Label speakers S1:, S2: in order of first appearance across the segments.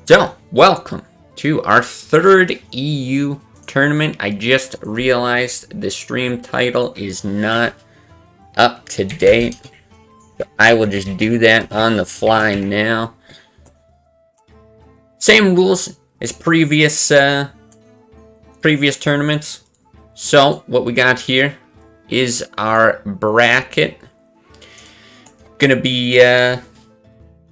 S1: So, welcome to our third EU tournament. I just realized the stream title is not up to date. So I will just do that on the fly now. Same rules as previous tournaments. So, what we got here is our bracket. Gonna be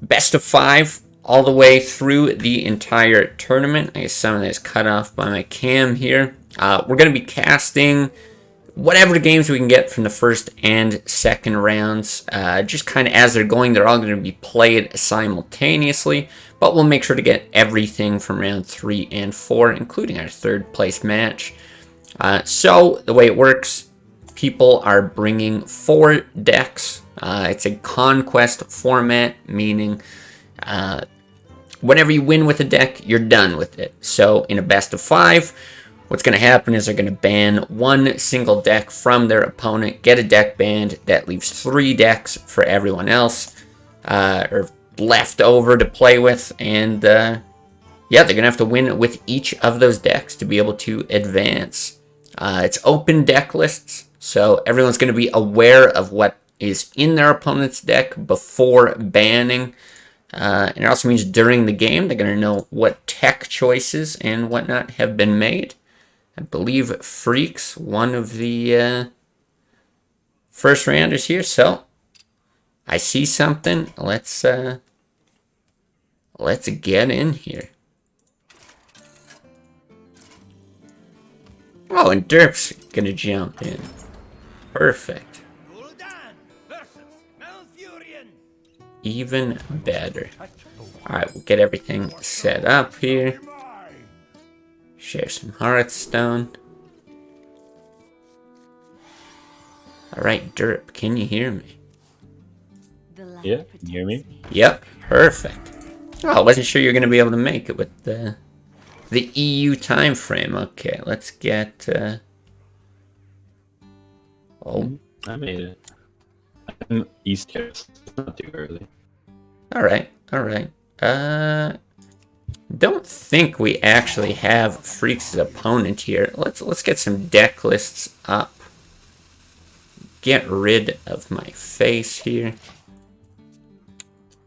S1: best of 5 all the way through the entire tournament. I guess some of that is cut off by my cam here. We're going to be casting whatever games we can get from the first and second rounds. Just kind of as they're going, they're all going to be played simultaneously. But we'll make sure to get everything from round 3 and 4, including our third place match. So the way it works, people are bringing 4 decks. It's a conquest format, meaning whenever you win with a deck, you're done with it. So in a best of 5, what's going to happen is they're going to ban one single deck from their opponent, get a deck banned. That leaves 3 decks for everyone else, or left over to play with. And yeah, they're going to have to win with each of those decks to be able to advance. It's open deck lists, so everyone's going to be aware of what is in their opponent's deck before banning. And it also means during the game, they're going to know what tech choices and whatnot have been made. I believe Freak's one of the first rounders here, so I see something. Let's get in here. Oh, and Derp's going to jump in. Perfect. Even better. Alright, we'll get everything set up here. Share some Hearthstone. Alright, Derp, can you hear me?
S2: Yeah, can you hear me?
S1: Yep, perfect. Oh, I wasn't sure you were going to be able to make it with the EU time frame. Okay, let's get... Oh.
S2: I made it. I'm East Coast. It's not too early.
S1: Alright. Don't think we actually have Freak's opponent here. Let's get some deck lists up. Get rid of my face here.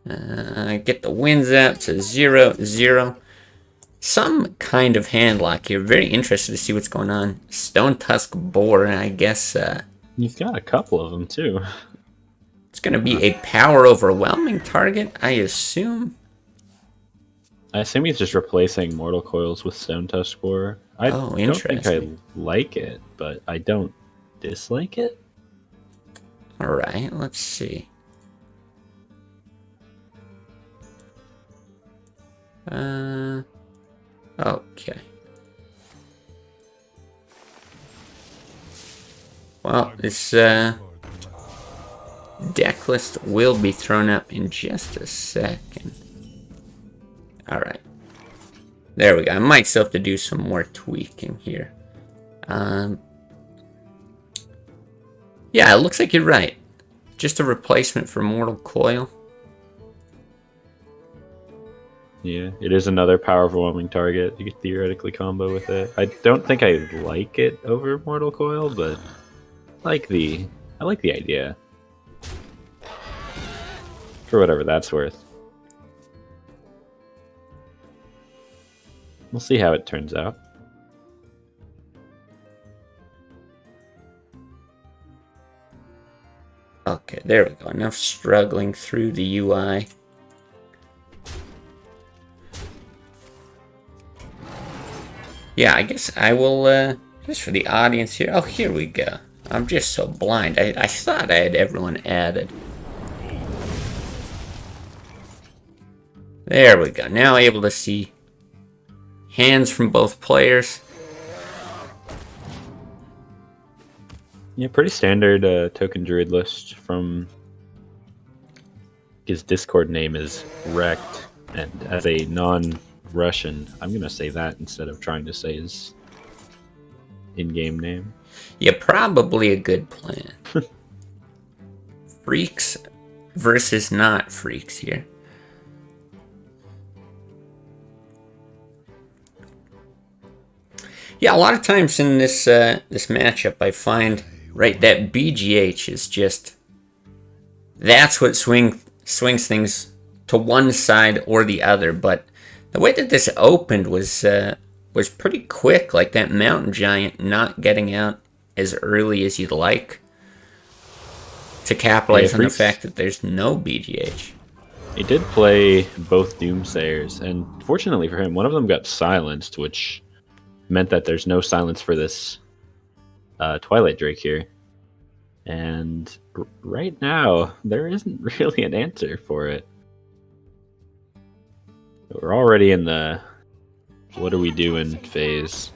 S1: Get the wins out to 0-0. Some kind of handlock here. Very interested to see what's going on. Stone Tusk Boar, I guess.
S2: You've got a couple of them too.
S1: It's going to be a power overwhelming target, I assume.
S2: I assume he's just replacing Mortal Coils with Stone Tusk Boar. I don't think I like it, but I don't dislike it.
S1: Alright, let's see. Okay. Well, this deck list will be thrown up in just a second. Alright. There we go. I might still have to do some more tweaking here. Yeah, it looks like you're right. Just a replacement for Mortal Coil.
S2: Yeah, it is another power overwhelming target. You could theoretically combo with it. I don't think I like it over Mortal Coil, but I like the idea. For whatever that's worth. We'll see how it turns out.
S1: Okay, there we go. Enough struggling through the UI. Yeah, I guess I will, just for the audience here. Oh, here we go. I'm just so blind. I thought I had everyone added. There we go. Now able to see hands from both players.
S2: Yeah, pretty standard token druid list from... His Discord name is Wrecked, and as a non-Russian, I'm going to say that instead of trying to say his in-game name.
S1: Yeah, probably a good plan. Freaks versus not freaks here. Yeah, a lot of times in this this matchup, I find right that BGH is just that's what swings things to one side or the other. But the way that this opened was pretty quick. Like that Mountain Giant not getting out as early as you'd like to capitalize on the fact that there's no BGH.
S2: He did play both Doomsayers, and fortunately for him, one of them got silenced, which meant that there's no silence for this Twilight Drake here. And right now, there isn't really an answer for it. We're already in the what are we doing phase.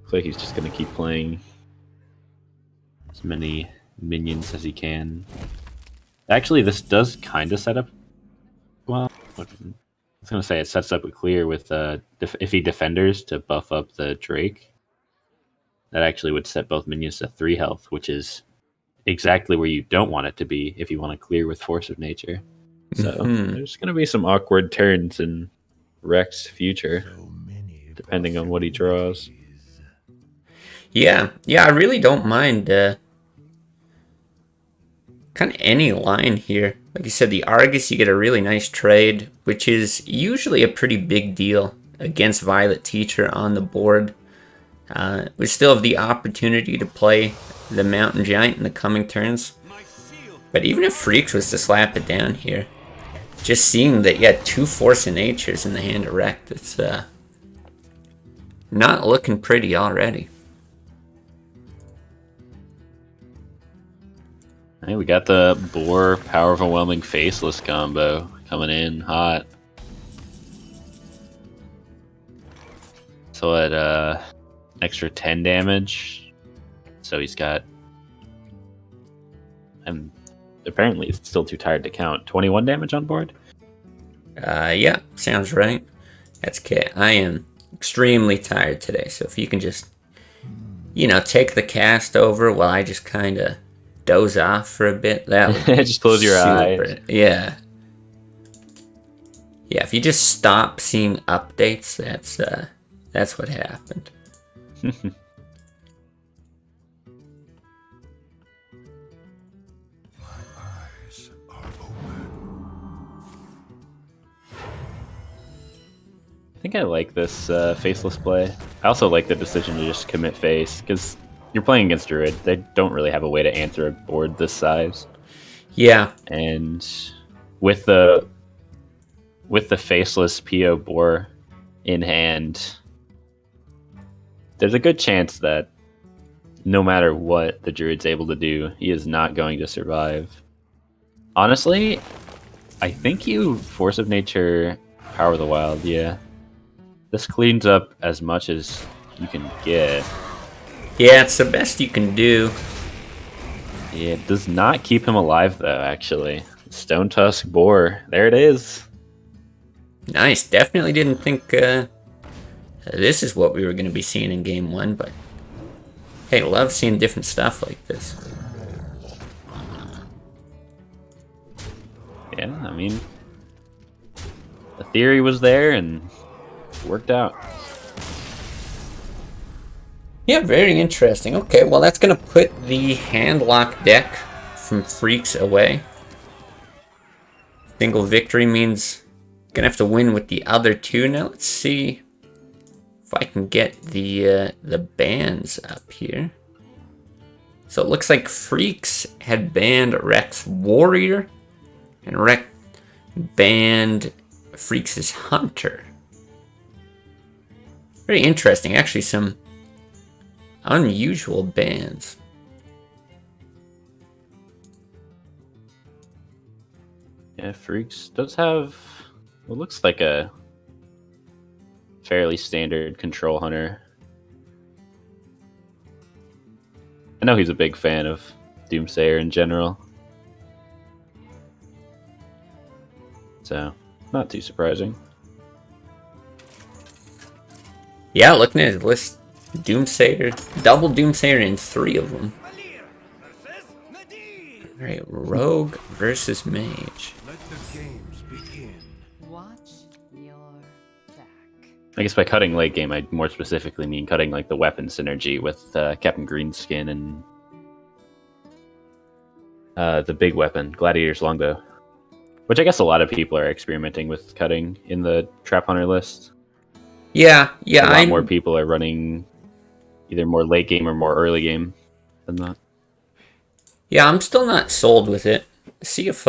S2: Looks like he's just going to keep playing as many minions as he can. Actually, this does kind of set up... Well, I was going to say it sets up a clear with iffy defenders to buff up the Drake. That actually would set both minions to 3 health, which is exactly where you don't want it to be if you want to clear with Force of Nature. So there's going to be some awkward turns in Rek's future, depending on what he draws.
S1: Yeah, I really don't mind kind of any line here. Like you said, the Argus, you get a really nice trade, which is usually a pretty big deal against Violet Teacher on the board. We still have the opportunity to play the Mountain Giant in the coming turns. But even if Freaks was to slap it down here, just seeing that you had 2 Force of Natures in the hand of Rek, it's not looking pretty already.
S2: Hey, we got the Boar Power Overwhelming Faceless combo coming in hot. So at extra 10 damage. So he's got... And apparently he's still too tired to count. 21 damage on board?
S1: Yeah, sounds right. That's okay. I am extremely tired today, so if you can just, take the cast over while I just kind of doze off for a bit, that would
S2: just close your eyes.
S1: Yeah. Yeah, if you just stop seeing updates, that's what happened.
S2: I think I like this faceless play. I also like the decision to just commit face, because you're playing against Druid. They don't really have a way to answer a board this size.
S1: Yeah.
S2: And with the faceless PO Boar in hand, there's a good chance that no matter what the Druid's able to do, he is not going to survive. Honestly, I think you Force of Nature Power of the Wild, yeah. This cleans up as much as you can get.
S1: Yeah, it's the best you can do.
S2: Yeah, it does not keep him alive, though, actually. Stone Tusk Boar. There it is.
S1: Nice. Definitely didn't think this is what we were going to be seeing in Game 1, but hey, love seeing different stuff like this.
S2: Yeah, I mean, the theory was there and worked out.
S1: Yeah, very interesting. Okay, well, that's going to put the Handlock deck from Freaks away. Single victory means going to have to win with the other 2. Now, let's see if I can get the bans up here. So it looks like Freaks had banned Rek's Warrior, and Rek banned Freaks' Hunter. Very interesting. Actually, some unusual bans.
S2: Yeah, Freaks does have what looks like a fairly standard control hunter. I know he's a big fan of Doomsayer in general. So, not too surprising.
S1: Yeah, looking at his list, Doomsayer, double Doomsayer in 3 of them. Alright, Rogue versus Mage.
S3: Let the games begin.
S4: Watch your back.
S2: I guess by cutting late game, I more specifically mean cutting like the weapon synergy with Captain Greenskin and the big weapon, Gladiator's Longbow. Which I guess a lot of people are experimenting with cutting in the Trap Hunter list.
S1: Yeah,
S2: a lot more people are running either more late game or more early game than that.
S1: Yeah, I'm still not sold with it. See if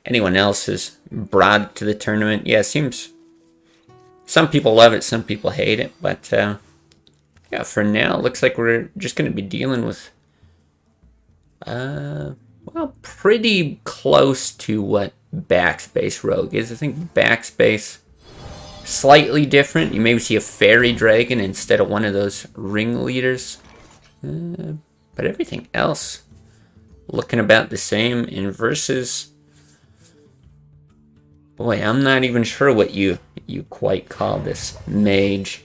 S1: anyone else is brought it to the tournament. Yeah, it seems some people love it, some people hate it, but yeah, for now, it looks like we're just going to be dealing with well, pretty close to what Backspace Rogue is. I think Backspace slightly different. You maybe see a fairy dragon instead of one of those ringleaders. But everything else looking about the same. In Versus, boy, I'm not even sure what you quite call this mage.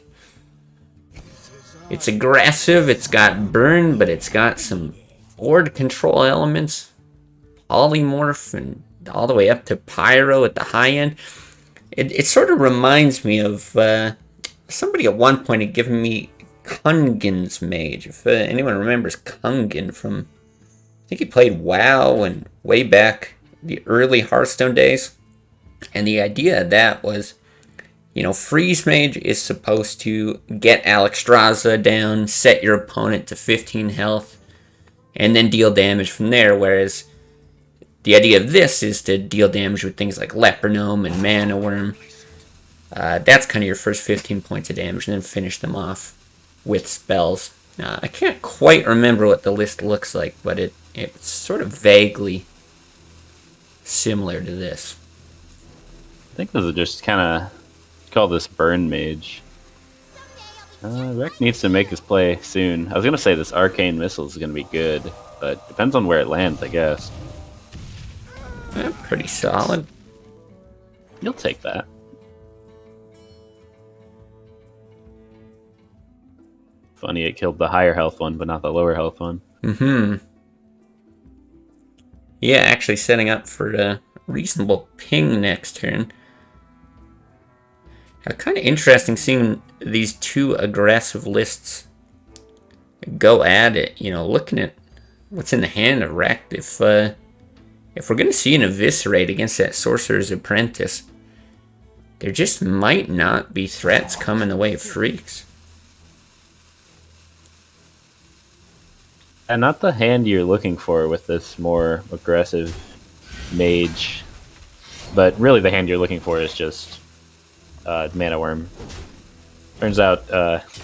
S1: It's aggressive, it's got burn, but it's got some board control elements. Polymorph and all the way up to Pyro at the high end. It sort of reminds me of somebody at one point had given me Kungin's mage. If anyone remembers Kungin from, I think he played WoW and way back the early Hearthstone days. And the idea of that was, you know, Freeze Mage is supposed to get Alexstrasza down, set your opponent to 15 health, and then deal damage from there, whereas the idea of this is to deal damage with things like Leper Gnome and Mana Worm. That's kind of your first 15 points of damage, and then finish them off with spells. I can't quite remember what the list looks like, but it's sort of vaguely similar to this.
S2: I think those are just kind of call this Burn Mage. Rec needs to make his play soon. I was going to say this Arcane Missile is going to be good, but depends on where it lands, I guess.
S1: Pretty solid.
S2: You'll take that. Funny, it killed the higher health one, but not the lower health one.
S1: Yeah, actually setting up for a reasonable ping next turn. Kind of interesting seeing these two aggressive lists go at it. You know, looking at what's in the hand of Rekt. If we're going to see an Eviscerate against that Sorcerer's Apprentice, there just might not be threats coming the way of Freaks.
S2: And not the hand you're looking for with this more aggressive mage, but really the hand you're looking for is just Mana Worm. Turns out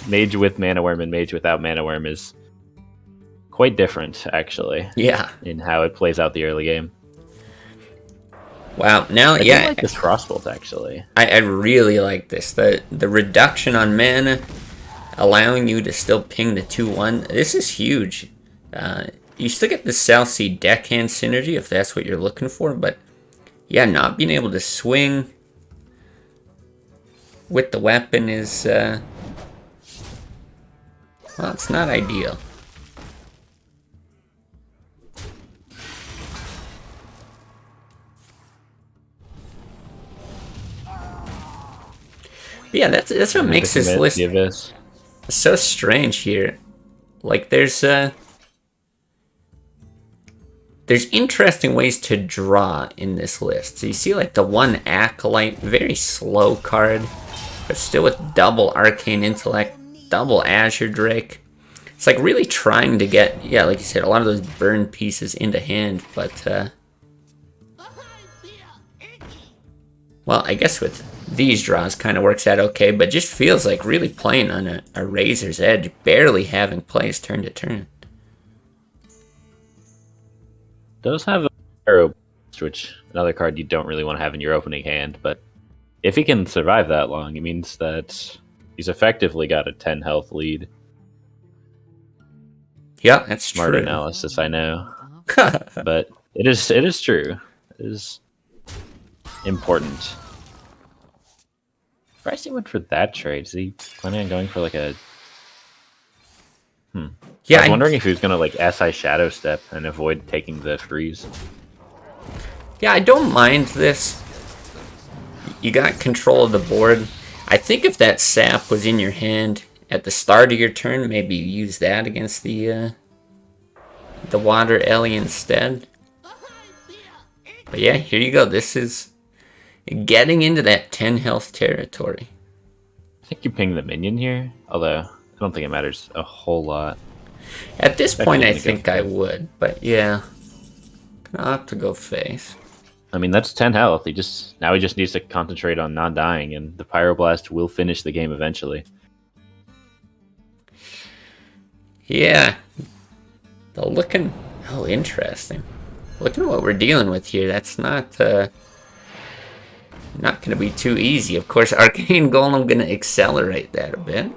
S2: mage with Mana Worm and mage without Mana Worm is quite different, actually.
S1: Yeah.
S2: In how it plays out the early game.
S1: Wow, now,
S2: I like this crossbolt, actually.
S1: I really like this. The reduction on mana, allowing you to still ping the 2-1. This is huge. You still get the South Sea Deckhand synergy if that's what you're looking for, but yeah, not being able to swing with the weapon is, well, it's not ideal. But yeah, that's what makes this list so strange here. Like, there's interesting ways to draw in this list. So you see, like, the one Acolyte, very slow card, but still with double Arcane Intellect, double Azure Drake. It's like really trying to get, yeah, like you said, a lot of those burn pieces into hand, but, well, I guess with these draws kind of works out okay, but just feels like really playing on a razor's edge, barely having plays turn to turn.
S2: Does have a Arrow, which another card you don't really want to have in your opening hand, but if he can survive that long, it means that he's effectively got a 10 health lead.
S1: Yeah, that's
S2: smart
S1: true.
S2: Analysis, I know. But it is true. It is important. Surprised he went for that trade. Is he planning on going for like a... Yeah, I was wondering if he was going to like SI Shadow Step and avoid taking the freeze.
S1: Yeah, I don't mind this. You got control of the board. I think if that sap was in your hand at the start of your turn, maybe you use that against the water Ellie instead. But yeah, here you go. This is getting into that 10 health territory.
S2: I think you ping the minion here, although I don't think it matters a whole lot.
S1: At this point, I think I would, but yeah. Gonna opt to go face.
S2: I mean, that's 10 health. He just needs to concentrate on not dying, and the Pyroblast will finish the game eventually.
S1: Yeah. Looking... Oh, interesting. Looking at what we're dealing with here, that's not going to be too easy. Of course, Arcane Golem going to accelerate that a bit.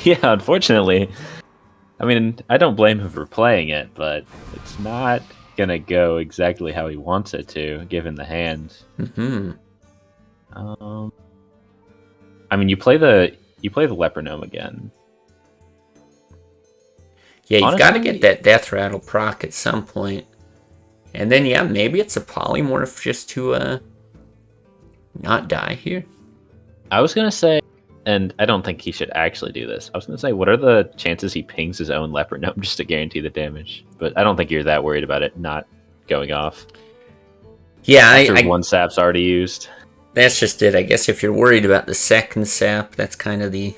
S2: Yeah, unfortunately. I mean, I don't blame him for playing it, but it's not gonna go exactly how he wants it to, given the hand.
S1: Mm-hmm.
S2: I mean, you play the Leper Gnome again.
S1: Yeah, you've got to get that Death Rattle proc at some point. And then, yeah, maybe it's a polymorph just to not die here.
S2: I was gonna say, and I don't think he should actually do this. I was gonna say, what are the chances he pings his own Leper Gnome just to guarantee the damage? But I don't think you're that worried about it not going off.
S1: Yeah,
S2: after one sap's already used.
S1: That's just it. I guess if you're worried about the second sap, that's kind of the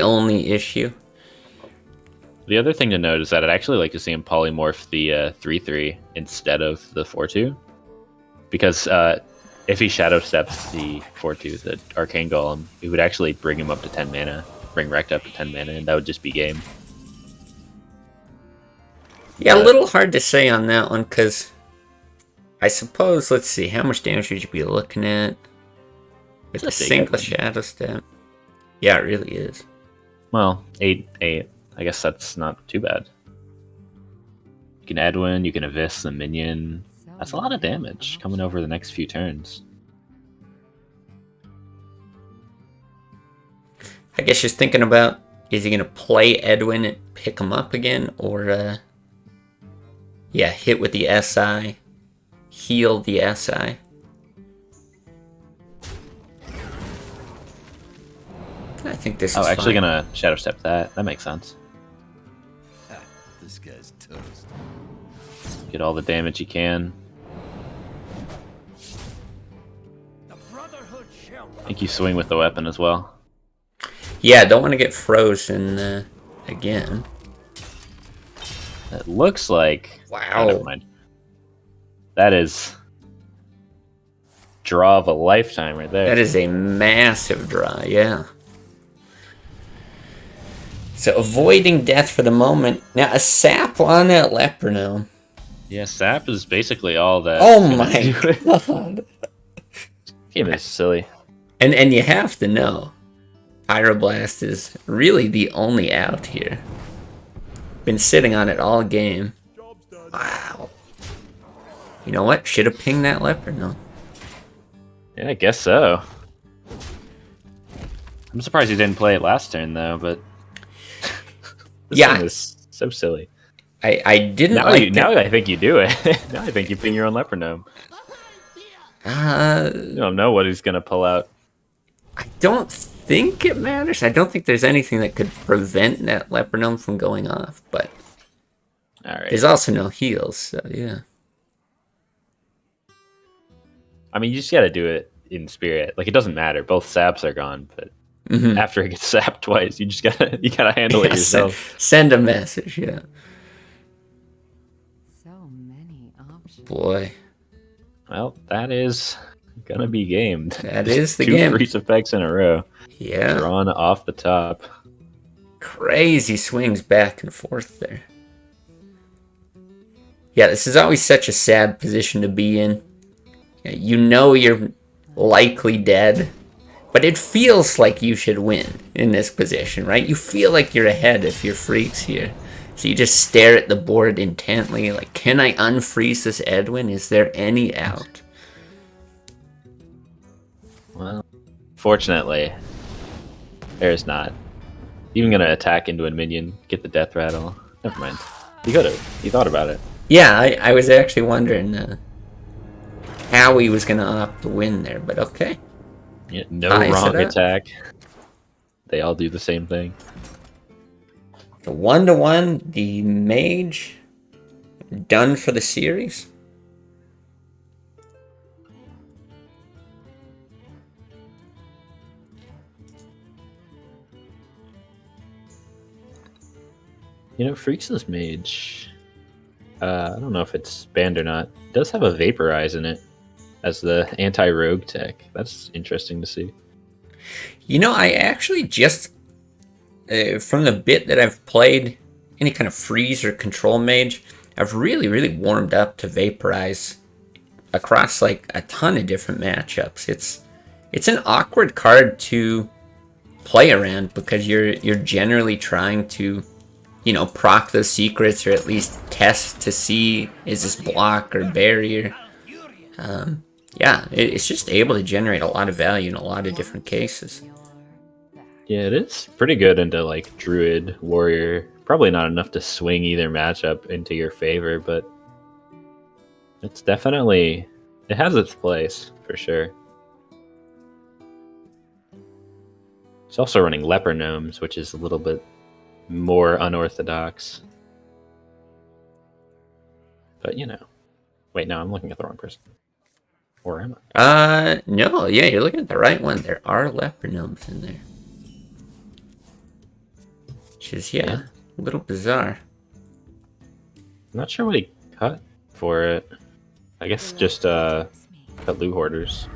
S1: only issue.
S2: The other thing to note is that I'd actually like to see him polymorph the 3/3 instead of the 4/2. Because if he Shadow Steps the 4/2, the Arcane Golem, it would actually bring him up to 10 mana, bring Rect up to 10 mana, and that would just be game.
S1: Yeah, a little hard to say on that one, because I suppose, let's see, how much damage would you be looking at with a single Shadow Step? Yeah, it really is.
S2: Well, 8/8. I guess that's not too bad. You can Edwin, you can Abyss the minion. That's a lot of damage coming over the next few turns.
S1: I guess just thinking about, is he going to play Edwin and pick him up again? Or, yeah, hit with the SI, heal the SI. I think this is
S2: actually
S1: fine.
S2: Gonna Shadow Step that. That makes sense.
S3: This guy's toast.
S2: Get all the damage you can. I think you swing with the weapon as well.
S1: Yeah, don't want to get frozen again.
S2: It looks like...
S1: Wow.
S2: Oh, never mind. That is... draw of a lifetime right there.
S1: That is a massive draw, yeah. So avoiding death for the moment. Now, a sap on that Leper Gnome.
S2: Yeah, sap is basically all that.
S1: Oh my god.
S2: Game is silly.
S1: And you have to know, Pyroblast is really the only out here. Been sitting on it all game. Wow. You know what? Should have pinged that Leper Gnome.
S2: Yeah, I guess so. I'm surprised he didn't play it last turn though, but this thing is so silly.
S1: I didn't
S2: now
S1: like
S2: now I think you do it. Now I think you ping your own Leper Gnome. You don't know what he's gonna pull out.
S1: I don't think it matters. I don't think there's anything that could prevent that Leper Gnome from going off, but
S2: Alright.
S1: There's also no heals, so yeah.
S2: I mean, you just gotta do it in spirit. Like, it doesn't matter. Both saps are gone, but after it gets sapped twice, you gotta handle it yourself.
S1: Send a message, yeah.
S4: So many options.
S1: Boy.
S2: Well, that is gonna be gamed.
S1: That is the
S2: Two
S1: game.
S2: freeze effects in a row.
S1: Yeah.
S2: Drawn off the top.
S1: Crazy swings back and forth there. Yeah, this is always such a sad position to be in. You know you're likely dead, but it feels like you should win in this position, right? You feel like you're ahead if you're freaks here. So you just stare at the board intently, like, can I unfreeze this Edwin? Is there any out?
S2: Well, fortunately, there's not. Even gonna attack into a minion, get the death rattle. Never mind. You could've. You thought about it.
S1: Yeah, I was actually wondering how he was going to opt to win there, but okay.
S2: Yeah, no
S1: Ties
S2: wrong
S1: it up.
S2: attack. They all do the same thing.
S1: The 1-1, the mage, done for the series.
S2: You know, Freaksless Mage. I don't know if it's banned or not. It does have a Vaporize in it as the anti-rogue tech. That's interesting to see.
S1: You know, I actually just, from the bit that I've played any kind of freeze or control mage, I've really warmed up to Vaporize across like a ton of different matchups. It's an awkward card to play around because you're generally trying to, you know, proc those secrets or at least test to see is this block or barrier. Yeah, it's just able to generate a lot of value in a lot of different cases.
S2: Yeah, it is pretty good into like Druid, Warrior. Probably not enough to swing either matchup into your favor, but it's definitely, it has its place for sure. It's also running Leper Gnomes, which is a little bit more unorthodox. But you know, wait, no, I'm looking at the wrong person. Or am I?
S1: No, yeah, you're looking at the right one. There are leper gnomes in there. Which is, yeah, a little bizarre.
S2: I'm not sure what he cut for it. I guess just cut loot hoarders.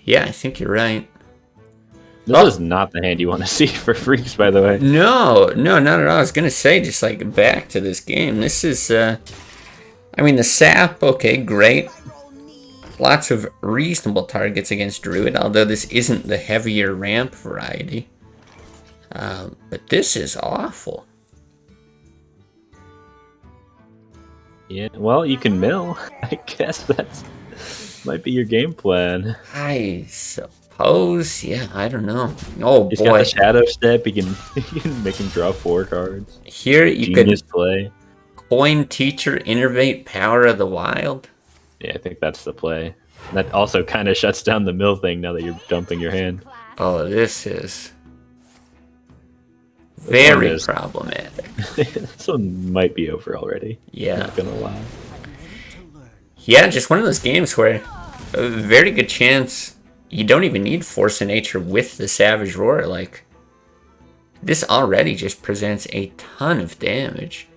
S1: Yeah, I think you're right.
S2: This is not the hand you want to see for freaks, by the way.
S1: No, not at all. I was going to say, just like back to this game. This is, I mean, the sap, okay, great. Lots of reasonable targets against Druid, although this isn't the heavier ramp variety. But this is awful.
S2: Yeah, well, you can mill. I guess that's might be your game plan.
S1: I suppose, yeah, I don't know. Oh,
S2: He's
S1: boy.
S2: got the Shadow Step. You can make him draw 4 cards.
S1: Here you
S2: Genius
S1: could
S2: play.
S1: coin Teacher, Innervate, Power of the Wild.
S2: Yeah, I think that's the play. That also kind of shuts down the mill thing now that you're dumping your hand.
S1: Oh, this is very
S2: is-
S1: problematic.
S2: This one might be over already.
S1: Yeah.
S2: Not gonna lie.
S1: Yeah, just one of those games where a very good chance you don't even need Force of Nature with the Savage Roar. Like, this already just presents a ton of damage.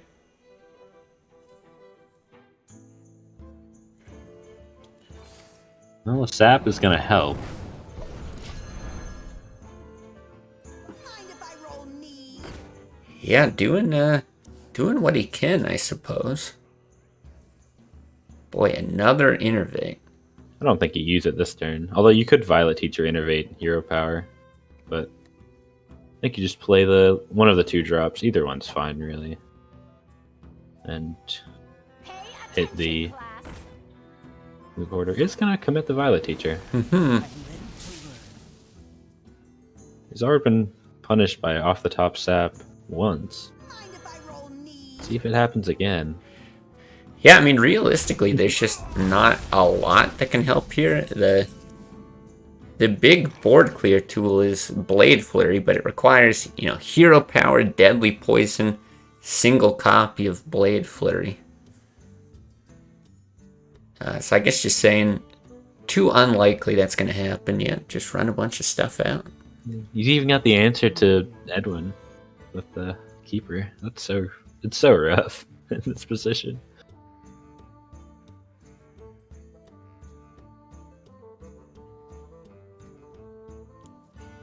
S2: Well, the sap is gonna help.
S1: Yeah, doing what he can, I suppose. Boy, another Innervate.
S2: I don't think you use it this turn. Although you could Violet Teacher, Innervate, Hero Power, but I think you just play the one of the 2 drops. Either one's fine, really. And hit the loot hoarder. Is gonna commit the Violet Teacher. He's already been punished by off the top sap once. See if it happens again.
S1: Yeah, I mean, realistically, there's just not a lot that can help here. The big board clear tool is Blade Flurry, but it requires, you know, Hero Power, Deadly Poison, single copy of Blade Flurry. So I guess just saying, too unlikely that's going to happen. Yeah, just run a bunch of stuff out.
S2: You've even got the answer to Edwin with the keeper. It's so rough in this position.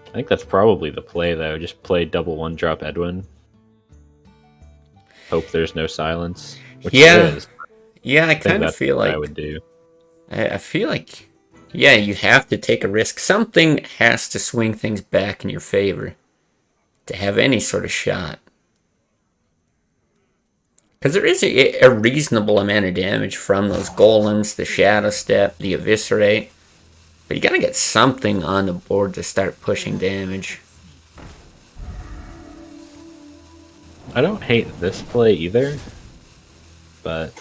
S2: I think that's probably the play, though. Just play double 1-drop Edwin. Hope there's no silence. Which
S1: Yeah.
S2: is.
S1: Yeah, I
S2: I think
S1: kind of
S2: that's
S1: feel
S2: what
S1: like
S2: I would do.
S1: I feel like, yeah, you have to take a risk. Something has to swing things back in your favor to have any sort of shot. Because there is a reasonable amount of damage from those golems, the Shadow Step, the Eviscerate. But you gotta get something on the board to start pushing damage.
S2: I don't hate this play either. But,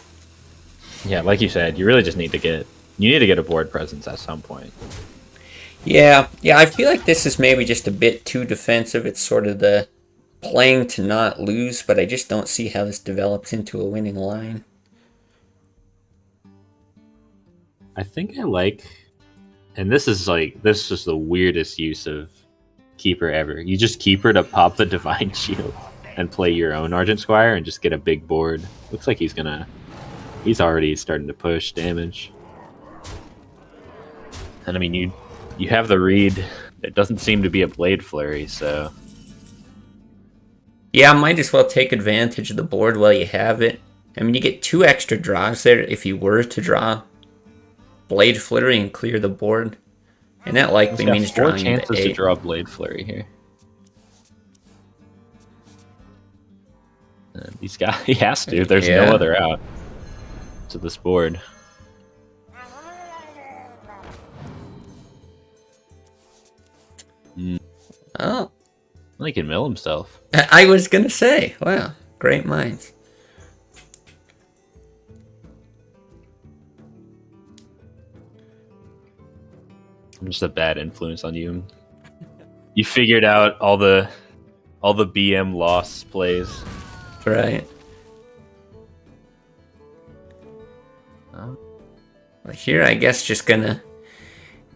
S2: yeah, like you said, you really just need to get You need to get a board presence at some point.
S1: Yeah, I feel like this is maybe just a bit too defensive. It's sort of the playing to not lose, but I just don't see how this develops into a winning line.
S2: I think I like, and this is the weirdest use of Keeper ever. You just Keeper to pop the Divine Shield and play your own Argent Squire and just get a big board. Looks like he's already starting to push damage. And I mean, you have the read. It doesn't seem to be a Blade Flurry, so...
S1: Yeah, might as well take advantage of the board while you have it. I mean, you get 2 extra draws there if you were to draw Blade Flurry and clear the board. And that likely means drawing
S2: 4 chances
S1: into 8.
S2: to draw Blade Flurry here. He has to. There's no other out to this board.
S1: Oh.
S2: Well, he can mill himself.
S1: I was going to say, wow, great minds.
S2: I'm just a bad influence on you. You figured out all the BM loss plays.
S1: Right. Well, here, I guess, just gonna...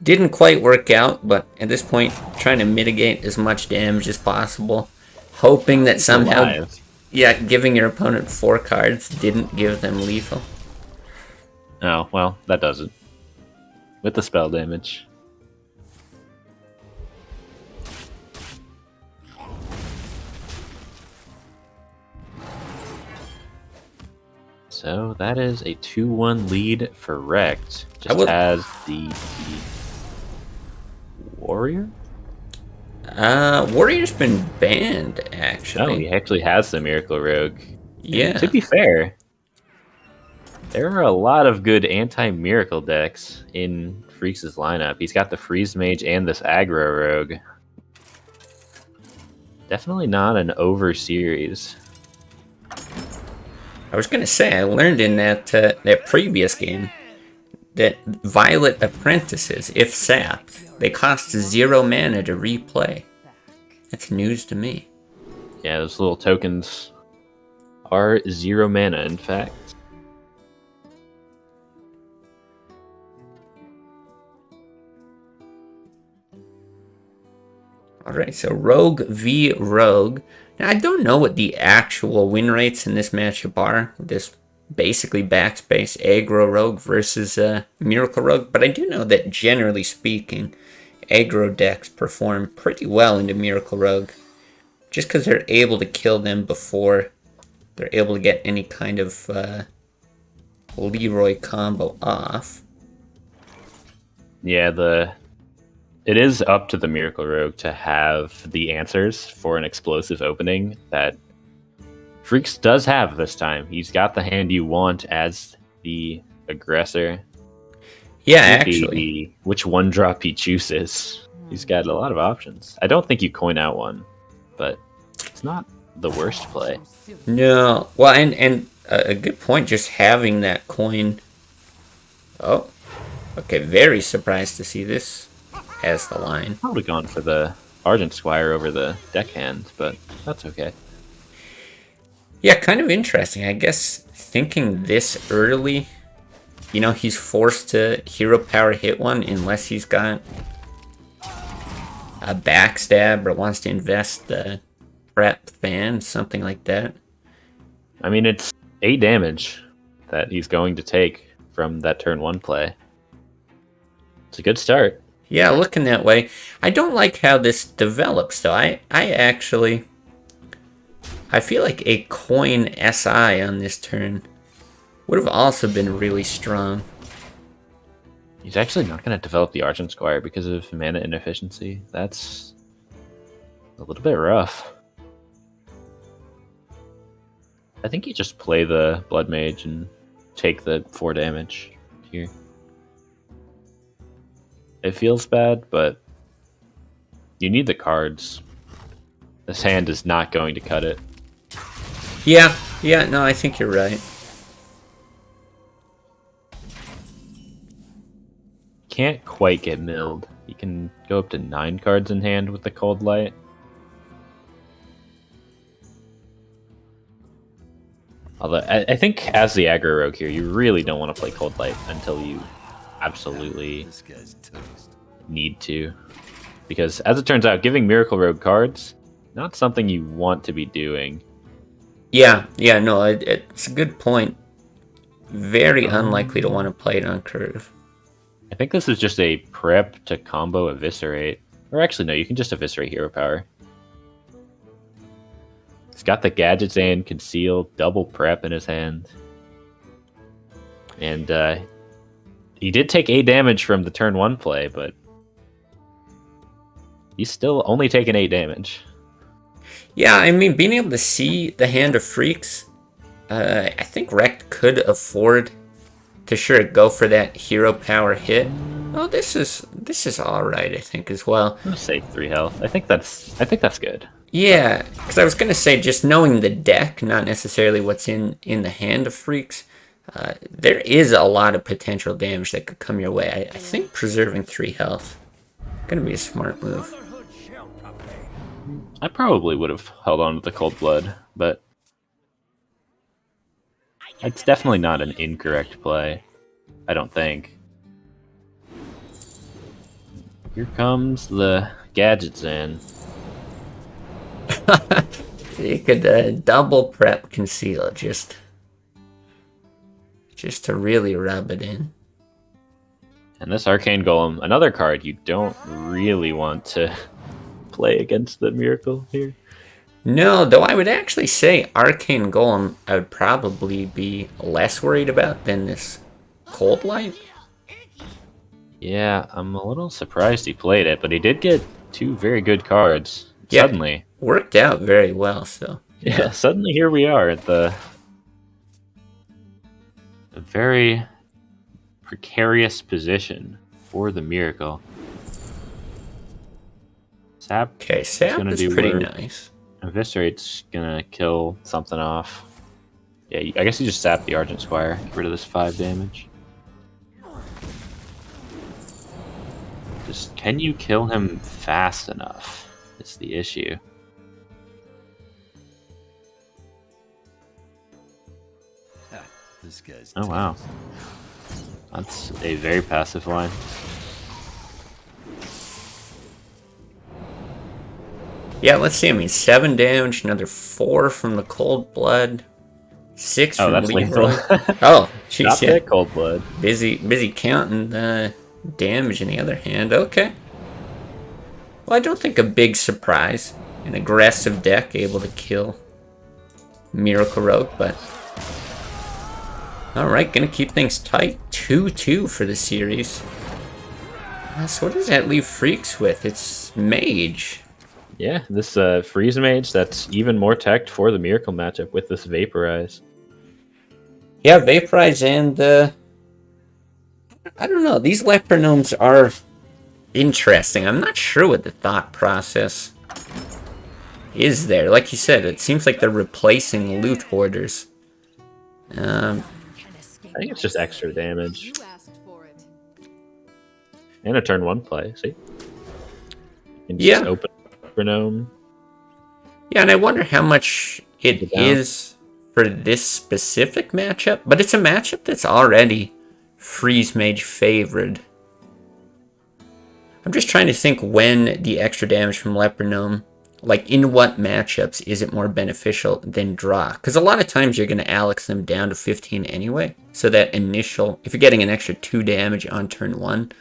S1: Didn't quite work out, but at this point, trying to mitigate as much damage as possible. Hoping that somehow...
S2: Alive.
S1: Yeah, giving your opponent 4 cards didn't give them lethal.
S2: Oh, well, that doesn't. With the spell damage. So that is a 2-1 lead for Rect. Just has the Warrior?
S1: Warrior's been banned, actually.
S2: Oh, he actually has the Miracle Rogue.
S1: Yeah.
S2: And to be fair, there are a lot of good anti-Miracle decks in Freaks' lineup. He's got the Freeze Mage and this Aggro Rogue. Definitely not an over series.
S1: I was gonna say, I learned in that previous game that Violet Apprentices, if sapped, they cost 0 mana to replay. That's news to me.
S2: Yeah, those little tokens are 0 mana, in fact.
S1: Alright, so Rogue v Rogue. Now, I don't know what the actual win rates in this matchup are. This basically backspace aggro rogue versus Miracle Rogue. But I do know that, generally speaking, aggro decks perform pretty well into Miracle Rogue. Just because they're able to kill them before they're able to get any kind of Leroy combo off.
S2: Yeah, it is up to the Miracle Rogue to have the answers for an explosive opening that Freaks does have this time. He's got the hand you want as the aggressor.
S1: Yeah, actually.
S2: Which 1-drop he chooses. He's got a lot of options. I don't think you coin out one, but it's not the worst play.
S1: No. Well, and a good point, just having that coin. Oh. Okay, very surprised to see this as the line.
S2: I would have gone for the Argent Squire over the deckhand, but that's okay.
S1: Yeah, kind of interesting. I guess thinking this early, you know, he's forced to hero power hit one unless he's got a backstab or wants to invest the prep fan, something like that.
S2: I mean, it's 8 damage that he's going to take from that turn 1 play. It's a good start.
S1: Yeah, looking that way. I don't like how this develops, though. I feel like a coin SI on this turn would have also been really strong.
S2: He's actually not going to develop the Argent Squire because of mana inefficiency. That's a little bit rough. I think you just play the Blood Mage and take the 4 damage here. It feels bad, but you need the cards. This hand is not going to cut it.
S1: Yeah, no, I think you're right.
S2: can't quite get milled. You can go up to 9 cards in hand with the Cold Light. Although, I think as the aggro rogue here, you really don't want to play Cold Light until you absolutely
S3: This guy's toast.
S2: need to. Because, as it turns out, giving Miracle Rogue cards, not something you want to be doing.
S1: Yeah, no, it's a good point. Very unlikely to want to play it on curve.
S2: I think this is just a prep to combo Eviscerate. Or actually, no, you can just Eviscerate Hero Power. He's got the Gadgets and Conceal, double prep in his hand. And he did take 8 damage from the turn 1 play, but he's still only taking 8 damage.
S1: Yeah, I mean, being able to see the Hand of Freaks, I think Rekt could afford to sure go for that hero power hit. Oh, this is all right, I think, as well.
S2: I'm gonna say 3 health. I think that's good.
S1: Yeah, because I was gonna say, just knowing the deck, not necessarily what's in the Hand of Freaks, there is a lot of potential damage that could come your way. I think preserving 3 health gonna be a smart move.
S2: I probably would have held on to the Cold Blood, but it's definitely not an incorrect play. I don't think. Here comes the Gadgets in.
S1: You could double prep Conceal just to really rub it in.
S2: And this Arcane Golem, another card you don't really want to play against the Miracle here.
S1: No, though I would actually say Arcane Golem I would probably be less worried about than this Cold Light.
S2: Yeah, I'm a little surprised he played it, but he did get 2 very good cards.
S1: Yeah,
S2: suddenly.
S1: Worked out very well, so.
S2: Yeah, suddenly here we are at the a very precarious position for the Miracle. Sap.
S1: Okay, Sap is pretty nice.
S2: Eviscerate's gonna kill something off. Yeah, I guess you just sap the Argent Squire, get rid of this 5 damage. Just, can you kill him fast enough? It's the issue.
S3: This guy's
S2: Oh wow. That's a very passive line.
S1: Yeah, let's see. I mean, 7 damage, another 4 from the Cold Blood, 6 from
S2: that's
S1: Leroy.
S2: lethal.
S1: Oh, jeez,
S2: Not
S1: yeah.
S2: that Cold Blood.
S1: Busy counting the damage in the other hand. Okay. Well, I don't think a big surprise. An aggressive deck able to kill Miracle Rogue, but alright, gonna keep things tight. 2-2 for the series. So what does that leave Freaks with? It's Mage.
S2: Yeah, this Freeze Mage that's even more teched for the Miracle matchup with this Vaporize.
S1: Yeah, Vaporize and I don't know. These Leprognomes are interesting. I'm not sure what the thought process is there. Like you said, it seems like they're replacing Loot Hoarders.
S2: I think it's just extra damage.
S4: You asked for it.
S2: And a turn 1 play, see? And
S1: Yeah.
S2: just open Gnome.
S1: Yeah, and I wonder how much it is for this specific matchup. But it's a matchup that's already Freeze Mage favored. I'm just trying to think when the extra damage from Leprognom, like in what matchups is it more beneficial than draw? Because a lot of times you're going to Alex them down to 15 anyway. So that initial, if you're getting an extra 2 damage on turn 1,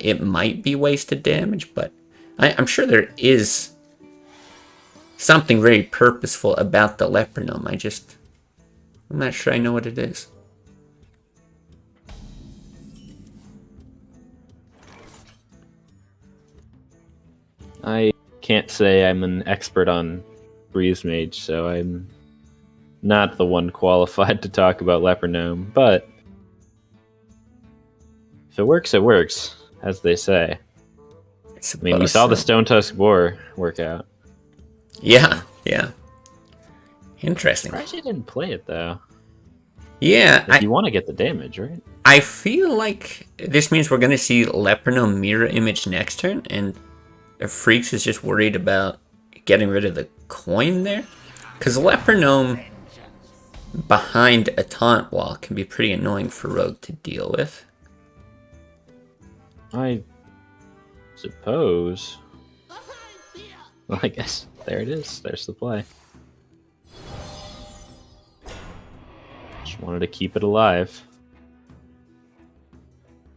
S1: it might be wasted damage. But I'm sure there is something very purposeful about the Leprognom. I'm not sure I know what it is.
S2: I can't say I'm an expert on Freeze Mage, so I'm not the one qualified to talk about Leprognom, but if it works, as they say. I mean, we saw the Stone Tusk Boar work out.
S1: Yeah. Interesting.
S2: I actually didn't play it, though.
S1: Yeah.
S2: You want to get the damage, right?
S1: I feel like this means we're going to see Leperno mirror image next turn, and Freaks is just worried about getting rid of the coin there. Because Leperno behind a taunt wall can be pretty annoying for Rogue to deal with.
S2: I suppose. Well, I guess there it is. There's the play. Just wanted to keep it alive.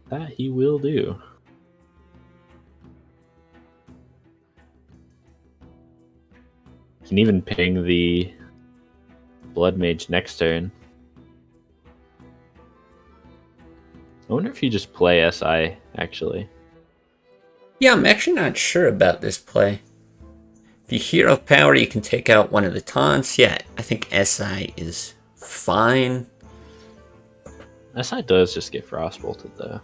S2: That he will do. Can even ping the Blood Mage next turn. I wonder if you just play SI, actually.
S1: Yeah, I'm actually not sure about this play. If you hero power, you can take out one of the taunts. Yeah, I think SI is fine.
S2: SI does just get frostbolted, though.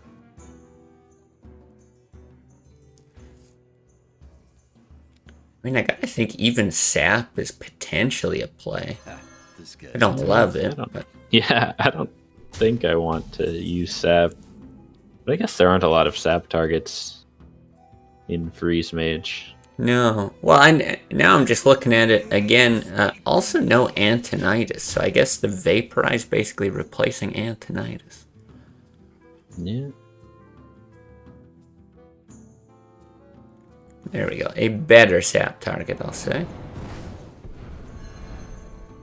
S1: I mean, I gotta think even Sap is potentially a play.
S3: This guy's
S1: I don't love it, but
S2: Yeah, I don't think I want to use Sap. But I guess there aren't a lot of Sap targets in Freeze Mage.
S1: no. Well, now I'm just looking at it again. Also, no Antonitis, so I guess the Vaporize basically replacing Antonitis.
S2: Yeah.
S1: There we go. A better Sap target, I'll say.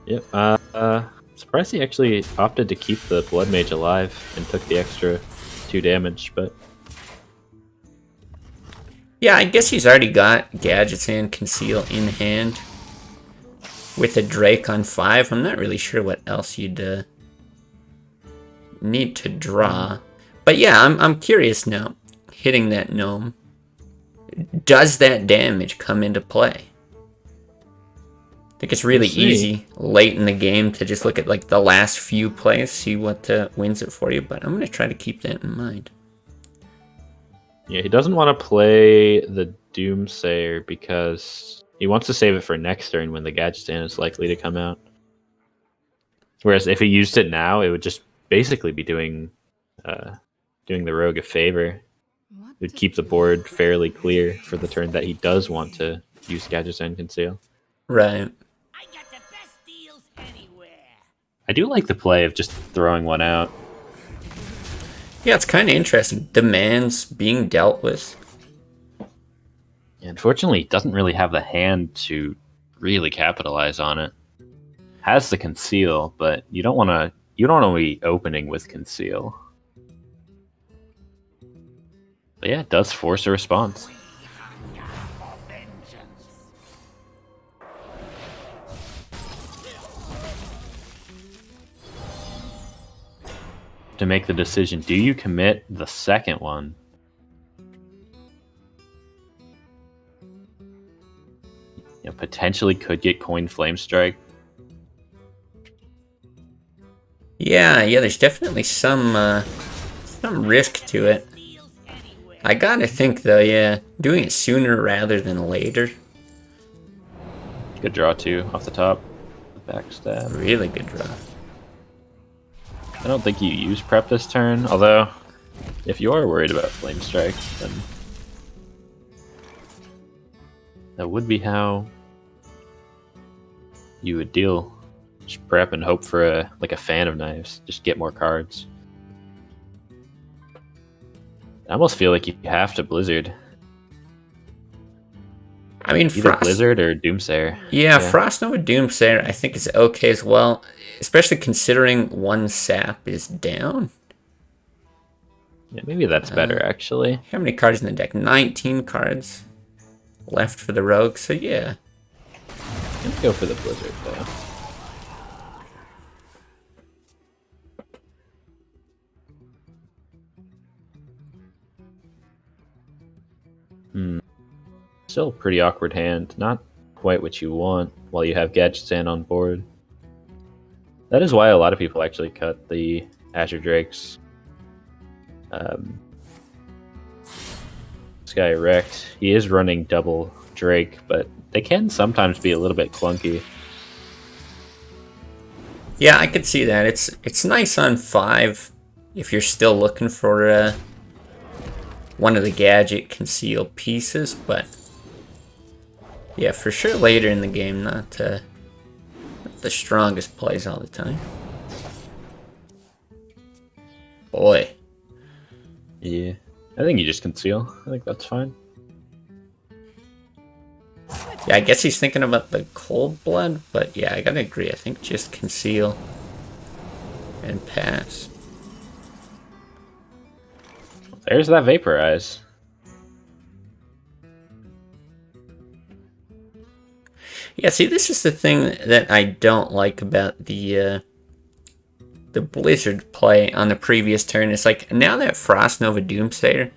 S2: Yep. Surprised he actually opted to keep the Blood Mage alive and took the extra 2 damage, but
S1: Yeah, I guess he's already got Gadgets and Conceal in hand. With a Drake on 5, I'm not really sure what else you'd need to draw. But yeah, I'm curious now. Hitting that gnome. Does that damage come into play? I think it's really easy late in the game to just look at like the last few plays, see what wins it for you, but I'm going to try to keep that in mind.
S2: yeah, he doesn't want to play the Doomsayer because he wants to save it for next turn when the Gadget Stand is likely to come out. Whereas if he used it now, it would just basically be doing the Rogue a favor. It would keep the board fairly clear for the turn that he does want to use Gadgets and Conceal.
S1: Right.
S5: I got the best deals anywhere.
S2: I do like the play of just throwing one out.
S1: Yeah, it's kind of interesting. Demands being dealt with.
S2: Unfortunately, he doesn't really have the hand to really capitalize on it. Has the Conceal, but you don't want to be opening with Conceal. But yeah, it does force a response. To make the decision, do you commit the second one? You know, potentially could get Coin Flame Strike.
S1: Yeah, there's definitely some risk to it. I gotta think though, yeah, doing it sooner rather than later.
S2: Good draw too, off the top. Backstab.
S1: Really good draw.
S2: I don't think you use prep this turn, although if you are worried about Flame Strike, then that would be how you would deal. Just prep and hope for a Fan of Knives. Just get more cards. I almost feel like you have to Blizzard.
S1: I mean,
S2: Either Blizzard or Doomsayer.
S1: Yeah, Frost Nova Doomsayer I think is okay as well, especially considering one sap is down.
S2: Yeah, maybe that's better actually.
S1: How many cards in the deck? 19 cards left for the rogue, so yeah.
S2: Let's go for the Blizzard though. Still a pretty awkward hand. Not quite what you want while you have Gadget Stand on board. That is why a lot of people actually cut the Azure Drakes. This guy wrecked. He is running double Drake, but they can sometimes be a little bit clunky.
S1: Yeah, I could see that. It's nice on 5, if you're still looking for one of the gadget concealed pieces, but yeah, for sure later in the game, not the strongest plays all the time. Boy.
S2: Yeah. I think you just conceal. I think that's fine.
S1: Yeah, I guess he's thinking about the cold blood, but yeah, I gotta agree. I think just conceal and pass.
S2: There's that vaporize.
S1: Yeah, see, this is the thing that I don't like about the Blizzard play on the previous turn. It's like, now that Frost Nova Doomsayer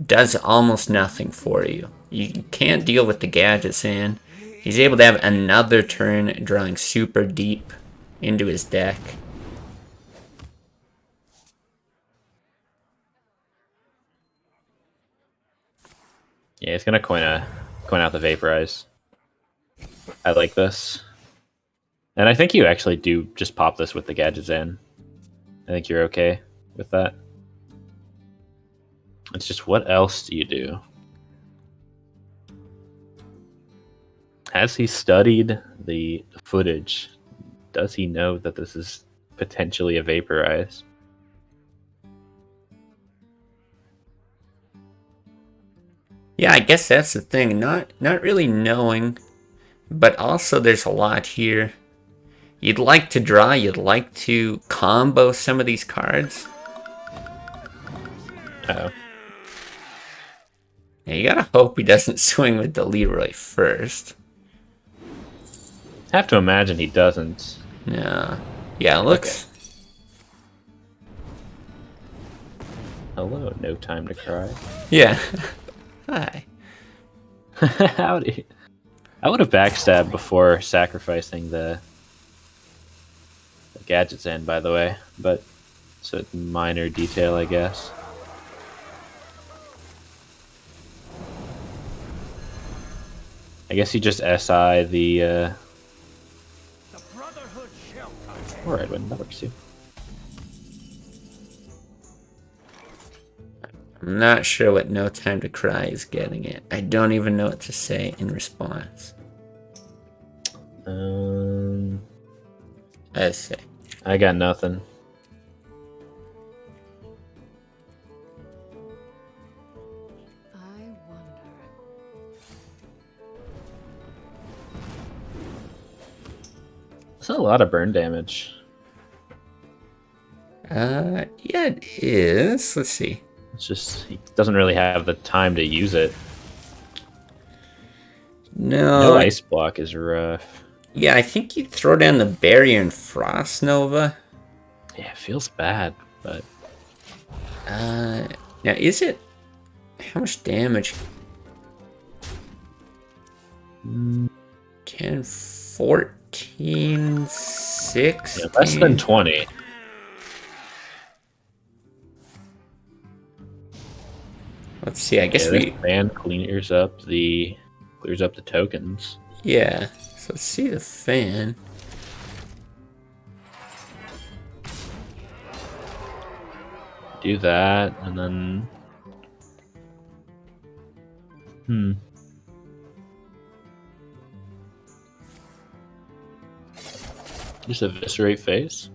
S1: does almost nothing for you. You can't deal with the gadgets in. He's able to have another turn drawing super deep into his deck.
S2: Yeah, he's gonna coin out the vaporize. I like this. And I think you actually do just pop this with the gadgets in. I think you're okay with that. It's just, what else do you do? Has he studied the footage? Does he know that this is potentially a vaporize?
S1: Yeah, I guess that's the thing. Not really knowing, but also there's a lot here. You'd like to draw, you'd like to combo some of these cards.
S2: Uh-oh.
S1: Yeah, you gotta hope he doesn't swing with the Leroy first.
S2: Have to imagine he doesn't.
S1: Yeah. Yeah, it looks...
S2: Okay. Hello, no time to cry.
S1: Yeah. Hi.
S2: Howdy. I would have backstabbed before sacrificing the gadgets in, by the way, but it's a minor detail, I guess. I guess you just SI the Alright, when that works too.
S1: I'm not sure what No Time to Cry is getting at. I don't even know what to say in response. I say.
S2: I got nothing.
S4: I wonder.
S2: That's a lot of burn damage.
S1: Yeah, it is. Let's see.
S2: It's just, he doesn't really have the time to use it. No ice block is rough.
S1: Yeah, I think you throw down the barrier and Frost Nova.
S2: Yeah, it feels bad, but...
S1: Now, is it... How much damage? 10, 14, 16?
S2: Yeah, less than 20.
S1: Let's see, I guess we...
S2: Fan clears up the tokens.
S1: Yeah, so let's see the fan.
S2: Do that, and then... Just eviscerate face?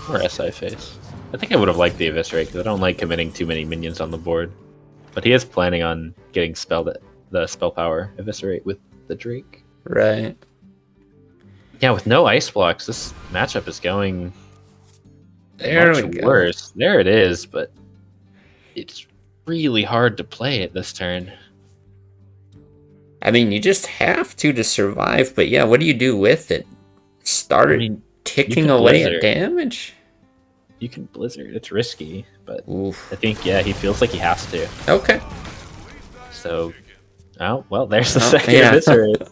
S2: Or SI face? I think I would have liked the eviscerate, because I don't like committing too many minions on the board. But he is planning on getting the spell power eviscerate with the Drake.
S1: Right.
S2: Yeah, with no ice blocks, this matchup is going
S1: There we
S2: much
S1: go.
S2: worse. There it is, but it's really hard to play it this turn.
S1: I mean, you just have to survive, but yeah, what do you do with it? Start ticking away at damage?
S2: You can Blizzard. It's risky, but
S1: Oof.
S2: I think, yeah, he feels like he has to.
S1: Okay.
S2: So, oh, well, there's the second eviscerate.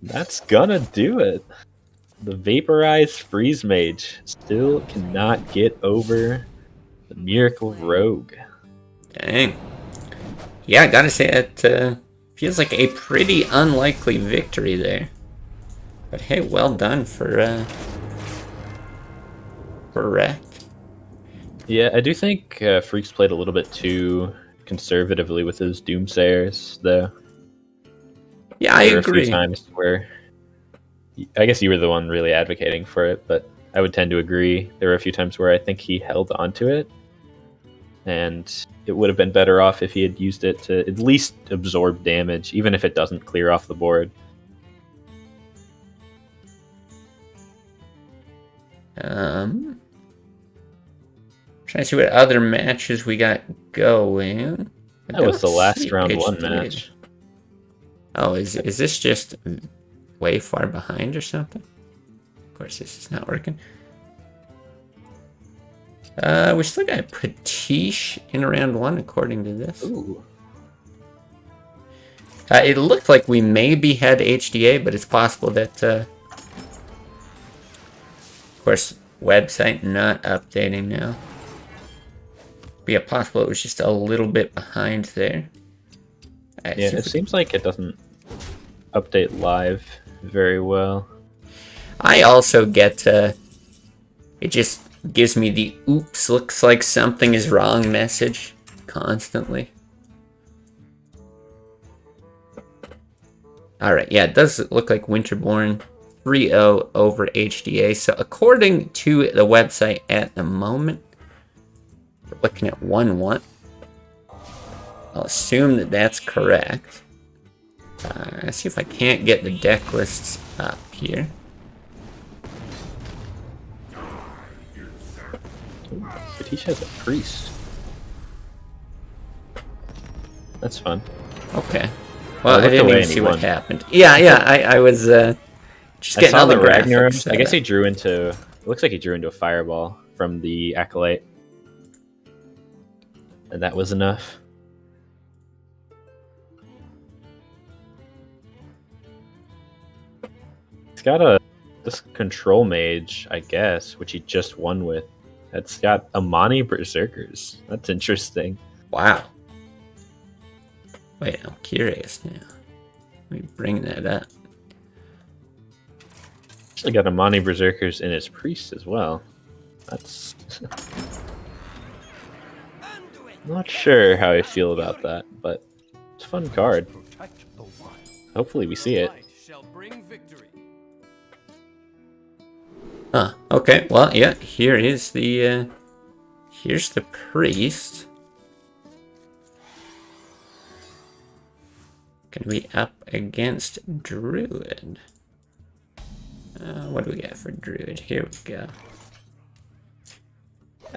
S2: That's gonna do it. The Vaporized Freeze Mage still cannot get over the Miracle Rogue.
S1: Dang. Yeah, I gotta say it feels like a pretty unlikely victory there. But hey, well done for Wreck.
S2: Yeah, I do think Freaks played a little bit too conservatively with his Doomsayers, though.
S1: Yeah, I
S2: There were a few
S1: agree.
S2: times where I guess you were the one really advocating for it, but I would tend to agree. There were a few times where I think he held onto it, and it would have been better off if he had used it to at least absorb damage, even if it doesn't clear off the board.
S1: Trying to see what other matches we got going.
S2: That was the last
S1: See
S2: round one
S1: HD.
S2: match.
S1: Oh, is this just way far behind or something? Of course, this is not working. We still got Potish in round one, according to this.
S2: Ooh.
S1: It looked like we maybe had HDA, but it's possible that, of course, website not updating now. Be possible it was just a little bit behind there. Right,
S2: Yeah, it seems like it doesn't update live very well.
S1: I also get it just gives me the oops, looks like something is wrong message constantly. Alright, yeah, it does look like Winterborn 3-0 over HDA. So according to the website at the moment, we're looking at 1-1. I'll assume that that's correct. Let's see if I can't get the deck lists up here.
S2: Potish has a priest. That's fun.
S1: Okay. Well, I
S2: looked
S1: didn't
S2: away
S1: even
S2: and he
S1: see what
S2: won.
S1: happened. Yeah, I was just
S2: I
S1: getting
S2: saw
S1: all the
S2: the Ragnarok.
S1: graphics.
S2: I guess he drew into. It looks like he drew into a fireball from the Acolyte, and that was enough. It's got this control mage, I guess, which he just won with. It's got Amani Berserkers. That's interesting.
S1: Wow. Wait, I'm curious now. Let me bring that up.
S2: Actually got Amani Berserkers in his priest as well. That's not sure how I feel about that, but it's a fun card. Hopefully we see it.
S1: Huh. Okay. Well, yeah. Here is the. Here's the priest. Gonna be up against Druid. What do we got for Druid? Here we go.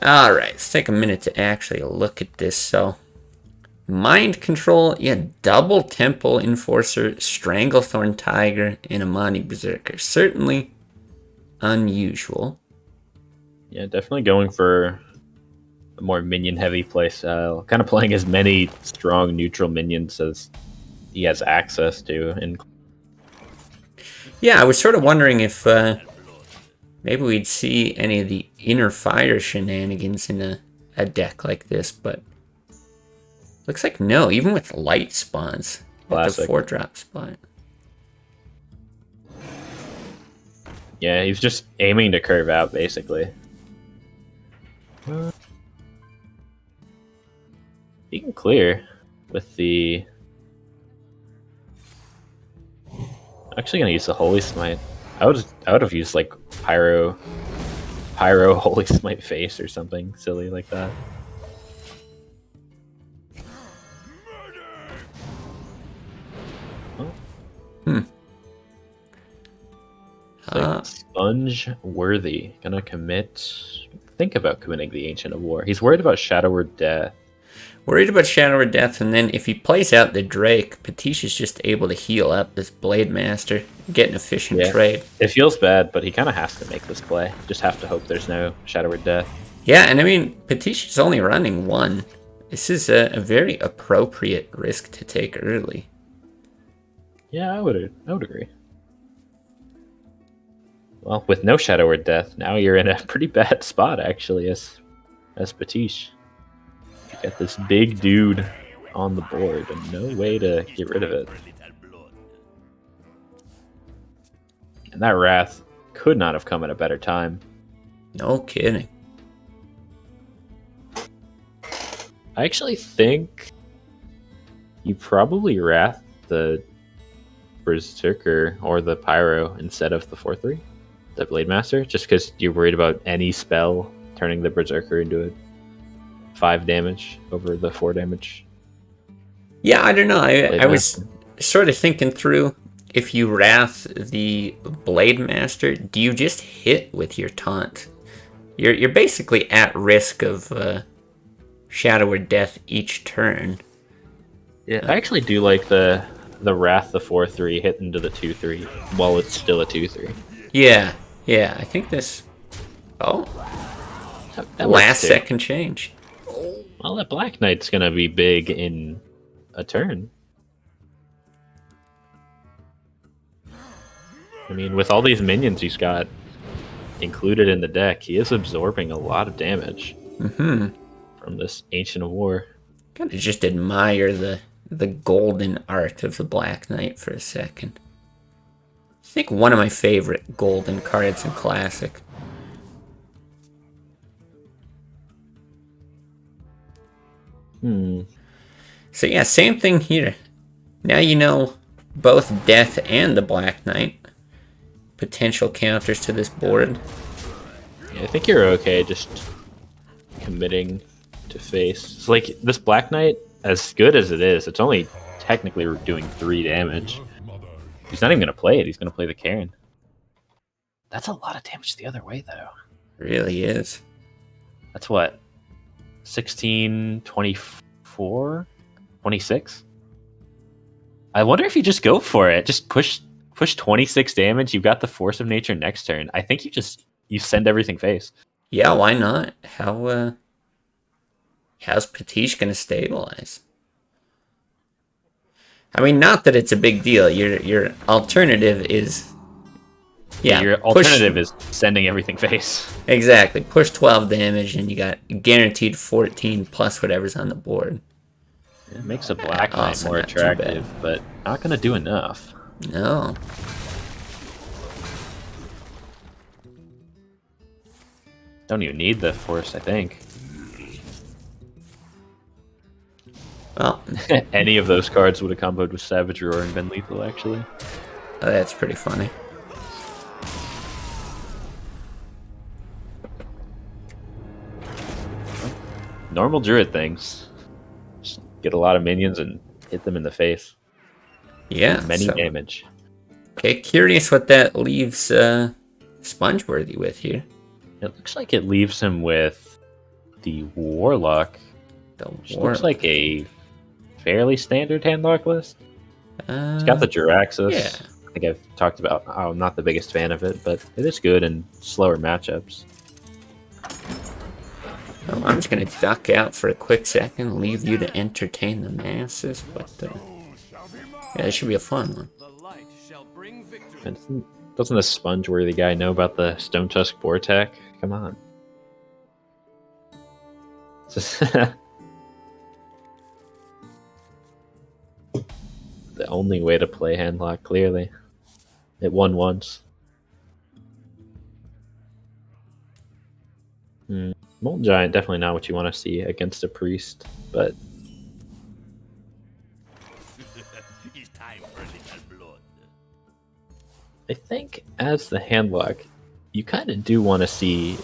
S1: Alright, let's take a minute to actually look at this. So, Mind Control, yeah, double Temple Enforcer, Stranglethorn Tiger, and Amani Berserker. Certainly unusual.
S2: Yeah, definitely going for a more minion-heavy playstyle. Kind of playing as many strong neutral minions as he has access to. And
S1: Yeah, I was sort of wondering if maybe we'd see any of the Inner Fire shenanigans in a deck like this, but looks like no, even with light spawns at the
S2: Classic.
S1: 4-drop spot.
S2: yeah, he's just aiming to curve out, basically. He can clear with the... Actually gonna use the Holy Smite. I would have used like Pyro Holy Smite face or something silly like that. Like Sponge worthy. Gonna commit. Think about committing the Ancient of War. He's worried about Shadow or Death.
S1: Worried about Shadow or Death, and then if he plays out the Drake, Potish is just able to heal up this Blade Master, get an efficient trade.
S2: It feels bad, but he kind of has to make this play. Just have to hope there's no Shadow or Death.
S1: Yeah, and I mean, Potish is only running one. This is a very appropriate risk to take early.
S2: Yeah, I would agree. Well, with no Shadow or Death, now you're in a pretty bad spot, actually, as Potish. You got this big dude on the board and no way to get rid of it. And that Wrath could not have come at a better time.
S1: No kidding.
S2: I actually think you probably Wrath the Berserker or the Pyro instead of the 4/3, the Blade Master, just because you're worried about any spell turning the Berserker into a 5 damage over the 4 damage.
S1: Yeah, I don't know. I was
S2: Master.
S1: sort of thinking through, if you Wrath the Blade Master, do you just hit with your taunt? You're basically at risk of Shadow or Death each turn.
S2: Yeah, I actually do like the Wrath the 4/3 hit into the 2/3 while it's still a 2/3.
S1: Yeah, I think this. Oh,
S2: That works
S1: last
S2: too.
S1: second change.
S2: Well, that Black Knight's gonna be big in a turn. I mean, with all these minions he's got included in the deck, he is absorbing a lot of damage from this Ancient of War.
S1: Gotta just admire the golden art of the Black Knight for a second. I think one of my favorite golden cards in Classic. So yeah, same thing here. Now you know both Death and the Black Knight. Potential counters to this board.
S2: Yeah, I think you're okay just committing to face. It's like this Black Knight, as good as it is, it's only technically doing 3 damage. He's not even gonna play it. He's gonna play the Karen. That's a lot of damage the other way, though.
S1: Really is.
S2: That's what? 16, 24, 26? I wonder if you just go for it. Just push 26 damage. You've got the Force of Nature next turn. I think you send everything face.
S1: Yeah, why not? How's Potish gonna stabilize? I mean, not that it's a big deal. Your alternative is, yeah,
S2: Your alternative is sending everything face.
S1: Exactly. Push 12 damage and you got guaranteed 14 plus whatever's on the board.
S2: It makes a Black Knight
S1: Also
S2: more
S1: not too
S2: attractive,
S1: bad.
S2: but not going to do enough.
S1: No.
S2: Don't even need the Force, I think.
S1: Well,
S2: Any of those cards would have comboed with Savage Roar and been lethal, actually.
S1: that's pretty funny.
S2: Normal Druid things. Just get a lot of minions and hit them in the face.
S1: Yeah.
S2: Many
S1: so-
S2: damage.
S1: Okay, curious what that leaves Spongeworthy with here.
S2: It looks like it leaves him with the Warlock. Which looks like a fairly standard handlock list. It's got the Jiraxis.
S1: yeah.
S2: I think I've talked about how I'm not the biggest fan of it, but it is good in slower matchups.
S1: Well, I'm just going to duck out for a quick second, leave you to entertain the masses, but yeah, it should be a fun one.
S2: And doesn't the Sponge-worthy guy know about the Stone Tusk Vortec? Come on. The only way to play handlock, clearly. It won once. Molten Giant, definitely not what you want to see against a priest, but
S3: It's time for a little blood.
S2: I think as the handlock, you kind of do want to see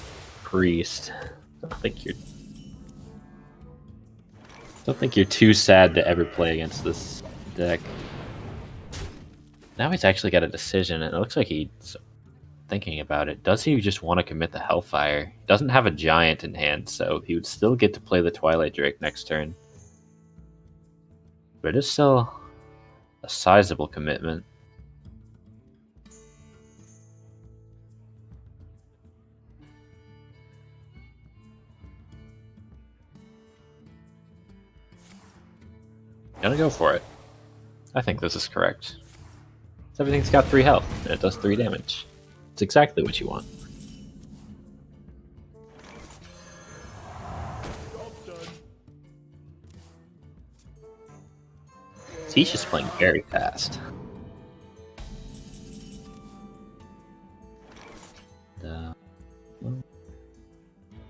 S2: priest. I don't think you're too sad to ever play against this deck. Now he's actually got a decision, and it looks like he's thinking about it. Does he just want to commit the Hellfire? He doesn't have a giant in hand, so he would still get to play the Twilight Drake next turn. But it is still a sizable commitment. Gonna go for it. I think this is correct. Everything's got 3 health, and it does 3 damage. It's exactly what you want. He's just playing very fast.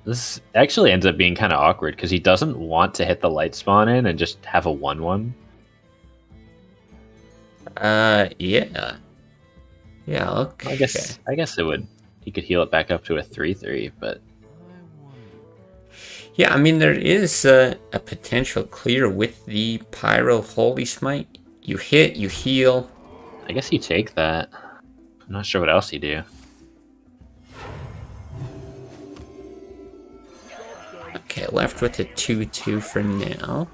S2: This actually ends up being kind of awkward because he doesn't want to hit the light spawn in and just have a 1/1.
S1: Yeah. Yeah, okay.
S2: I guess it would. He could heal it back up to a 3/3, but
S1: Yeah, I mean, there is a potential clear with the Pyro Holy Smite. You hit, you heal.
S2: I guess you take that. I'm not sure what else you do.
S1: Okay, left with a 2/2 for now.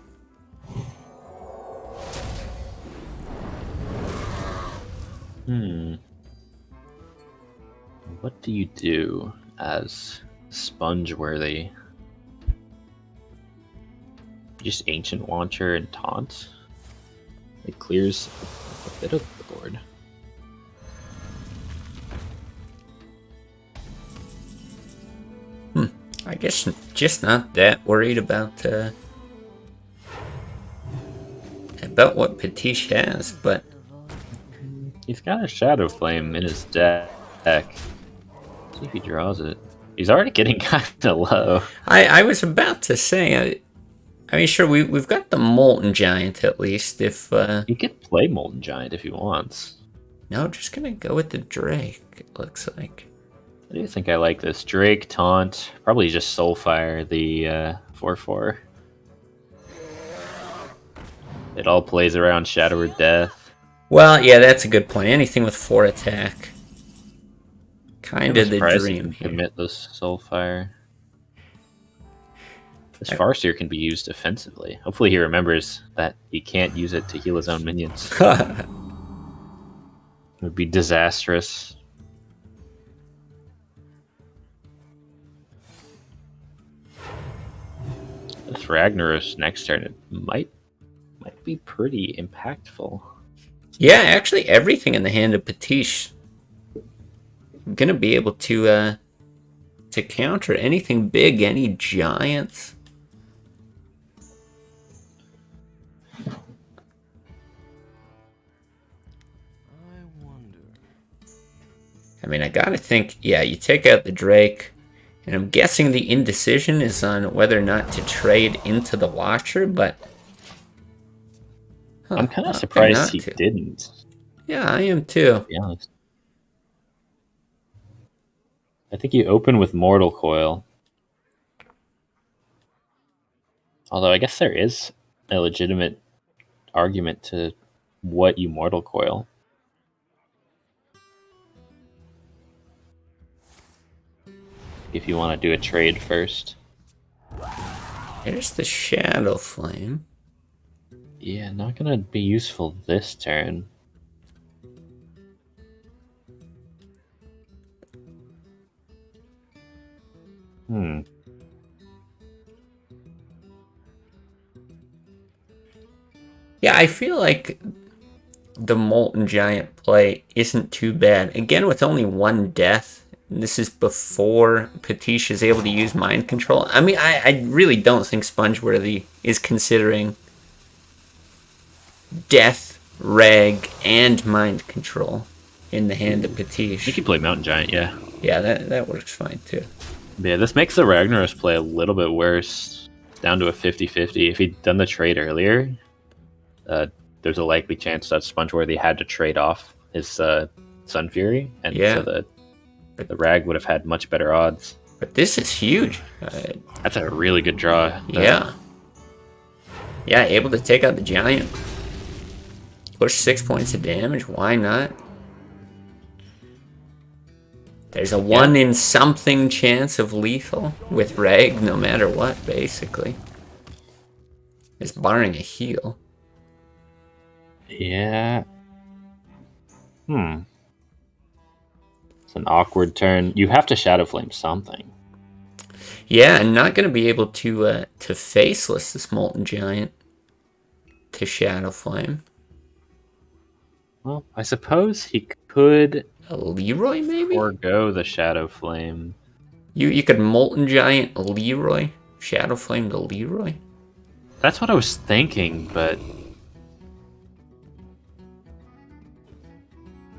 S2: What do you do as sponge worthy? Just Ancient Launcher and Taunt? It clears a bit of the board.
S1: I guess just not that worried about what Potish has, but
S2: He's got a Shadow Flame in his deck. See if he draws it. He's already getting kind of low.
S1: I was about to say, I mean, sure, we've got the Molten Giant at least. If
S2: He could play Molten Giant if he wants.
S1: no, just gonna go with the Drake. It looks like.
S2: I do think I like this. Drake, Taunt, probably just Soulfire, the 4/4. It all plays around Shadow or Death.
S1: Well, yeah, that's a good point. Anything with 4 attack. Kind of the
S2: Surprised he
S1: dream
S2: can
S1: here.
S2: commit this Soulfire. This Farseer can be used offensively. Hopefully he remembers that he can't use it to heal his own minions. It would be disastrous. This Ragnaros next turn, it might be pretty impactful.
S1: Yeah, actually, everything in the hand of Potish gonna be able to counter anything big, any giants. I mean, I gotta think, yeah, you take out the Drake, and I'm guessing the indecision is on whether or not to trade into the Watcher, but...
S2: I'm kind of surprised he didn't.
S1: Yeah, I am too.
S2: To be honest. I think you open with Mortal Coil. Although I guess there is a legitimate argument to what you Mortal Coil. If you want to do a trade first.
S1: There's the Shadow Flame.
S2: Yeah, not gonna be useful this turn.
S1: Yeah, I feel like the Molten Giant play isn't too bad. Again, with only 1 death, and this is before Potish is able to use Mind Control. I mean, I really don't think Spongeworthy is considering Death, Rag, and Mind Control in the hand of Potish.
S2: You can play Mountain Giant, yeah.
S1: Yeah, that works fine too.
S2: Yeah, this makes the Ragnaros play a little bit worse. It's down to a 50-50. If he'd done the trade earlier, there's a likely chance that Spongeworthy had to trade off his Sun Fury, and so the Rag would have had much better odds.
S1: But this is huge.
S2: That's a really good draw.
S1: Yeah. Yeah, able to take out the Giant. Push 6 points of damage, why not? There's a 1 in something chance of lethal with Rag, no matter what, basically. It's barring a heal.
S2: Yeah. It's an awkward turn. You have to Shadow Flame something.
S1: Yeah, and not going to be able to faceless this Molten Giant to Shadow Flame.
S2: Well, I suppose he could
S1: A Leroy, maybe?
S2: forego the Shadow Flame.
S1: You could Molten Giant Leroy, Shadow Flame to Leroy.
S2: That's what I was thinking, but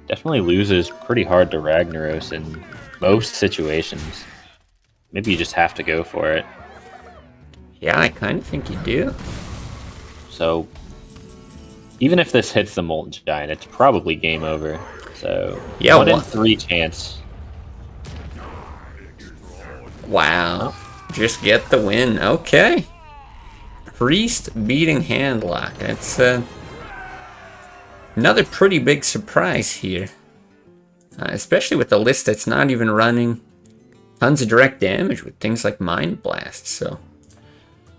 S2: definitely loses pretty hard to Ragnaros in most situations. maybe you just have to go for it.
S1: Yeah, I kind of think you do.
S2: So even if this hits the Molten Giant, it's probably game over. So
S1: Yeah,
S2: 1 in 3 chance.
S1: Wow. Just get the win. Okay. Priest beating Handlock. That's another pretty big surprise here. Especially with the list that's not even running tons of direct damage with things like Mind Blast, so...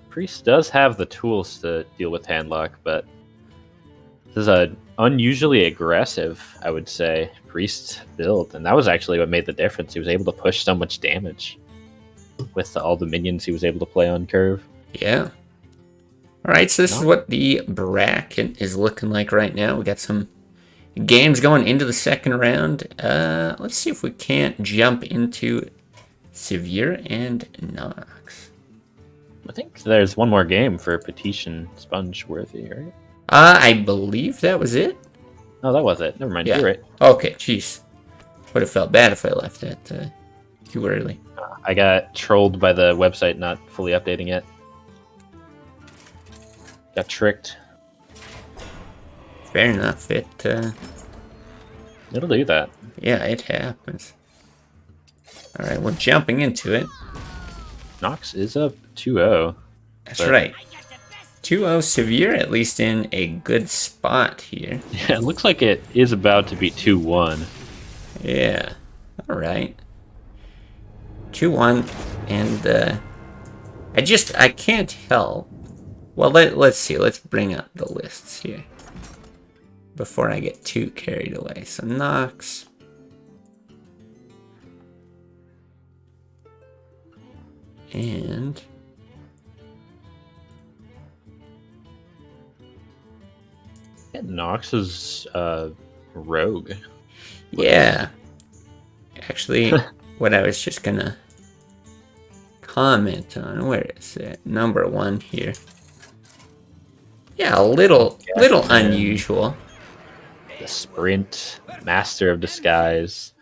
S2: Priest does have the tools to deal with Handlock, but this is a unusually aggressive, I would say, Priest build, and that was actually what made the difference. He was able to push so much damage with all the minions he was able to play on curve.
S1: Yeah. Alright, so this is what the bracket is looking like right now. We got some games going into the second round. Let's see if we can't jump into Severe and Knox.
S2: I think there's one more game for Potish and Sponge-worthy, right?
S1: I believe that was it.
S2: Oh, that was it. Never mind.
S1: Yeah.
S2: You're right.
S1: Okay, jeez. Would have felt bad if I left that too early.
S2: I got trolled by the website not fully updating it. Got tricked.
S1: Fair enough.
S2: It'll do that.
S1: Yeah, it happens. Alright, we're jumping into it.
S2: Knox is up 2-0.
S1: That's right. 2-0 Severe, at least in a good spot here.
S2: Yeah, it looks like it is about to be 2-1.
S1: Yeah. Alright. 2-1, and I can't help. Well, let's see. Let's bring up the lists here before I get too carried away. So Knox. And
S2: Knox is rogue.
S1: yeah. Actually, what I was just gonna comment on, where is it? Number 1 here. Yeah, a little unusual.
S2: The sprint, master of disguise.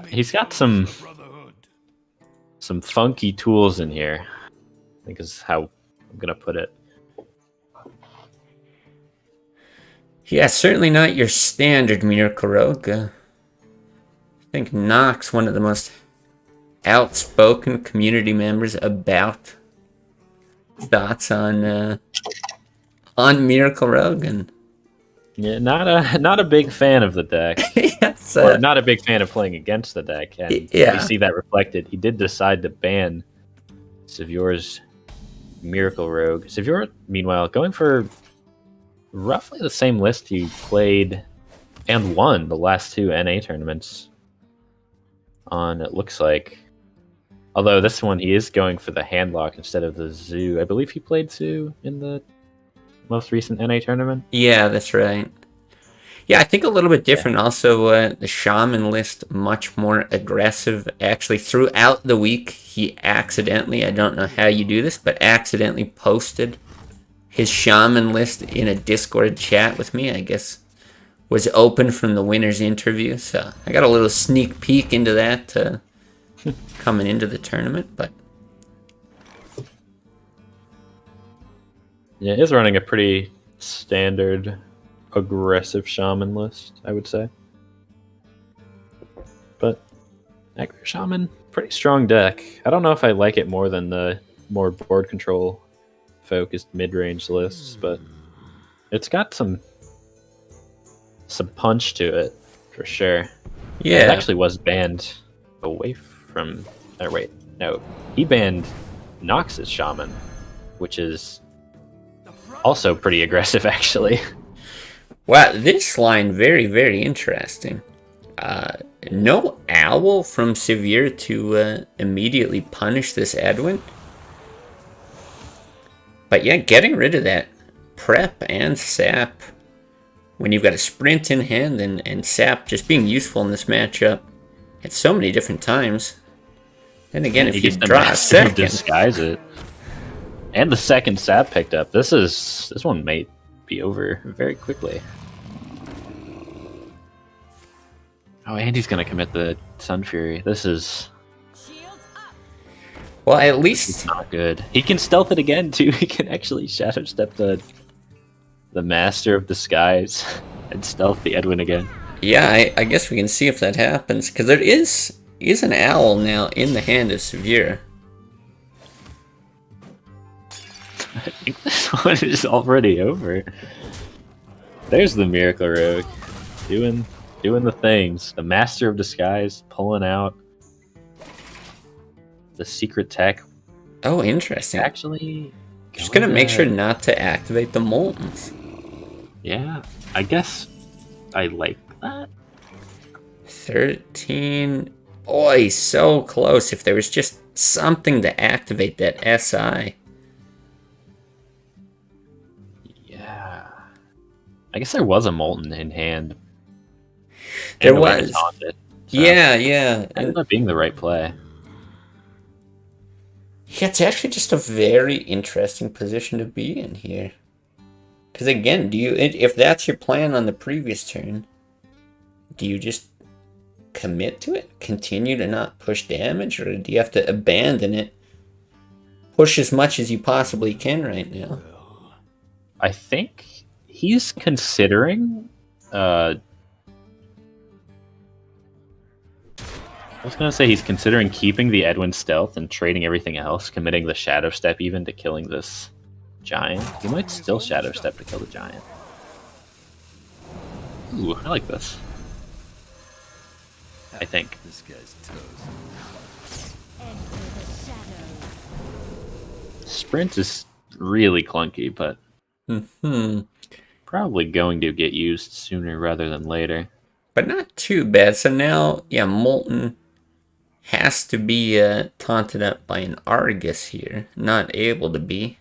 S2: He's got some funky tools in here, I think is how I'm gonna put it.
S1: Yeah, certainly not your standard Miracle Rogue. I think Knox, one of the most outspoken community members about thoughts on Miracle Rogue, and
S2: yeah, not a big fan of the deck.
S1: yes,
S2: or not a big fan of playing against the deck, and
S1: yeah.
S2: we see that reflected. He did decide to ban Sevior's Miracle Rogue. Sevior, meanwhile, going for roughly the same list he played and won the last 2 NA tournaments on, it looks like. Although this one he is going for the Handlock instead of the Zoo. I believe he played Zoo in the most recent NA tournament.
S1: Yeah, that's right. Yeah, I think a little bit different. Also, the Shaman list, much more aggressive. Actually, throughout the week, he accidentally, I don't know how you do this, but accidentally posted his Shaman list in a Discord chat with me. I guess was open from the winner's interview. So I got a little sneak peek into that coming into the tournament. But
S2: yeah, he's running a pretty standard aggressive Shaman list, I would say. But Aggro Shaman, pretty strong deck. I don't know if I like it more than the more board control focused mid-range lists, but it's got some punch to it for sure.
S1: yeah,
S2: It actually was banned away from... Oh, wait, no. He banned Nox's Shaman, which is also pretty aggressive, actually.
S1: wow, this line very, very interesting. No Owl from Severe to immediately punish this Edwin. But yeah, getting rid of that prep and sap when you've got a sprint in hand and sap just being useful in this matchup at so many different times. Then again, if you draw a second,
S2: disguise it, and the second sap picked up, this one may be over very quickly. Oh, and he's gonna commit the Sun Fury. This is
S5: Shields up.
S1: Well, at least
S2: not good. He can stealth it again too. He can actually Shadow Step the Master of Disguise and stealth the Edwin again.
S1: yeah, I guess we can see if that happens, because there is an owl now in the hand of Severe.
S2: I think this one is already over. There's the Miracle Rogue doing the things. The Master of Disguise pulling out the secret tech.
S1: Oh, interesting.
S2: Actually,
S1: Just gonna make sure not to activate the Moltons.
S2: Yeah, I guess I like that.
S1: 13. Boy, so close. If there was just something to activate that SI.
S2: Yeah. I guess there was a Molten in hand.
S1: There
S2: And a way to
S1: was.
S2: taunt it, so
S1: Yeah.
S2: it ended up being the right play.
S1: Yeah, it's actually just a very interesting position to be in here. Because again, if that's your plan on the previous turn, do you just commit to it? Continue to not push damage? Or do you have to abandon it? Push as much as you possibly can right now.
S2: I think he's considering... I was going to say he's considering keeping the Edwin stealth and trading everything else, committing the Shadow Step even to killing this giant. He might still Shadow Step to kill the giant. Ooh, I like this. I think.
S3: This guy's toast.
S5: Enter the shadows.
S2: Sprint is really clunky, but probably going to get used sooner rather than later.
S1: But not too bad. So now, yeah, Molten has to be taunted up by an Argus here. Not able to be.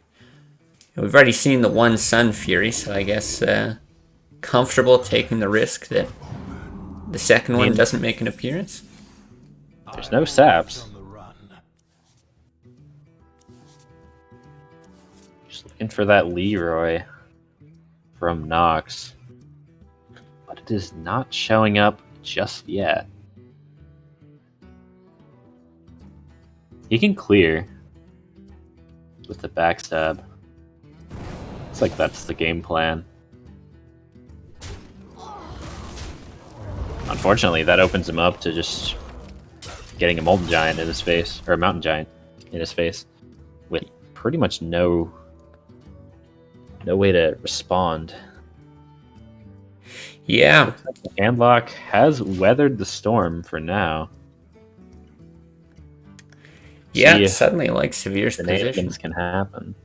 S1: We've already seen the one Sun Fury, so I guess comfortable taking the risk that the second one doesn't make an appearance.
S2: There's no saps.
S3: On the run.
S2: Just looking for that Leroy from Knox. But it is not showing up just yet. He can clear with the backstab. Looks like that's the game plan. Unfortunately, that opens him up to just getting a Molten Giant in his face, or a Mountain Giant in his face, with pretty much no way to respond.
S1: Yeah.
S2: Handlock has weathered the storm for now.
S1: Yeah,
S2: See if
S1: suddenly like Severe's position.
S2: shenanigans can happen.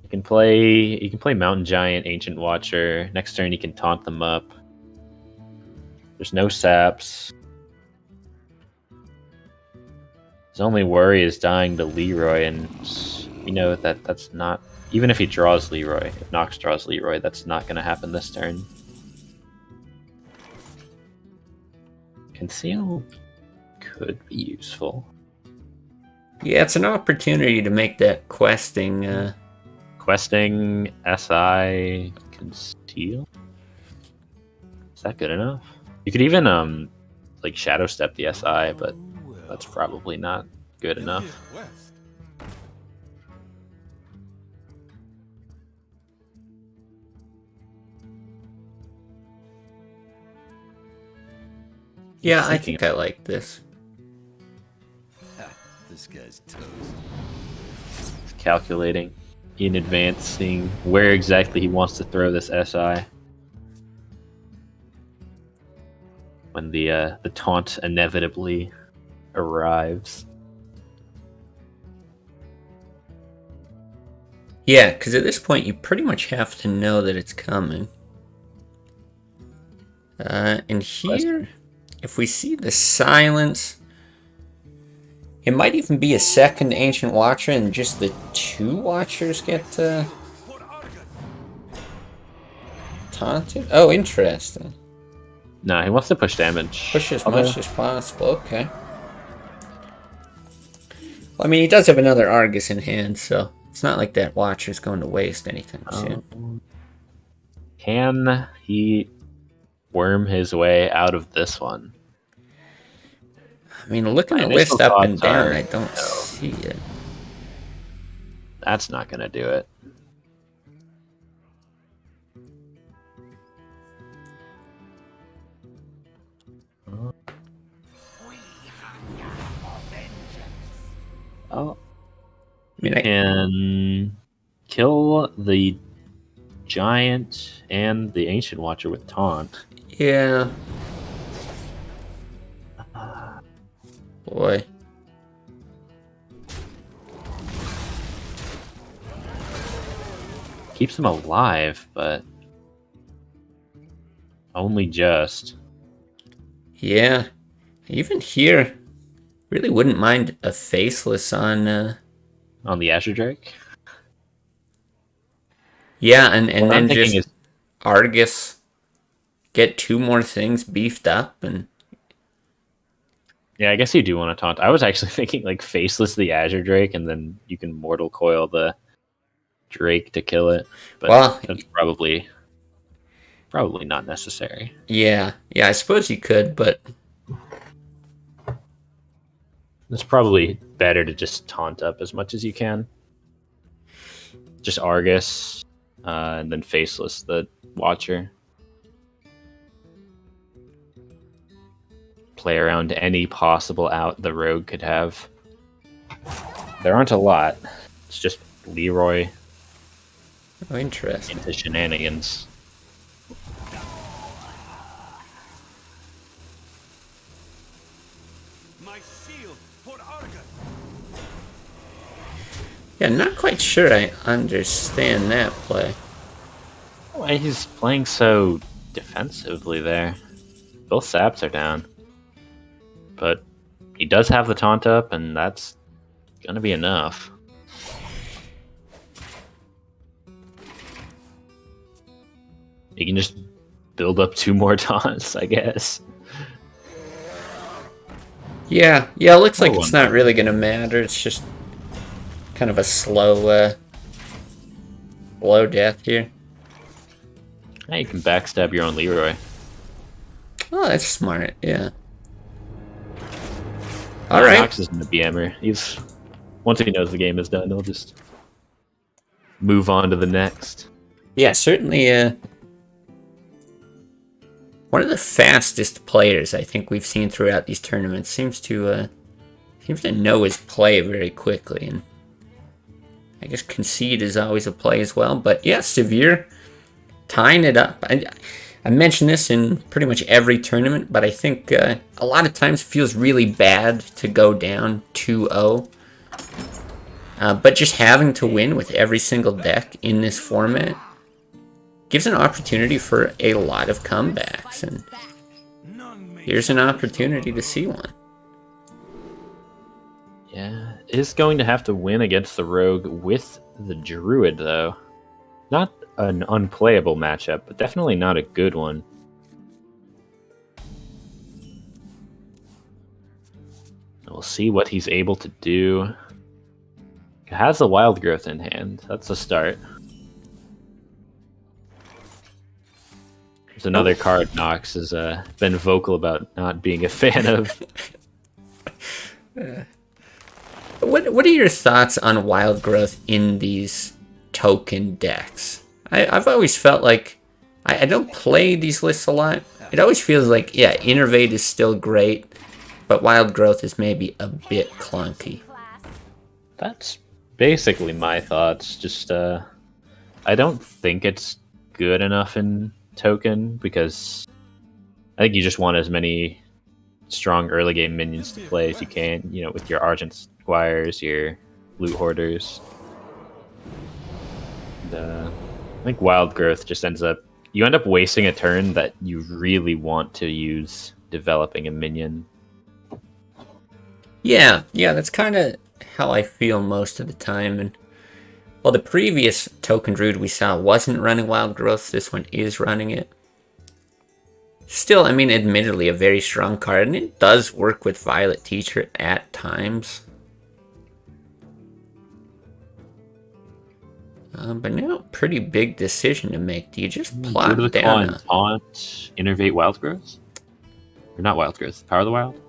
S2: You can play Mountain Giant, Ancient Watcher. Next turn you can taunt them up. There's no saps. His only worry is dying to Leroy, and you know that's not... Even if he draws Leroy, if Knox draws Leroy, that's not going to happen this turn. Conceal could be useful.
S1: Yeah, it's an opportunity to make that questing.
S2: Questing, SI, Conceal? Is that good enough? You could even like Shadow Step the SI, but that's probably not good enough.
S3: West.
S1: Yeah, I think I like this.
S3: This guy's toast.
S2: Calculating in advance, seeing where exactly he wants to throw this SI. When the taunt inevitably arrives.
S1: Yeah, because at this point you pretty much have to know that it's coming. And here, if we see the silence, it might even be a second Ancient Watcher and just the two Watchers get taunted. Oh, interesting.
S2: No, he wants to push damage.
S1: Push as much as possible, okay. Well, I mean, he does have another Argus in hand, so it's not like that Watcher's going to waste anytime soon.
S2: Can he worm his way out of this one?
S1: I mean, looking
S2: My
S1: the list
S2: initial
S1: up and
S2: thoughts
S1: down,
S2: are
S1: I don't
S2: no.
S1: see it.
S2: That's not going to do it. Oh,
S1: I mean,
S2: and kill the giant and the ancient watcher with taunt.
S1: yeah. Boy.
S2: Keeps him alive, but only just.
S1: Yeah. Even here, really wouldn't mind a faceless on.
S2: On the Azure Drake.
S1: Yeah, and
S2: What I'm
S1: then
S2: thinking
S1: just
S2: is,
S1: Argus, get 2 more things beefed up, and
S2: yeah, I guess you do want to taunt. I was actually thinking like faceless the Azure Drake, and then you can Mortal Coil the Drake to kill it. But
S1: well,
S2: that's probably not necessary.
S1: yeah, I suppose you could, but
S2: It's probably better to just taunt up as much as you can. Just Argus, and then faceless the Watcher. Play around any possible out the rogue could have. There aren't a lot. It's just Leroy
S1: oh, interesting.
S2: into shenanigans.
S3: My shield for Argus.
S1: Yeah, not quite sure I understand that play.
S2: Why he's playing so defensively there. Both saps are down. But he does have the taunt up, and that's gonna be enough. He can just build up 2 more taunts, I guess.
S1: Yeah, it looks like
S2: Oh,
S1: it's not really gonna matter. It's just kind of a slow death here.
S2: Now you can backstab your own Leroy.
S1: Oh, that's smart, yeah. Alright.
S2: Knox isn't a BMer. He's once he knows the game is done, he'll just move on to the next.
S1: Yeah, certainly one of the fastest players I think we've seen throughout these tournaments. Seems to know his play very quickly, and I guess concede is always a play as well. But yeah, Severe tying it up. I mention this in pretty much every tournament, but I think a lot of times it feels really bad to go down 2-0. But just having to win with every single deck in this format gives an opportunity for a lot of comebacks, and here's an opportunity to see one.
S2: Yeah, is going to have to win against the Rogue with the Druid, though. Not an unplayable matchup, but definitely not a good one. We'll see what he's able to do. He has the Wild Growth in hand. That's a start. There's another card Knox has been vocal about not being a fan of.
S1: What are your thoughts on Wild Growth in these token decks? I've always felt like I don't play these lists a lot. It always feels like, yeah, Innervate is still great, but Wild Growth is maybe a bit clunky.
S2: That's basically my thoughts. Just I don't think it's good enough in token because I think you just want as many strong early game minions to play as you can, you know, with your Argent Squires, your Loot Hoarders. And, I think Wild Growth just you end up wasting a turn that you really want to use developing a minion.
S1: Yeah, that's kind of how I feel most of the time. And well, the previous token druid we saw wasn't running Wild Growth. This one is running it. Still, I mean, admittedly a very strong card, and it does work with Violet Teacher at times. But now, pretty big decision to make. Do you just
S2: Druid
S1: plop
S2: of the
S1: down
S2: Claw and Taunt, Innervate Wild Growth? Or not Wild Growth, Power of the Wild?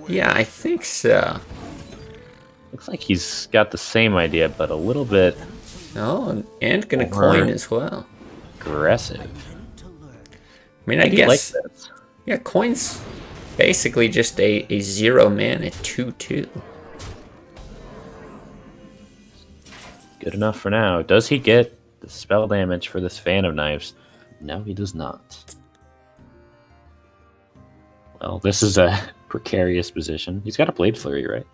S1: Yeah, I think so.
S2: Looks like he's got the same idea, but a little bit
S1: Oh, and gonna
S2: Or-
S1: coin as well.
S2: aggressive.
S1: I mean, I
S2: do
S1: guess,
S2: like this.
S1: yeah, coin's basically just a 0 mana 2/2.
S2: Good enough for now. Does he get the spell damage for this Fan of Knives? No, he does not. Well, this is a precarious position. He's got a Blade Flurry, right?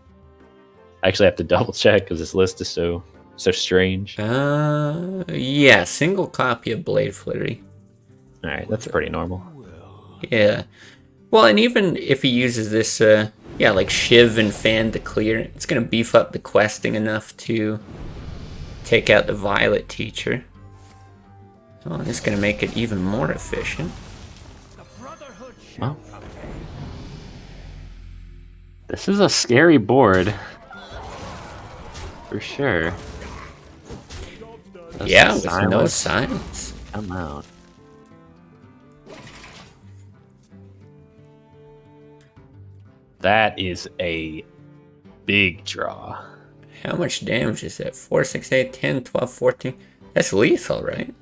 S2: I actually have to double check because this list is so strange.
S1: Yeah, single copy of Blade Flurry.
S2: All right, that's pretty normal.
S1: Yeah. Well, and even if he uses this, yeah, like Shiv and Fan to clear, it's gonna beef up the questing enough to take out the Violet Teacher. Oh, it's gonna make it even more efficient.
S2: Well, this is a scary board. For sure. Does
S1: Yeah,
S2: the
S1: with no silence.
S2: come out? That is a big draw.
S1: How much damage is that? 4, 6, 8, 10, 12, 14? That's lethal, right?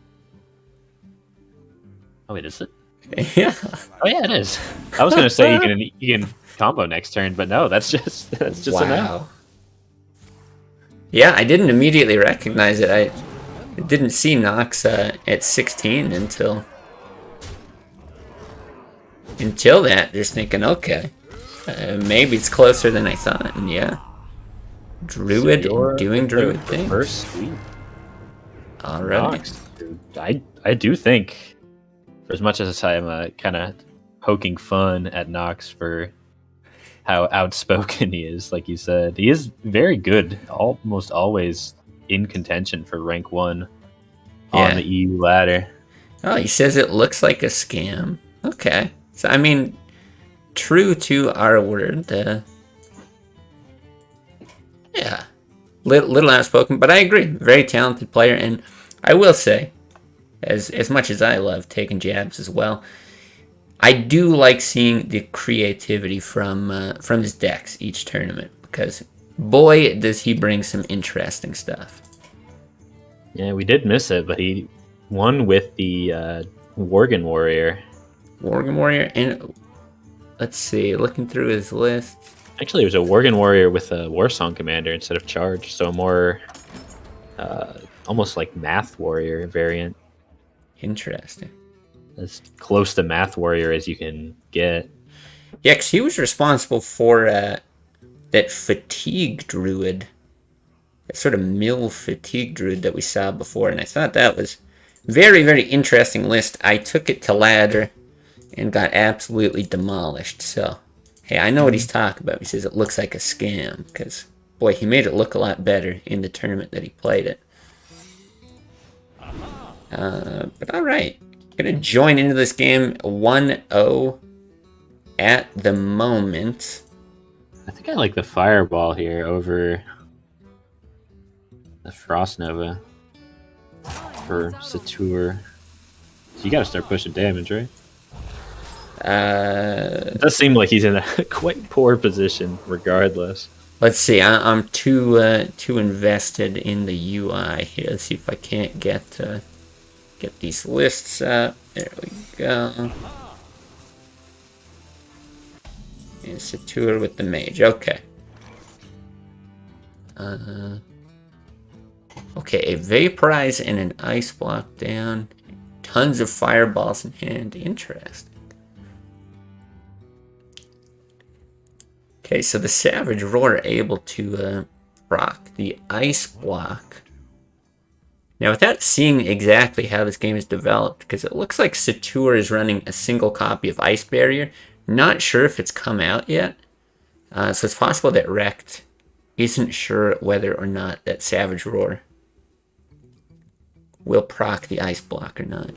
S2: Oh wait, is it?
S1: Yeah.
S2: Oh yeah, it is. I was gonna say you can combo next turn, but no, that's just an out.
S1: Yeah, I didn't immediately recognize it. I didn't see Knox at 16 until that. Just thinking, okay, maybe it's closer than I thought. And yeah, Druid doing Druid things.
S2: First sweep.
S1: All right.
S2: Knox. I do think, for as much as I'm kind of poking fun at Knox for how outspoken he is, like you said, he is very good. Almost always in contention for rank 1 on the EU ladder.
S1: Oh, he says it looks like a scam. Okay. So, I mean, true to our word. Yeah. Little outspoken, but I agree. Very talented player. And I will say, as much as I love taking jabs as well, I do like seeing the creativity from his decks each tournament, because boy, does he bring some interesting stuff.
S2: Yeah, we did miss it, but he won with the Worgen Warrior.
S1: Worgen Warrior, and let's see, looking through his list.
S2: Actually, it was a Worgen Warrior with a Warsong Commander instead of Charge, so more almost like Math Warrior variant.
S1: Interesting.
S2: As close to Math Warrior as you can get.
S1: Yeah, because he was responsible for that Fatigue Druid, that sort of mill Fatigue Druid that we saw before, and I thought that was very, very interesting list. I took it to ladder and got absolutely demolished. So, hey, I know what he's talking about. He says it looks like a scam, because, boy, he made it look a lot better in the tournament that he played it. But all right. Gonna join into this game 1-0 at the moment.
S2: I think I like the Fireball here over the Frost Nova for Satur. So you gotta start pushing damage, right? It does seem like he's in a quite poor position regardless.
S1: Let's see, I'm too invested in the UI here. Let's see if I can't get these lists up. There we go. And Satur with the mage. Okay. Okay, a Vaporize and an Ice Block down. Tons of Fireballs in hand. Interesting. Okay, so the Savage Roar able to rock the Ice Block. Now, without seeing exactly how this game is developed, because it looks like Satur is running a single copy of Ice Barrier. Not sure if it's come out yet. So it's possible that Rekt isn't sure whether or not that Savage Roar will proc the Ice Block or not.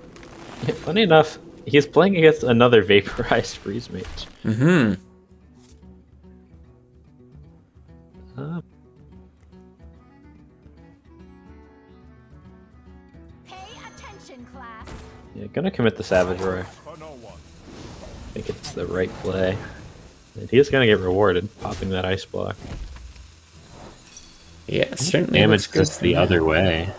S2: Yeah, funny enough, he's playing against another Vaporized Freeze Mage.
S1: Mm-hmm.
S2: gonna commit the Savage Roar.
S3: For no one.
S2: I think it's the right play. And he is gonna get rewarded, popping that ice block.
S1: Yeah, certainly
S2: Damage
S1: looks good
S2: this
S1: for
S2: the
S1: now.
S2: other way.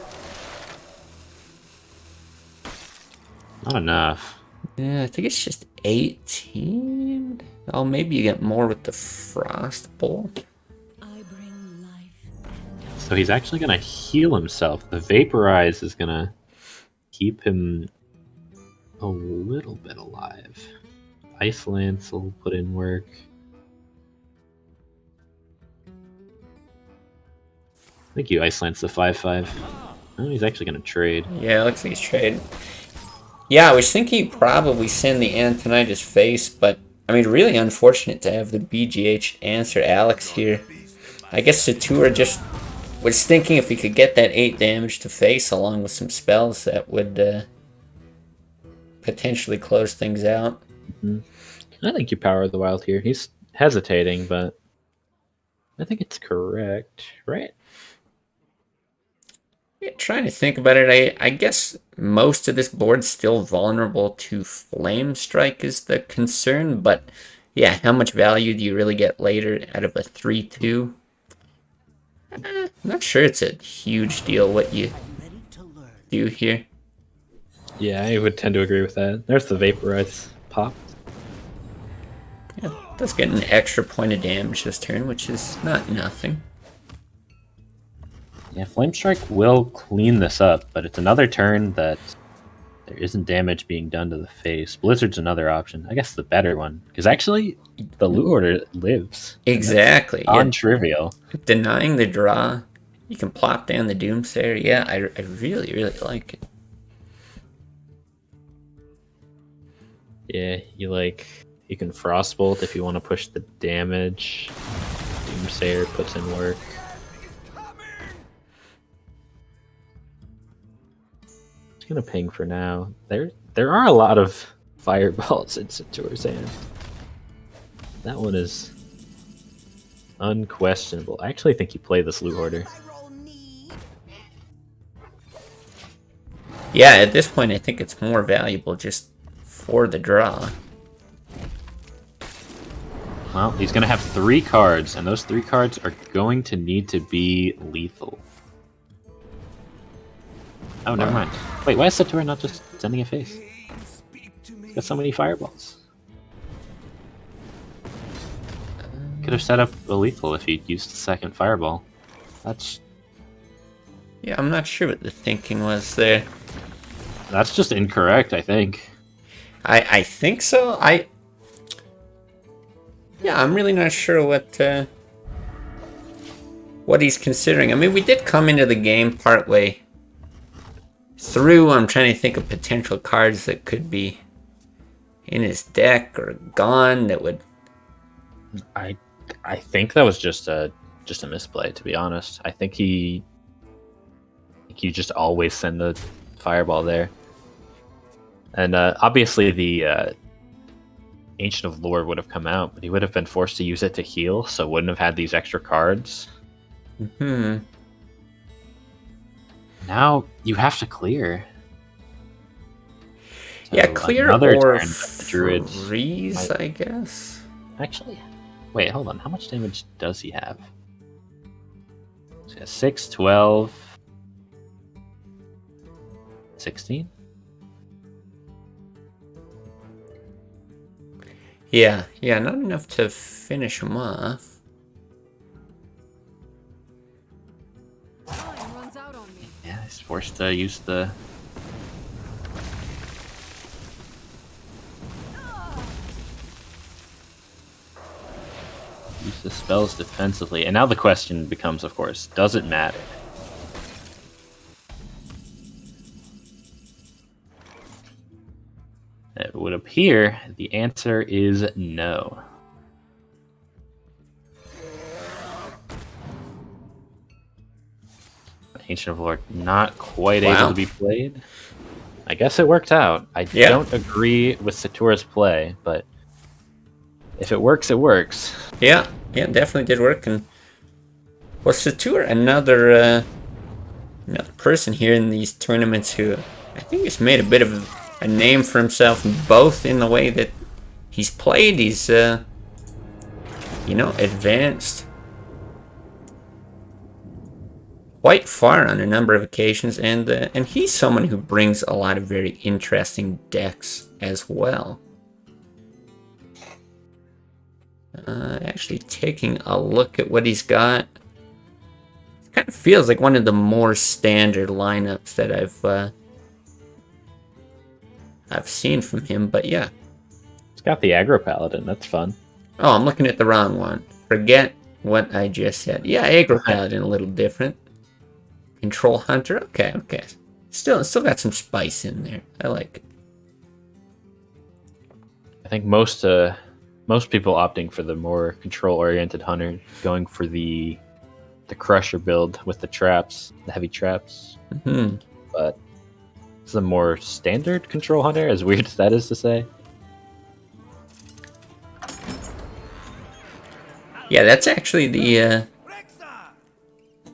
S2: Not enough.
S1: Yeah, I think it's just 18. Oh, maybe you get more with the Frost Bolt.
S5: I bring life.
S2: So he's actually gonna heal himself. The Vaporize is gonna keep him a little bit alive. Ice Lance will put in work. I think you Ice Lance the 5/5. Oh, he's actually gonna trade.
S1: Yeah, looks like he's trading. Yeah, I was thinking he'd probably send the Antonitis face, but I mean, really unfortunate to have the BGH answer Alex here. I guess Satur just was thinking if he could get that 8 damage to face along with some spells that would potentially close things out.
S2: I think you power the wild here. He's hesitating, but I think it's correct, right?
S1: Yeah, trying to think about it, I guess most of this board's still vulnerable to Flame Strike is the concern, but yeah, how much value do you really get later out of a 3/2? I'm not sure it's a huge deal what you do here.
S2: Yeah, I would tend to agree with that. There's the Vaporize pop.
S1: Yeah, does get an extra point of damage this turn, which is not nothing.
S2: Yeah, Flame Strike will clean this up, but it's another turn that there isn't damage being done to the face. Blizzard's another option. I guess the better one. Because actually, the Loot Order lives.
S1: Exactly. Yeah.
S2: Non-trivial.
S1: Denying the draw, you can plop down the Doomsayer. Yeah, I really, really like it.
S2: Yeah, you can Frostbolt if you want to push the damage. Doomsayer puts in work. Just gonna ping for now. There are a lot of fireballs in Satur's hand. That one is unquestionable. I actually think you play this Loot Hoarder.
S1: Yeah, at this point, I think it's more valuable just for the draw.
S2: Well, he's gonna have 3 cards, and those 3 cards are going to need to be lethal. Oh, never mind. Wait, why is Satur not just sending a face? He's got so many fireballs. Could have set up a lethal if he'd used the second fireball. That's
S1: Yeah, I'm not sure what the thinking was there.
S2: just incorrect, I think.
S1: I think so. Yeah, I'm really not sure what he's considering. I mean, we did come into the game partway through. I'm trying to think of potential cards that could be in his deck or gone that would.
S2: I think that was just a misplay, to be honest. I think you just always send the fireball there. And obviously the Ancient of Lore would have come out, but he would have been forced to use it to heal, so wouldn't have had these extra cards. Now you have to clear.
S1: Yeah,
S2: So
S1: clear
S2: another
S1: or
S2: turn that the Druids
S1: freeze,
S2: might-
S1: I guess.
S2: Actually, wait, hold on. How much damage does he have? So he has 6, 12, 16?
S1: Yeah, not enough to finish him off.
S4: Time runs out on me.
S2: Yeah, he's forced to use the... Use the spells defensively. And now the question becomes, of course, does it matter? It would appear the answer is no. Ancient of Lore not quite
S1: Wow.
S2: able to be played. I guess it worked out. I
S1: Yeah.
S2: don't agree with Satur's play, but if it works, it works.
S1: Yeah, definitely did work. And was Satur another person here in these tournaments who I think has made a bit of a name for himself, both in the way that he's played. He's, you know, advanced quite far on a number of occasions, and he's someone who brings a lot of very interesting decks as well. Actually taking a look at what he's got, it kind of feels like one of the more standard lineups that I've seen from him, but yeah.
S2: It's got the aggro paladin, that's fun.
S1: Oh, I'm looking at the wrong one. Forget what I just said. Yeah, aggro paladin a little different. Control hunter, okay. Still got some spice in there. I like it.
S2: I think most people opting for the more control-oriented hunter, going for the crusher build with the traps, the heavy traps. But it's a more standard control hunter, as weird as that is to say.
S1: Yeah, that's actually the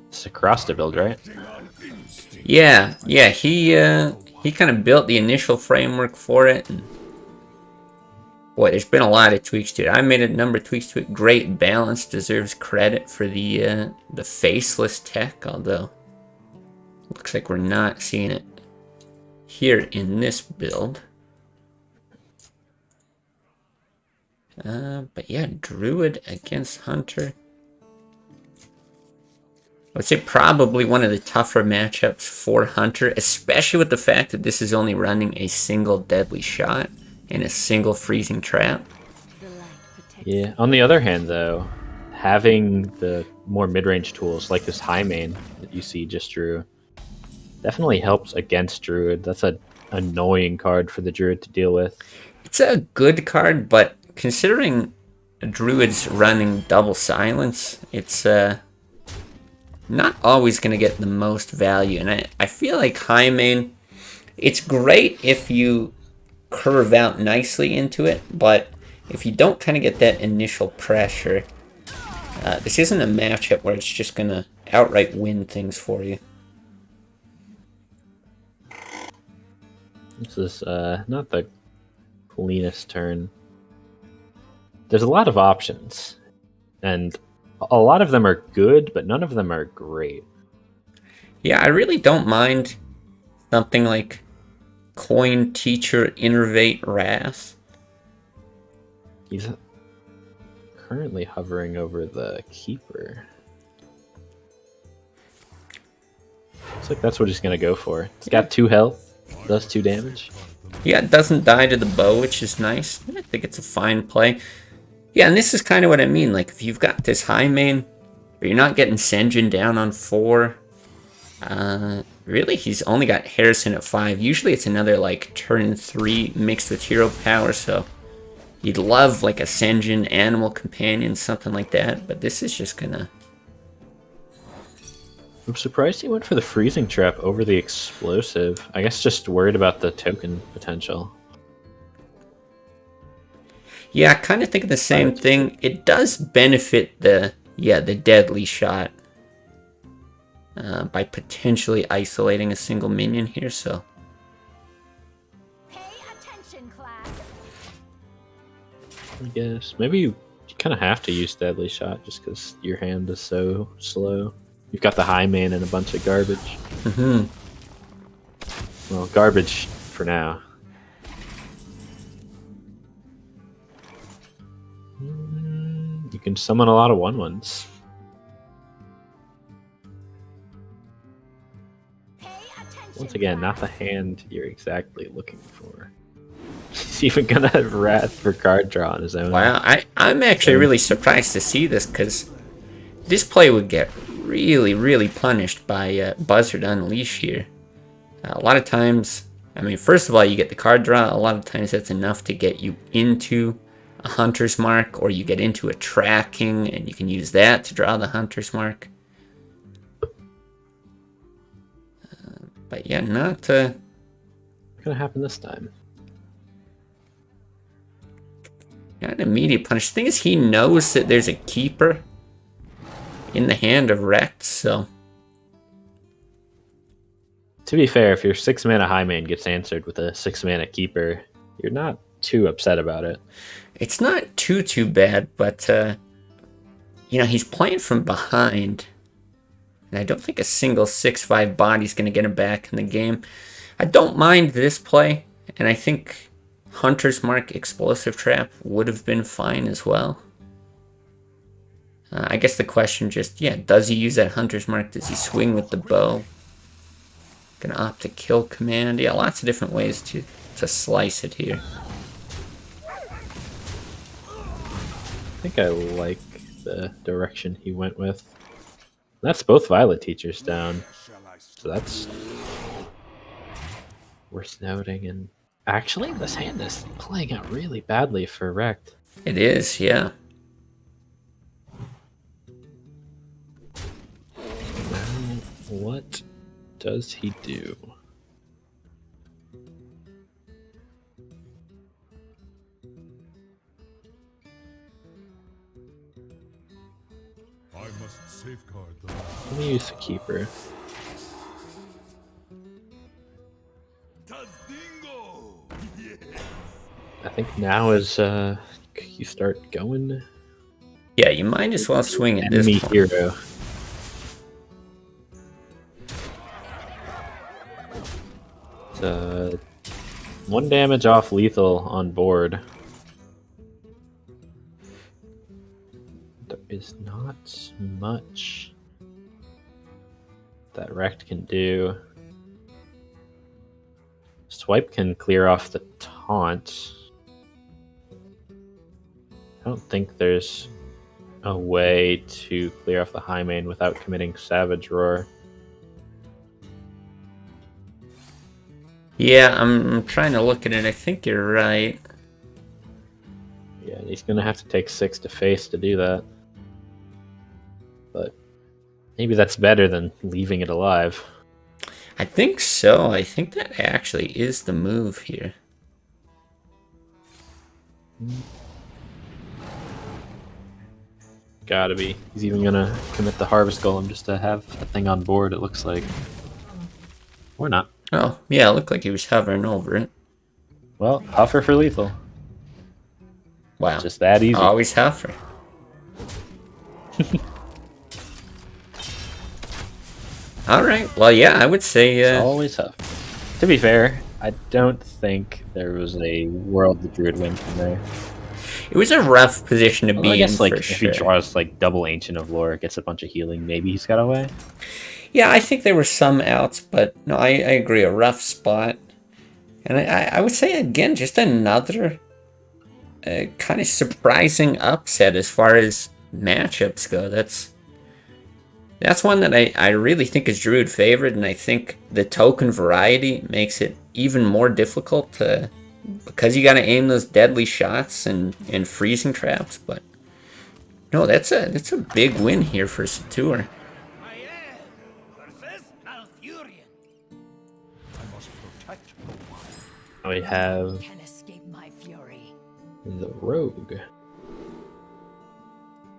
S2: It's a Crosta build, right?
S1: yeah, he kind of built the initial framework for it, and boy, there's been a lot of tweaks to it. I made a number of tweaks to it. Great balance, deserves credit for the faceless tech, although looks like we're not seeing it here in this build. But yeah, Druid against Hunter. I would say probably one of the tougher matchups for Hunter, especially with the fact that this is only running a single deadly shot and a single freezing trap.
S2: Yeah. On the other hand, though, having the more mid-range tools like this high main that you see just drew definitely helps against Druid. That's an annoying card for the Druid to deal with.
S1: It's a good card, but considering Druid's running double silence, it's not always going to get the most value. And I feel like high main, it's great if you curve out nicely into it, but if you don't kind of get that initial pressure, this isn't a matchup where it's just going to outright win things for you.
S2: This is not the cleanest turn. There's a lot of options, and a lot of them are good, but none of them are great.
S1: Yeah, I really don't mind something like Coin Teacher Innervate Wrath.
S2: He's currently hovering over the Keeper. Looks like that's what he's going to go for. He's got 2 health, does 2 damage.
S1: Yeah, it doesn't die to the bow, which is nice. I think it's a fine play. Yeah, and this is kind of what I mean. Like, if you've got this high main, but you're not getting Senjin down on 4, really, he's only got Harrison at 5. Usually it's another, like, turn 3 mixed with hero power, so you'd love, like, a Senjin Animal Companion, something like that, but this is just gonna...
S2: I'm surprised he went for the freezing trap over the explosive. I guess just worried about the token potential.
S1: Yeah, I kind of think of the same thing. It does benefit the deadly shot by potentially isolating a single minion here, so...
S5: Pay attention, class.
S2: I guess. Maybe you kind of have to use deadly shot just because your hand is so slow. You've got the high main and a bunch of garbage. Well, garbage for now. You can summon a lot of 1/1s. Once again, not the hand you're exactly looking for. He's even gonna have Wrath for card draw on his own.
S1: Wow, I'm actually really surprised to see this, because this play would get really, really punished by Buzzard Unleash here. A lot of times, I mean, first of all, you get the card draw. A lot of times that's enough to get you into a Hunter's Mark, or you get into a tracking, and you can use that to draw the Hunter's Mark. But yeah, not...
S2: What's gonna happen this time?
S1: Not an immediate punish. The thing is, he knows that there's a Keeper in the hand of Rex, so...
S2: To be fair, if your 6 mana high main gets answered with a 6 mana keeper, you're not too upset about it.
S1: It's not too bad, but you know, he's playing from behind, and I don't think a single 6/5 body's going to get him back in the game. I don't mind this play, and I think Hunter's Mark Explosive Trap would have been fine as well. I guess the question just, yeah, does he use that Hunter's Mark? Does he swing with the bow? Gonna opt to kill command. Yeah, lots of different ways to slice it here.
S2: I think I like the direction he went with. That's both Violet Teachers down. So that's worth noting. And actually, this hand is playing out really badly for Rect.
S1: It is, yeah.
S2: Now, what does he do?
S3: I must safeguard the
S2: Let me use the Keeper.
S3: Tazdingo! Yes!
S2: I think now is you start going.
S1: Yeah, you might as well swing at this
S2: Enemy
S1: point.
S2: hero. It's 1 damage off lethal on board. There is not much that Rect can do. Swipe can clear off the taunt. I don't think there's a way to clear off the high main without committing Savage Roar.
S1: Yeah, I'm trying to look at it. I think you're right.
S2: Yeah, he's gonna have to take 6 to face to do that. But maybe that's better than leaving it alive.
S1: I think so. I think that actually is the move here.
S2: Gotta be. He's even gonna commit the Harvest Golem just to have a thing on board, it looks like. Or not.
S1: Oh, yeah, it looked like he was hovering over it.
S2: Well, Huffer for lethal.
S1: Wow.
S2: Just that easy.
S1: Always hover. Alright, well, yeah, I would say...
S2: Always Huff. To be fair, I don't think there was a World the Druid win from there.
S1: it was a rough position to
S2: Well,
S1: be
S2: I guess
S1: in,
S2: like
S1: for
S2: if
S1: sure.
S2: he draws like double Ancient of Lore, gets a bunch of healing, maybe he's got away.
S1: Yeah, I think there were some outs, but no, I agree, a rough spot. And I would say, again, just another kind of surprising upset as far as matchups go. That's one that I really think is Druid favored, and I think the token variety makes it even more difficult to, because you got to aim those deadly shots and freezing traps. But no, that's a big win here for Satur.
S3: I am versus Malfurion. I must protect the wild.
S2: We have
S5: Can escape my fury.
S2: the Rogue.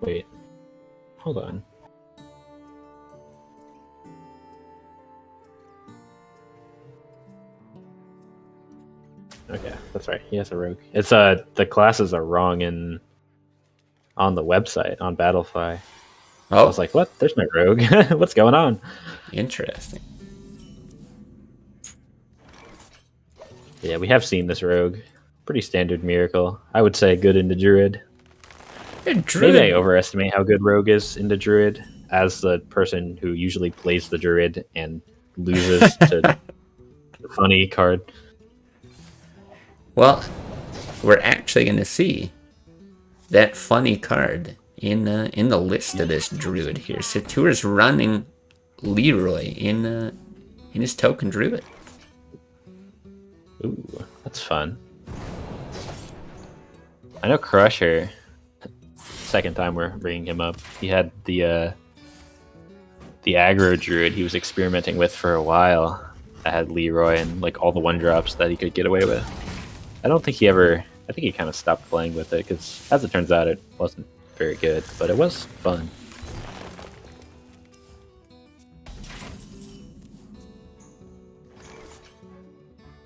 S2: Wait, hold on. Okay, that's right. He has a Rogue. It's the classes are wrong on the website on Battlefy. I
S1: Oh,
S2: was like, what? There's no Rogue. What's going on?
S1: interesting.
S2: Yeah, we have seen this Rogue. Pretty standard Miracle. I would say good into Druid.
S1: Yeah,
S2: Maybe I
S1: Druid,
S2: overestimate how good Rogue is into Druid as the person who usually plays the Druid and loses to the funny card.
S1: well, we're actually going to see that funny card in the list of this Druid here. Satur's running Leroy in his token Druid.
S2: Ooh, that's fun. I know Crusher, second time we're bringing him up, he had the aggro Druid he was experimenting with for a while that had Leroy and like all the 1-drops that he could get away with. I don't think I think he kind of stopped playing with it because as it turns out it wasn't very good, but it was fun.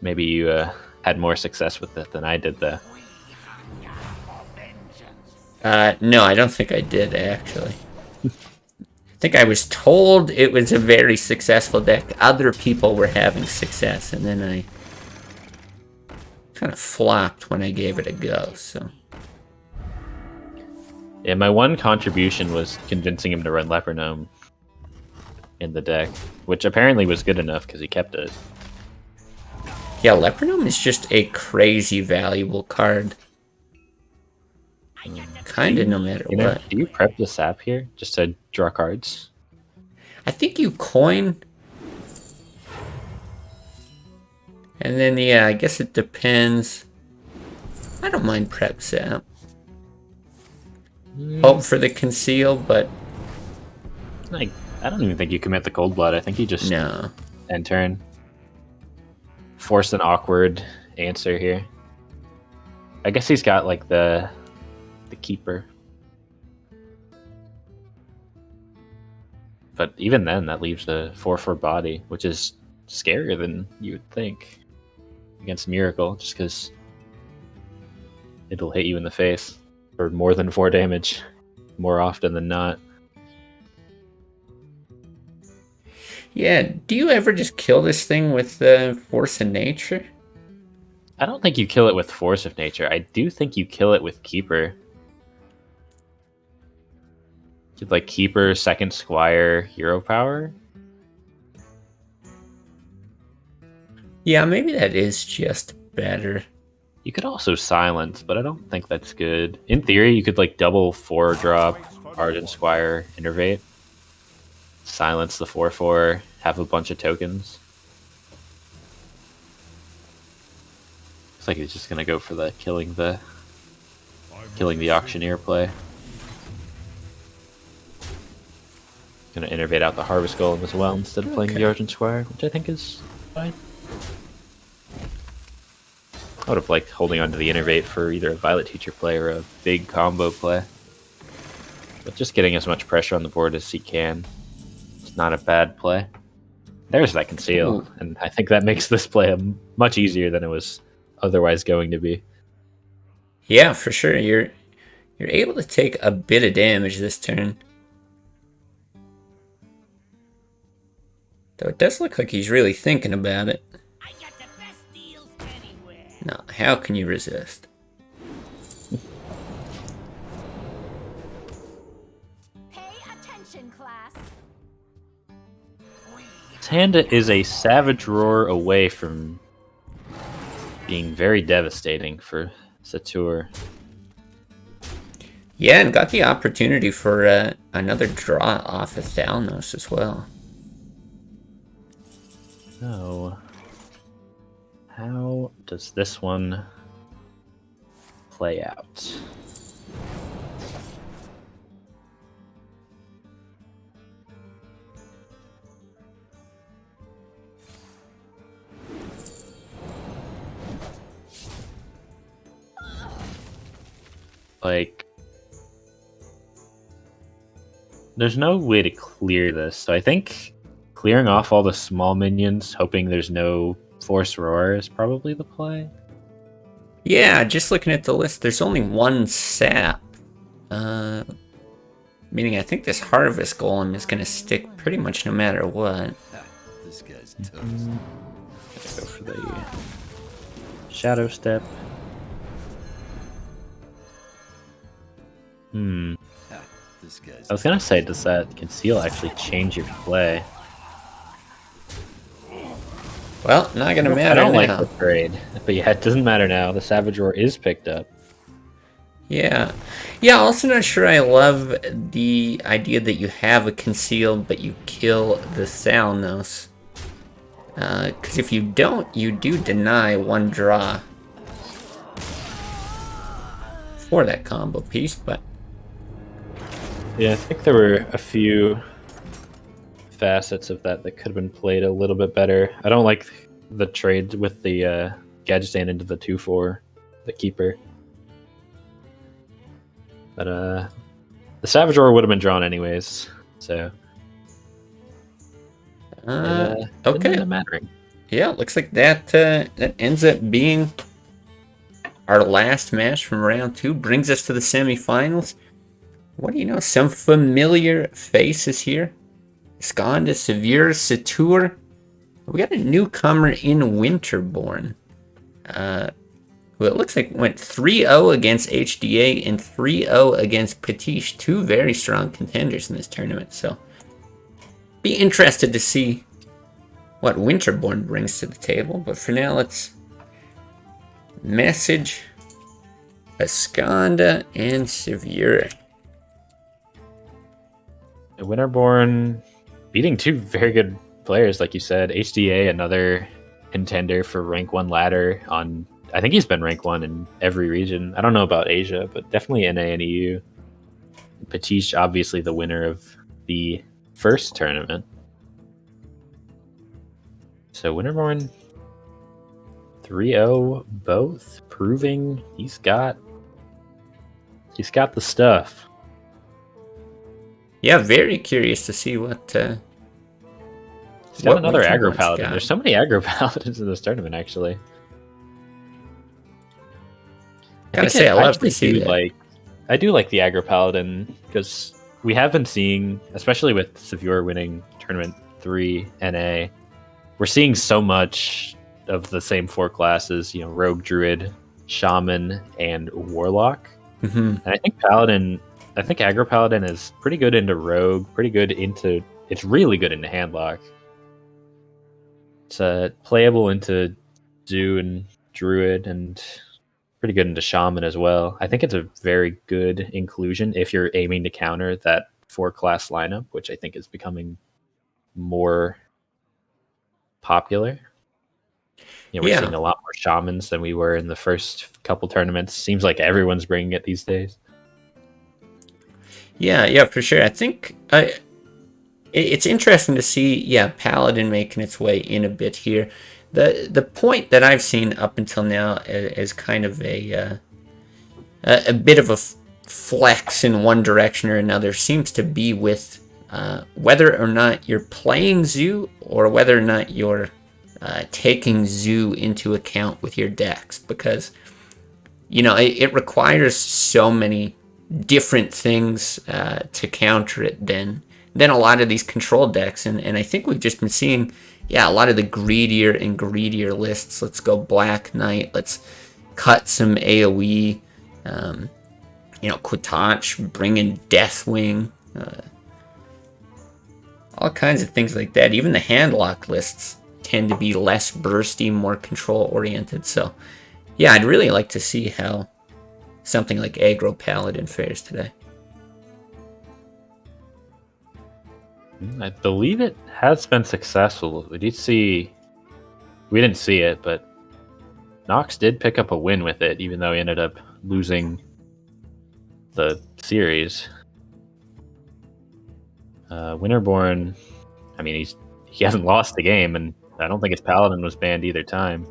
S2: maybe you had more success with it than I did, though.
S1: No, I don't think I did, actually. I think I was told it was a very successful deck. Other people were having success, and then I kind of flopped when I gave it a go, so...
S2: Yeah, my one contribution was convincing him to run Leper Gnome in the deck, which apparently was good enough because he kept it.
S1: Yeah, Leper Gnome is just a crazy valuable card. Kinda no matter what.
S2: Do you prep the sap here just to draw cards?
S1: I think you coin. And then, yeah, I guess it depends. I don't mind prep sap. Hope for the conceal, but...
S2: Like, I don't even think you commit the Cold Blood. I think you just
S1: no.
S2: end turn. Force an awkward answer here. I guess he's got, like, the Keeper. But even then, that leaves a 4/4 body, which is scarier than you would think against Miracle, just because it'll hit you in the face for more than 4 damage, more often than not.
S1: Yeah, do you ever just kill this thing with the Force of Nature?
S2: I don't think you kill it with Force of Nature. I do think you kill it with Keeper. Like Keeper, Second Squire, Hero Power?
S1: Yeah, maybe that is just better.
S2: You could also Silence, but I don't think that's good. In theory, you could like double 4-drop Argent Squire, Innervate. Silence the 4/4, have a bunch of tokens. Looks like he's just gonna go for the killing the Auctioneer play. Gonna Innervate out the Harvest Golem as well instead of playing the Argent Squire, which I think is fine. I would have liked holding on to the Innervate for either a Violet Teacher play or a big combo play. But just getting as much pressure on the board as he can. It's not a bad play. There's that Conceal,
S1: Ooh.
S2: and I think that makes this play much easier than it was otherwise going to be.
S1: Yeah, for sure. You're able to take a bit of damage this turn. Though it does look like he's really thinking about it.
S5: I got the best deals anywhere.
S1: Now, how can you resist?
S5: Pay attention, class.
S2: Scanda is a Savage Roar away from being very devastating for Satur.
S1: Yeah, and got the opportunity for another draw off of Thalnos as well.
S2: So, how does this one play out? Like, there's no way to clear this, so I think clearing off all the small minions, hoping there's no Force Roar is probably the play.
S1: Yeah, just looking at the list, there's only one sap. Meaning I think this Harvest Golem is going to stick pretty much no matter what.
S3: This guy's toast.
S2: Let's go for the Shadow Step.
S3: This guy's
S2: I was gonna say, does that Conceal actually change your play?
S1: Well, not going to
S2: I
S1: matter
S2: don't like
S1: now.
S2: the trade, but yeah, it doesn't matter now. The Savage Roar is picked up.
S1: Yeah. Yeah, also not sure I love the idea that you have a Conceal, but you kill the Thalnos. Because if you don't, you do deny one draw for that combo piece, but...
S2: Yeah, I think there were a few facets of that could have been played a little bit better. I don't like the trade with the Gadget Stand into the 2/4, the Keeper. But the Savage Roar would have been drawn anyways, so
S1: okay.
S2: didn't end up mattering.
S1: Yeah, looks like that ends up being our last match from round 2. Brings us to the semifinals. What do you know? Some familiar faces here. Scanda, Severe, Satur. We got a newcomer in Winterborn. Who it looks like went 3-0 against HDA and 3-0 against Potish. Two very strong contenders in this tournament. So, be interested to see what Winterborn brings to the table. But for now, let's message Scanda and Severe.
S2: Winterborn beating two very good players, like you said. HDA, another contender for rank 1 ladder on... I think he's been rank 1 in every region. I don't know about Asia, but definitely NA and EU. Potish, obviously the winner of the first tournament. So Winterborn 3-0 both, proving he's got the stuff.
S1: Yeah, very curious to see what
S2: He's got another
S1: Winterborn's
S2: aggro paladin.
S1: got.
S2: There's so many aggro paladins in this tournament, actually.
S1: Gotta say, I love to
S2: actually
S1: see
S2: do
S1: that.
S2: I do like the aggro paladin because we have been seeing, especially with Severe winning tournament 3 NA, we're seeing so much of the same 4 classes, you know, rogue, druid, shaman, and warlock.
S1: Mm-hmm.
S2: And I think aggro paladin is pretty good into rogue, it's really good into handlock. It's playable into zoo and druid, and pretty good into shaman as well. I think it's a very good inclusion if you're aiming to counter that 4-class lineup, which I think is becoming more popular. You know, we're seeing a lot more shamans than we were in the first couple tournaments. Seems like everyone's bringing it these days.
S1: Yeah, for sure. I think it's interesting to see, Paladin making its way in a bit here. The point that I've seen up until now as kind of a bit of a flex in one direction or another seems to be with whether or not you're playing Zoo or whether or not you're taking Zoo into account with your decks, because you know it requires so many different things to counter it than a lot of these control decks, and I think we've just been seeing a lot of the greedier and greedier lists. Let's go Black Knight, let's cut some AoE, Potish, bring in Deathwing, all kinds of things like that. Even the handlock lists tend to be less bursty, more control oriented. So I'd really like to see how something like Aggro Paladin fares today.
S2: I believe it has been successful. We didn't see it, but Knox did pick up a win with it, even though he ended up losing the series. Winterborn, I mean, he hasn't lost the game, and I don't think his Paladin was banned either time.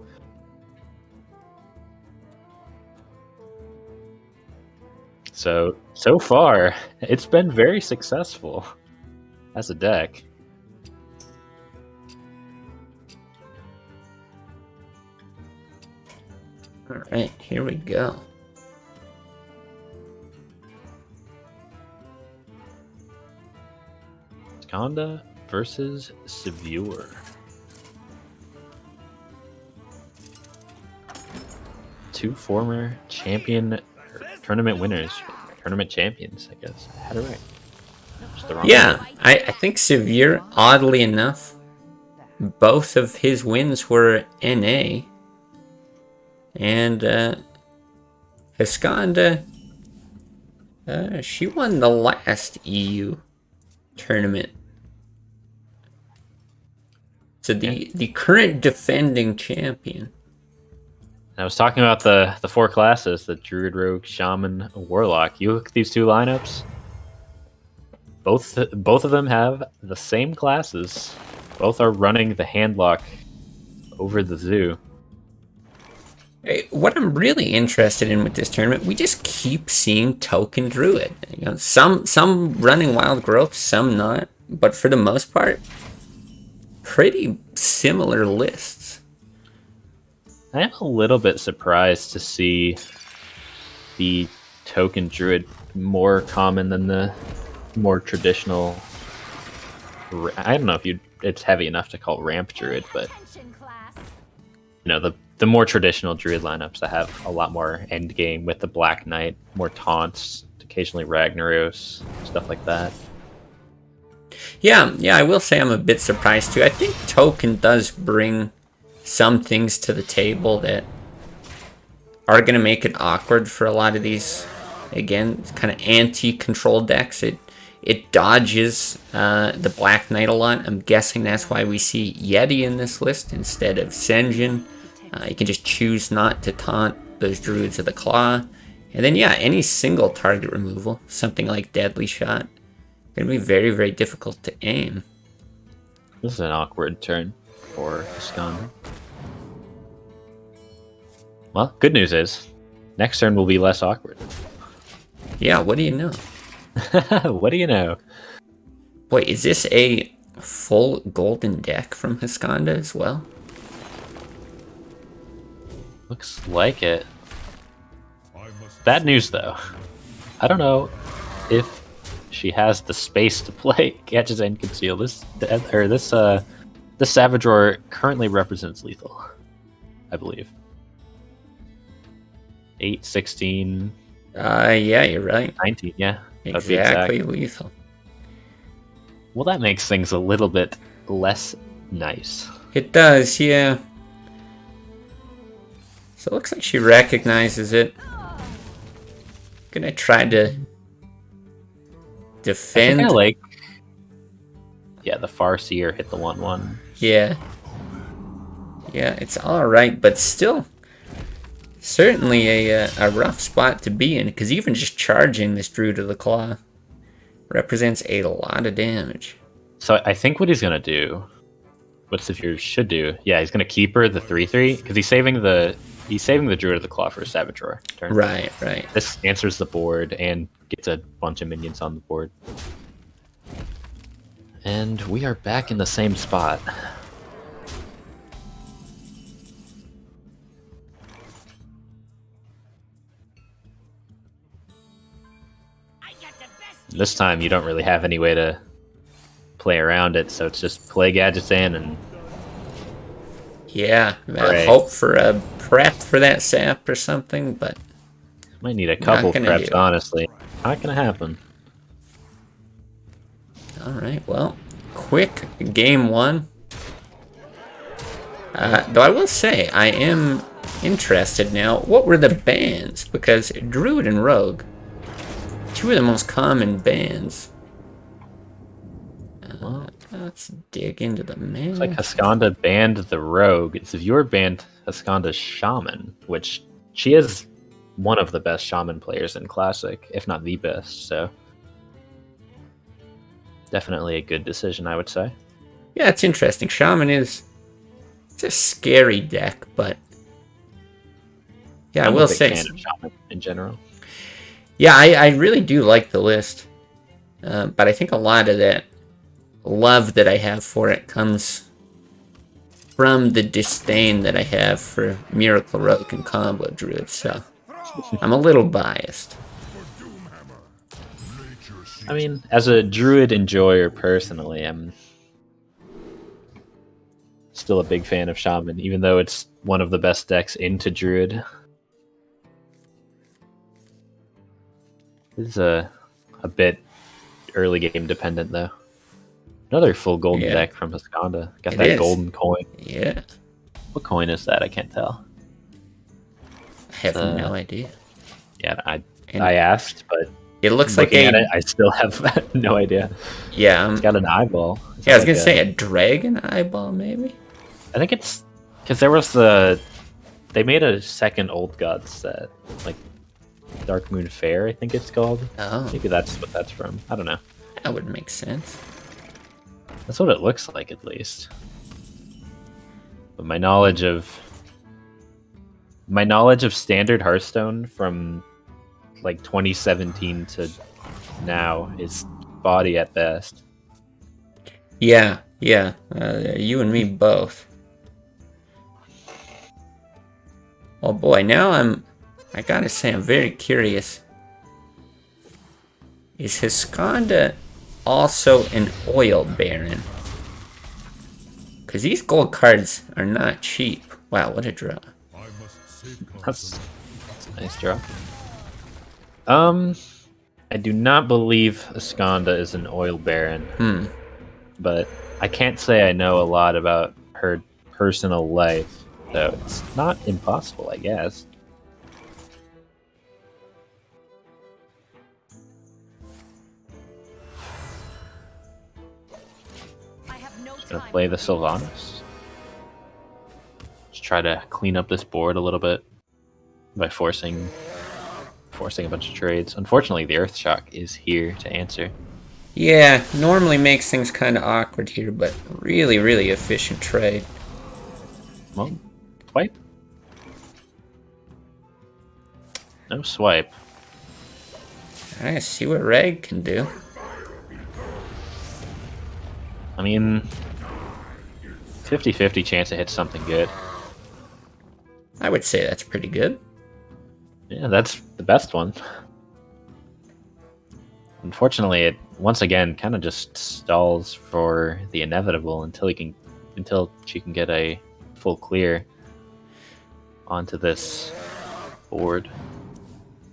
S2: So far, it's been very successful as a deck.
S1: All right, here we go.
S2: Scanda versus Severe. Two former tournament winners, tournament champions, I guess. I had it right. Just the wrong one.
S1: I think Severe, oddly enough, both of his wins were NA. And Scanda, she won the last EU tournament. So the current defending champion.
S2: I was talking about the 4 classes, the Druid, Rogue, Shaman, Warlock. You look at these 2 lineups, both of them have the same classes. Both are running the handlock over the zoo.
S1: What I'm really interested in with this tournament, we just keep seeing Token Druid. You know, some running Wild Growth, some not, but for the most part, pretty similar lists.
S2: I am a little bit surprised to see the token druid more common than the more traditional. I don't know if it's heavy enough to call ramp druid, but
S5: Attention, class.
S2: the more traditional druid lineups that have a lot more end game with the Black Knight, more taunts, occasionally Ragnaros, stuff like that.
S1: Yeah, I will say I'm a bit surprised too. I think token does bring some things to the table that are going to make it awkward for a lot of these, again, kind of anti-control decks. It dodges the Black Knight a lot. I'm guessing that's why we see Yeti in this list instead of Senjin. You can just choose not to taunt those Druids of the Claw. And then, yeah, any single target removal, something like Deadly Shot, going to be very, very difficult to aim.
S2: This is an awkward turn for Scanda. Well, good news is, next turn will be less awkward.
S1: Yeah, what do you know?
S2: What do you know?
S1: Boy, is this a full golden deck from Scanda as well?
S2: Looks like it. Bad news, though. I don't know if she has the space to play Catches and Conceal. This Savage Roar currently represents lethal, I believe. 8, 16.
S1: Yeah, you're right.
S2: 19, yeah.
S1: Exactly lethal.
S2: Well, that makes things a little bit less nice.
S1: It does, yeah. So it looks like she recognizes it. Gonna try to defend.
S2: I like. Yeah, the Farseer hit the 1/1.
S1: Yeah. Yeah, it's alright, but still certainly a rough spot to be in, because even just charging this Druid of the Claw represents a lot of damage.
S2: So I think what he's gonna do, what Satur should do, yeah, he's gonna keep her the 3/3 because he's saving the Druid of the Claw for a Savage Roar turn.
S1: Right.
S2: This answers the board and gets a bunch of minions on the board. And we are back in the same spot.
S5: I got the best.
S2: This time you don't really have any way to play around it, so it's just play gadgets in and
S1: Yeah,
S2: Right.
S1: hope for a prep for that sap or something, but
S2: might need a couple
S1: gonna
S2: preps,
S1: do.
S2: honestly. Not gonna happen.
S1: alright, well, quick game one. Though I will say, I am interested now. What were the bans? Because Druid and Rogue, two of the most common bans. Let's dig into the menu.
S2: It's like Scanda banned the Rogue. Its viewer banned Scanda's Shaman, which she is one of the best Shaman players in Classic, if not the best, so definitely a good decision, I would say.
S1: Yeah, it's interesting. Shaman it's a scary deck, but yeah, I
S2: I'm
S1: will
S2: a big
S1: say.
S2: fan of Shaman in general.
S1: Yeah, I really do like the list, but I think a lot of that love that I have for it comes from the disdain that I have for Miracle Rogue and Combo Druid, so I'm a little biased.
S2: I mean, as a Druid enjoyer personally, I'm still a big fan of Shaman, even though it's one of the best decks into Druid. This is a bit early game dependent, though. Another full golden deck from Scanda. Got
S1: It
S2: that
S1: is.
S2: golden coin.
S1: Yeah,
S2: What coin is that? I can't tell.
S1: I have no idea.
S2: Yeah,
S1: And
S2: I asked, but
S1: it looks like
S2: looking at it, I still have no idea.
S1: yeah,
S2: It's got an eyeball. Is
S1: yeah. I was
S2: that
S1: gonna
S2: like
S1: say a dragon eyeball, maybe.
S2: I think it's because there was they made a second Old God set, like Dark Moon Fair, I think it's called.
S1: Oh,
S2: Maybe that's what that's from. I don't know.
S1: that would make sense.
S2: That's what it looks like, at least. But my knowledge of standard Hearthstone from like 2017 to now is spotty at best.
S1: Yeah. You and me both. Oh boy, now I gotta say, I'm very curious. Is his Scanda also an oil baron? Because these gold cards are not cheap. Wow, what a draw.
S2: That's a nice draw. I do not believe Scanda is an oil baron. But I can't say I know a lot about her personal life, so it's not impossible, I guess.
S5: I have no
S2: Just gonna
S5: time.
S2: play the Sylvanas. Just try to clean up this board a little bit by forcing a bunch of trades. Unfortunately, the Earth Shock is here to answer.
S1: Yeah, normally makes things kind of awkward here, but really, really efficient trade.
S2: Well, swipe. No swipe.
S1: Alright, see what Reg can do.
S2: I mean, 50-50 chance to hit something good.
S1: I would say that's pretty good.
S2: Yeah, that's the best one. Unfortunately, it once again kind of just stalls for the inevitable until she can get a full clear onto this board.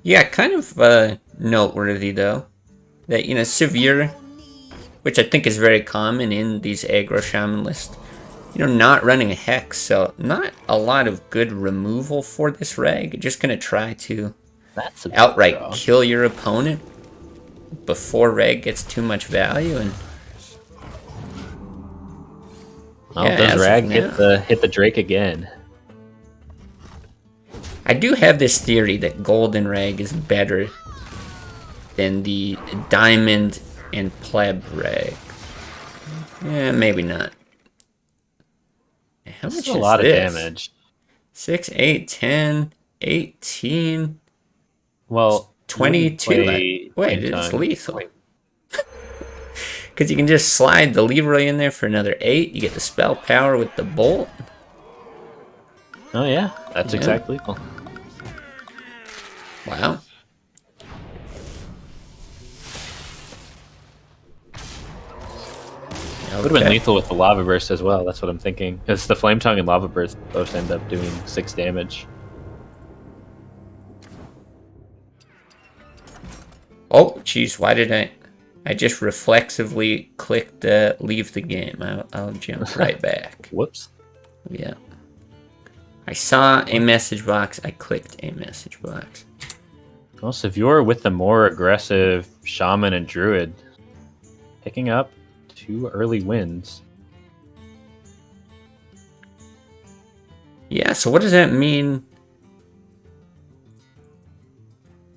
S1: Yeah, kind of noteworthy though. That, you know, Severe, which I think is very common in these aggro shaman lists, you know, not running a hex, so not a lot of good removal for this Reg. Just gonna try to
S2: That's a
S1: outright
S2: draw.
S1: kill your opponent before Reg gets too much value, and
S2: Well,
S1: yeah,
S2: does
S1: as of
S2: Rag
S1: now.
S2: hit the Drake again?
S1: I do have this theory that Golden Reg is better than the Diamond and Pleb Reg. Yeah, maybe not. How
S2: That's
S1: much
S2: a
S1: is
S2: lot of
S1: this?
S2: damage.
S1: 6, 8, 10, 18,
S2: Well, you wouldn't
S1: 22.
S2: play
S1: Wait,
S2: Flame
S1: it's
S2: Tongue.
S1: lethal. Because you can just slide the Leroy in there for another 8. You get the spell power with the bolt.
S2: Oh yeah, that's
S1: Yeah.
S2: exactly lethal.
S1: Wow.
S2: Would have been
S1: Okay.
S2: lethal with the Lava Burst as well, that's what I'm thinking. Because the Flame Tongue and Lava Burst both end up doing 6 damage.
S1: Oh, jeez, why did I just reflexively clicked leave the game. I'll jump right back.
S2: Whoops.
S1: Yeah. I saw a message box. I clicked a message box.
S2: Well, Savior with the more aggressive Shaman and Druid, picking up 2 early wins.
S1: Yeah, so what does that mean?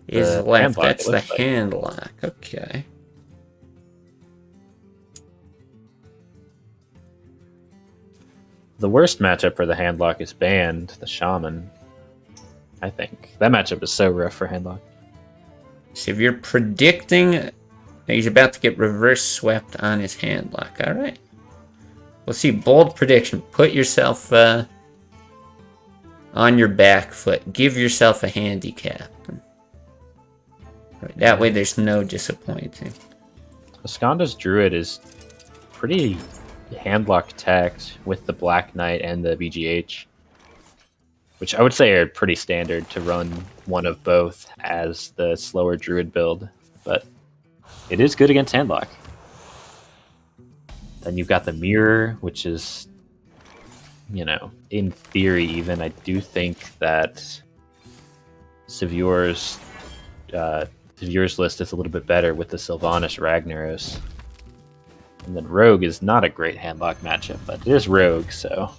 S1: Is
S2: The
S1: left.
S2: hand lock,
S1: That's
S2: it
S1: the
S2: looks like.
S1: hand lock. Okay.
S2: The worst matchup for the handlock is banned, the Shaman. I think. That matchup is so rough for handlock.
S1: So if you're predicting that he's about to get reverse swept on his hand lock, alright. We'll see. Bold prediction. Put yourself on your back foot. Give yourself a handicap. Right, that way there's no disappointing.
S2: Scanda's Druid is pretty handlock tacked with the Black Knight and the BGH, which I would say are pretty standard to run one of both as the slower Druid build, but it is good against handlock. Then you've got the Mirror, which is, you know, in theory even, I do think that Seviour's list is a little bit better with the Sylvanas Ragnaros. And then Rogue is not a great handlock matchup, but it is Rogue, so...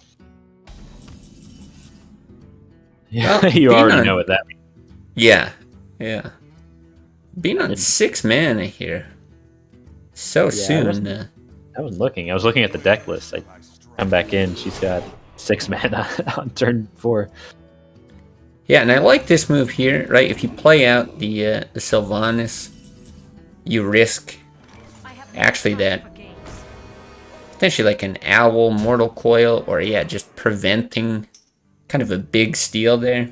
S2: Yeah,
S1: Well,
S2: you
S1: being
S2: already
S1: on-
S2: know what that means.
S1: Yeah. Yeah. Being on 6 mana here so soon.
S2: I was looking at the deck list. I come back in, she's got 6 mana on turn 4.
S1: Yeah, and I like this move here, right? If you play out the Sylvanas, you risk
S5: I have no
S1: actually
S5: time
S1: that
S5: for games.
S1: potentially like an Owl, Mortal Coil, or yeah, just preventing kind of a big steal there.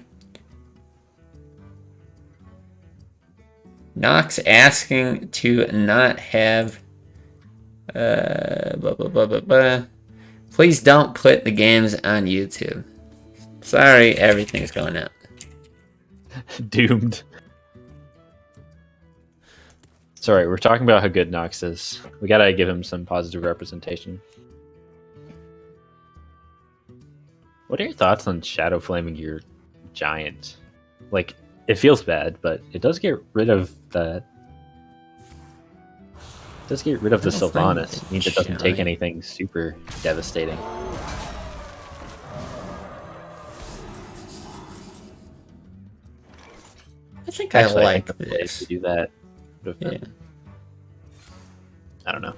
S1: Knox asking to not have. Blah, blah, blah, blah, blah. Please don't put the games on YouTube. Sorry, everything's going up.
S2: Doomed. Sorry, we're talking about how good Knox is. We gotta give him some positive representation. What are your thoughts on shadow flaming your giant? Like, it feels bad, but it does get rid of the. It does get rid of the
S1: Shadow flaming
S2: Sylvanas.
S1: the
S2: It means it doesn't take
S1: giant.
S2: anything super devastating.
S1: I think
S2: Actually,
S1: I
S2: I think
S1: like
S2: the play
S1: this.
S2: to do that would have
S1: Yeah.
S2: been. I don't know.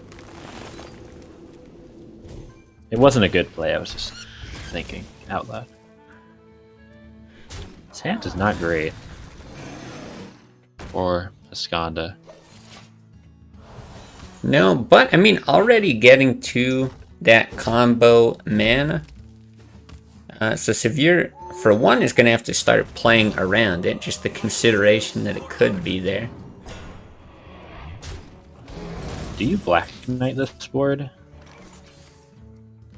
S2: It wasn't a good play. I was just thinking out loud. His hand is not great. Or a Scanda.
S1: No, but I mean, already getting to that combo mana. So Severe, for one, is going to have to start playing around it. Just the consideration that it could be there.
S2: Do you Black Knight this board?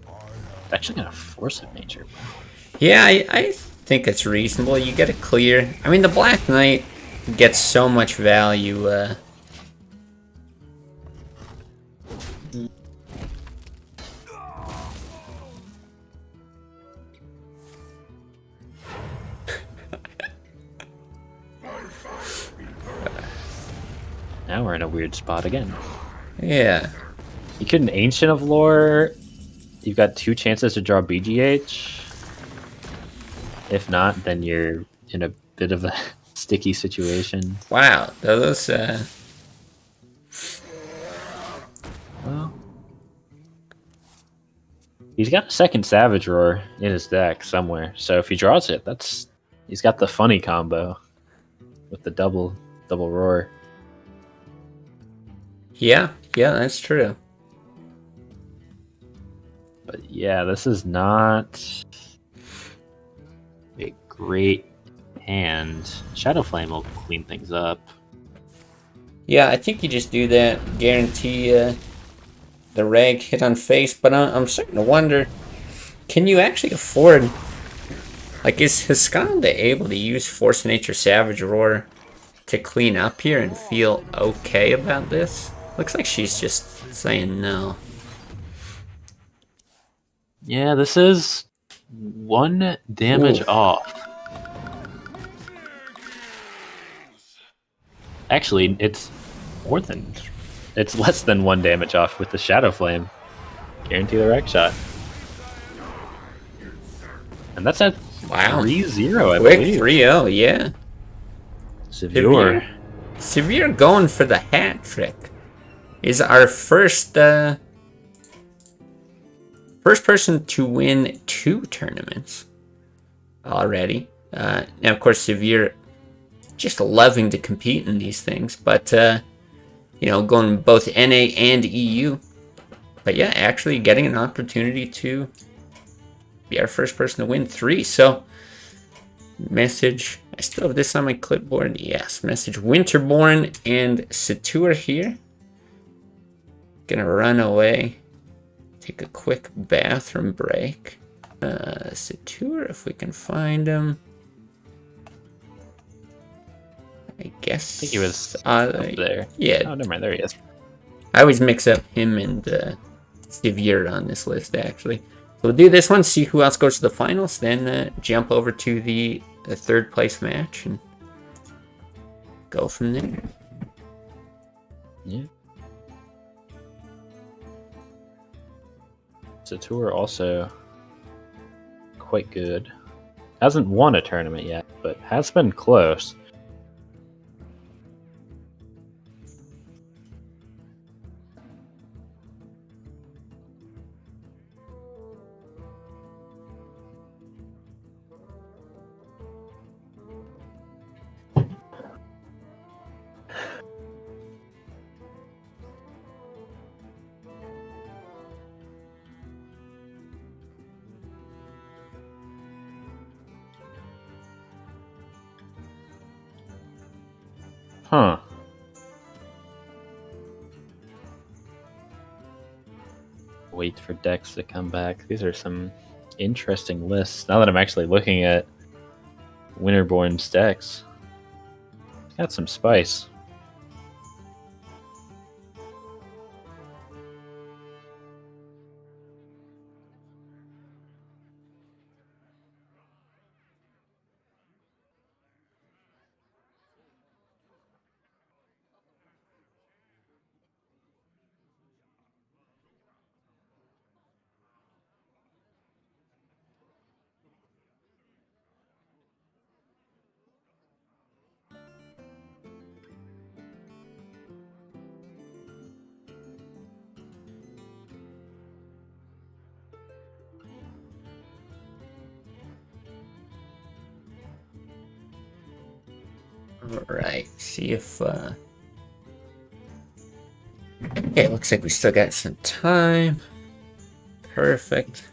S2: It's actually gonna force of nature.
S1: Yeah, I think it's reasonable. You get a clear. I mean, the Black Knight gets so much value.
S2: Now we're in a weird spot again.
S1: Yeah.
S2: You could an Ancient of Lore. You've got 2 chances to draw BGH. If not, then you're in a bit of a sticky situation.
S1: Wow. Those.
S2: Well, he's got a second Savage Roar in his deck somewhere. So if he draws it, he's got the funny combo with the double roar.
S1: Yeah, that's true.
S2: But yeah, this is not a great hand. Shadow Flame will clean things up.
S1: Yeah, I think you just do that. Guarantee the reg hit on face. But I'm starting to wonder, can you actually afford... Like, is Scanda able to use Force of Nature Savage Roar to clean up here and feel okay about this? Looks like she's just saying no.
S2: Yeah, this is 1 damage
S1: Ooh.
S2: off. Actually, it's less than 1 damage off with the Shadow Flame. Guarantee the wreck shot. And that's at
S1: Wow.
S2: 3-0, I
S1: Quick
S2: believe.
S1: 3-0, yeah.
S2: Severe.
S1: Severe going for the hat trick. Is our first person to win 2 tournaments already. Now, of course, Severe just loving to compete in these things, but going both NA and EU. But yeah, actually getting an opportunity to be our first person to win 3. So, message. I still have this on my clipboard. Yes, message Winterborn and Satur here. Gonna run away. Take a quick bathroom break. Satur, if we can find him. I guess.
S2: I think he was up there.
S1: Yeah.
S2: Oh, never mind. There he is.
S1: I always mix up him and Severe on this list, actually. So we'll do this one, see who else goes to the finals, then jump over to the 3rd place match and go from there.
S2: Yeah. Satur also quite good. Hasn't won a tournament yet, but has been close. Huh. Wait for decks to come back. These are some interesting lists. Now that I'm actually looking at Winterborn's decks, it's got some spice.
S1: Alright, see if okay, looks like we still got some time. Perfect.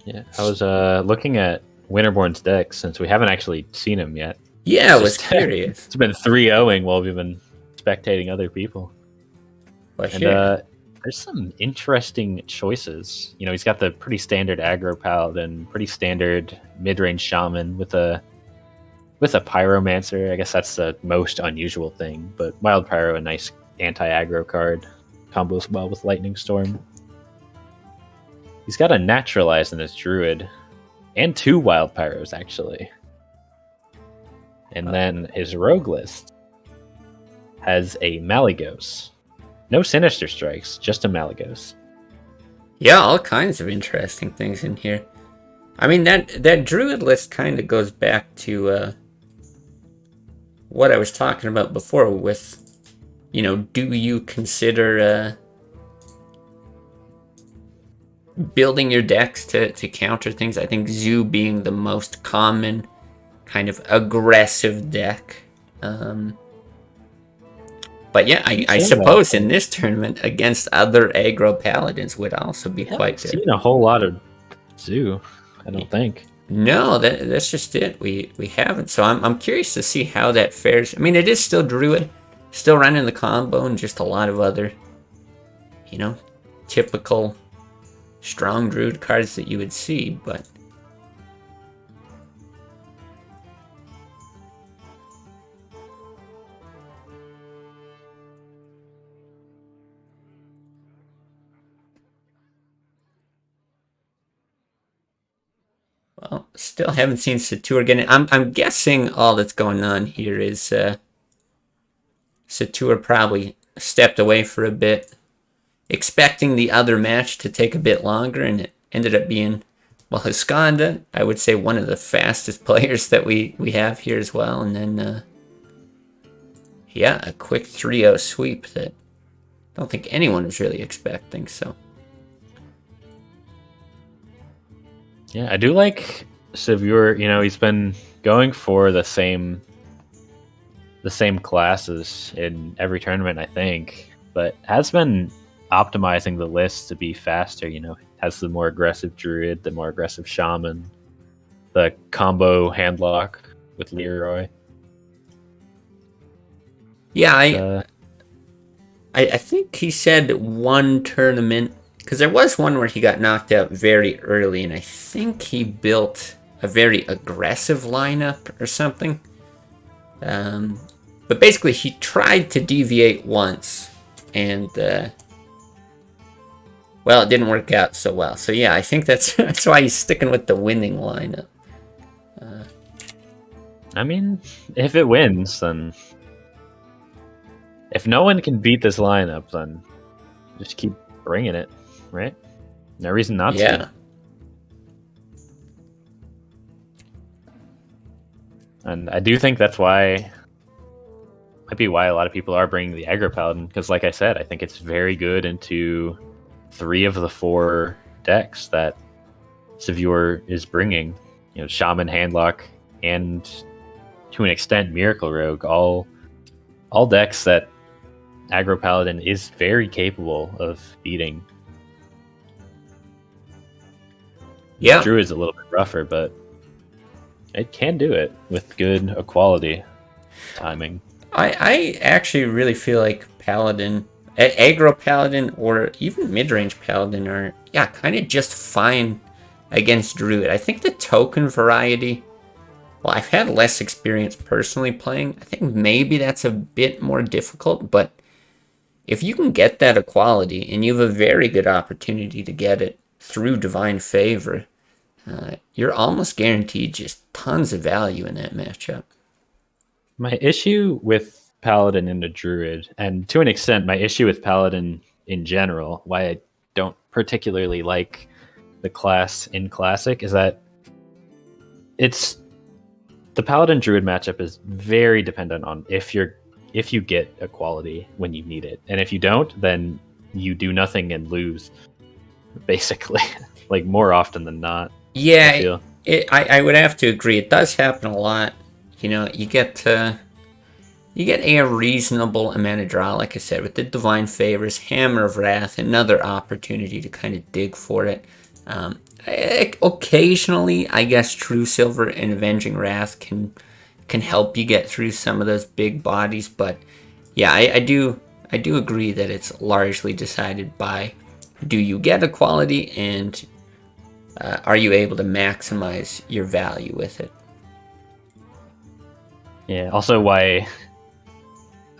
S2: Yeah, I was looking at Winterborn's deck since we haven't actually seen him yet.
S1: Yeah, I
S2: It's
S1: was
S2: just-
S1: curious.
S2: It's been 3-0ing while we've been spectating other people.
S1: Well,
S2: And
S1: here,
S2: there's some interesting choices. You know, he's got the pretty standard aggro paladin, pretty standard mid-range shaman with a pyromancer. I guess that's the most unusual thing. But wild pyro, a nice anti-aggro card, combos well with lightning storm. He's got a naturalize in his druid, and 2 wild pyros actually. And then his rogue list has a Malygos. No Sinister Strikes, just a Malygos.
S1: yeah, all kinds of interesting things in here. I mean, that druid list kind of goes back to what I was talking about before with, you know, do you consider building your decks to counter things? I think Zoo being the most common kind of aggressive deck. But yeah, I suppose in this tournament against other aggro paladins would also be quite good.
S2: Seen a whole lot of Zoo, I don't think.
S1: No, that's just it. We haven't. So I'm curious to see how that fares. I mean, it is still Druid, still running the combo, and just a lot of other, you know, typical strong Druid cards that you would see, but well, still haven't seen Satur getting. I'm guessing all that's going on here is Satur probably stepped away for a bit, expecting the other match to take a bit longer, and it ended up being, well, his Scanda, I would say one of the fastest players that we have here as well, and then yeah, a quick 3-0 sweep that I don't think anyone was really expecting. So
S2: Yeah, I do like Satur. You know, he's been going for the same classes in every tournament, I think, but has been optimizing the list to be faster. You know, has the more aggressive druid, the more aggressive shaman, the combo handlock with Leroy.
S1: yeah, I think he said one tournament, because there was one where he got knocked out very early, and I think he built a very aggressive lineup or something. But basically, he tried to deviate once, and well, it didn't work out so well. So yeah, I think that's why he's sticking with the winning lineup.
S2: I mean, if it wins, then if no one can beat this lineup, then just keep bringing it, right? No reason not
S1: Yeah.
S2: to. And I do think that's might be why a lot of people are bringing the aggro paladin, because like I said, I think it's very good into 3 of the 4 decks that Satur is bringing. You know, Shaman, Handlock, and to an extent Miracle Rogue, all decks that aggro paladin is very capable of beating.
S1: Yeah.
S2: Druid's a little bit rougher, but it can do it with good equality timing.
S1: I actually really feel like Paladin, Aggro Paladin or even mid-range Paladin are, yeah, kind of just fine against Druid. I think the token variety, well, I've had less experience personally playing. I think maybe that's a bit more difficult, but if you can get that equality, and you have a very good opportunity to get it through Divine Favor, you're almost guaranteed just tons of value in that matchup.
S2: My issue with Paladin and the Druid, and to an extent, my issue with Paladin in general, why I don't particularly like the class in Classic, is that it's the Paladin Druid matchup is very dependent on if you get equality when you need it, and if you don't, then you do nothing and lose, basically, like more often than not.
S1: Yeah,
S2: I feel.
S1: I would have to agree. It does happen a lot. You know, you get a reasonable amount of draw, like I said, with the Divine Favors, Hammer of Wrath, another opportunity to kind of dig for it. Occasionally, I guess True Silver and Avenging Wrath can help you get through some of those big bodies, but yeah, I do agree that it's largely decided by, do you get equality, and are you able to maximize your value with it?
S2: Yeah. Also, why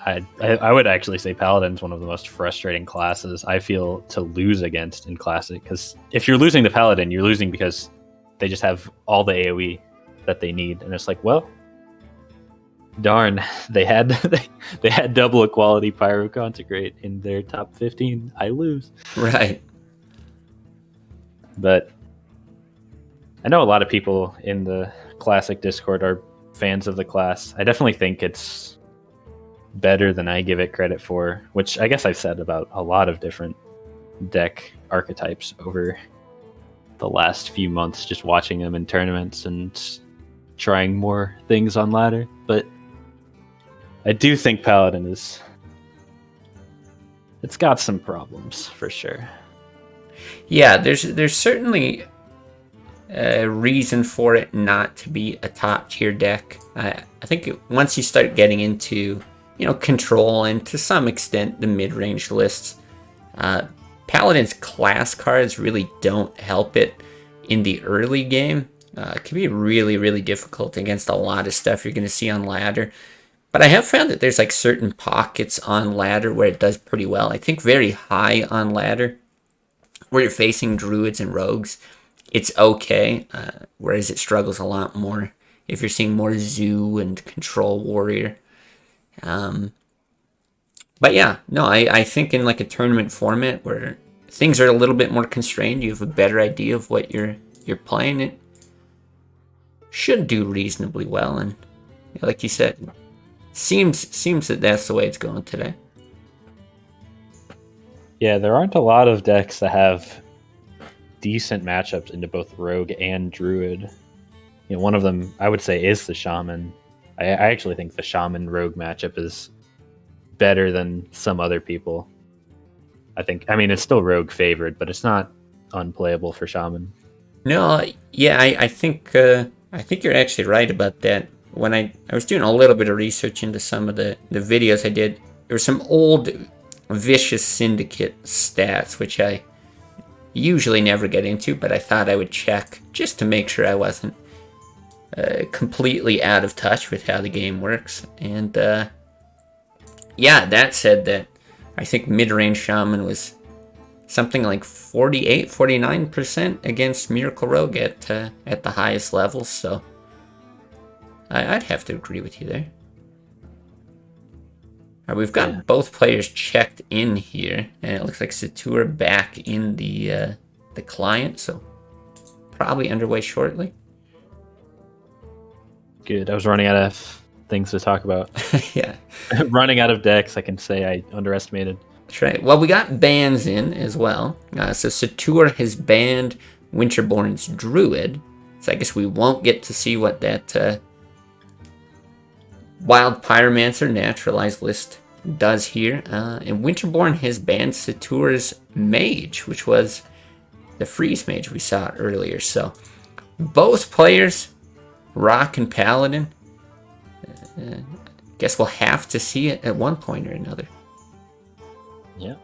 S2: I would actually say Paladin's one of the most frustrating classes I feel to lose against in Classic, because if you're losing the Paladin, you're losing because they just have all the AoE that they need, and it's like, well, darn, they had they had double equality Pyro Consecrate in their top 15. I lose.
S1: Right.
S2: But I know a lot of people in the Classic Discord are fans of the class. I definitely think it's better than I give it credit for, which I guess I've said about a lot of different deck archetypes over the last few months, just watching them in tournaments and trying more things on ladder. But I do think Paladin it's got some problems for sure.
S1: Yeah, there's certainly a reason for it not to be a top tier deck. I think once you start getting into, you know, control and to some extent the mid-range lists, Paladin's class cards really don't help it in the early game. It can be really, really difficult against a lot of stuff you're going to see on ladder. But I have found that there's like certain pockets on ladder where it does pretty well. I think very high on ladder, where you're facing druids and rogues, it's okay. Whereas it struggles a lot more if you're seeing more zoo and control warrior. But yeah, no, I think in like a tournament format where things are a little bit more constrained, you have a better idea of what you're playing, it should do reasonably well. And like you said, seems that that's the way it's going today.
S2: Yeah, there aren't a lot of decks that have decent matchups into both rogue and druid. You know, one of them I would say is the shaman. I actually think the shaman rogue matchup is better than some other people. I mean, it's still rogue favored, but it's not unplayable for shaman.
S1: No, yeah, I think you're actually right about that. When I was doing a little bit of research into some of the videos I did, there were some old Vicious Syndicate stats, which I usually never get into, but I thought I would check just to make sure I wasn't completely out of touch with how the game works. And yeah, that said, that I think mid-range Shaman was something like 49% against Miracle Rogue at the highest levels, so I'd have to agree with you there. All right, we've got both players checked in here, and it looks like Satur back in the client, so probably underway shortly.
S2: Good. I was running out of things to talk about.
S1: Yeah.
S2: Running out of decks, I can say I underestimated.
S1: That's right. Well, we got bans in as well. So Satur has banned Winterborn's Druid, so I guess we won't get to see what that Wild Pyromancer naturalized list does here. And Winterborn has banned Satur's Mage, which was the Freeze Mage we saw earlier. So both players, Rock and Paladin, guess we'll have to see it at one point or another.
S2: Yeah.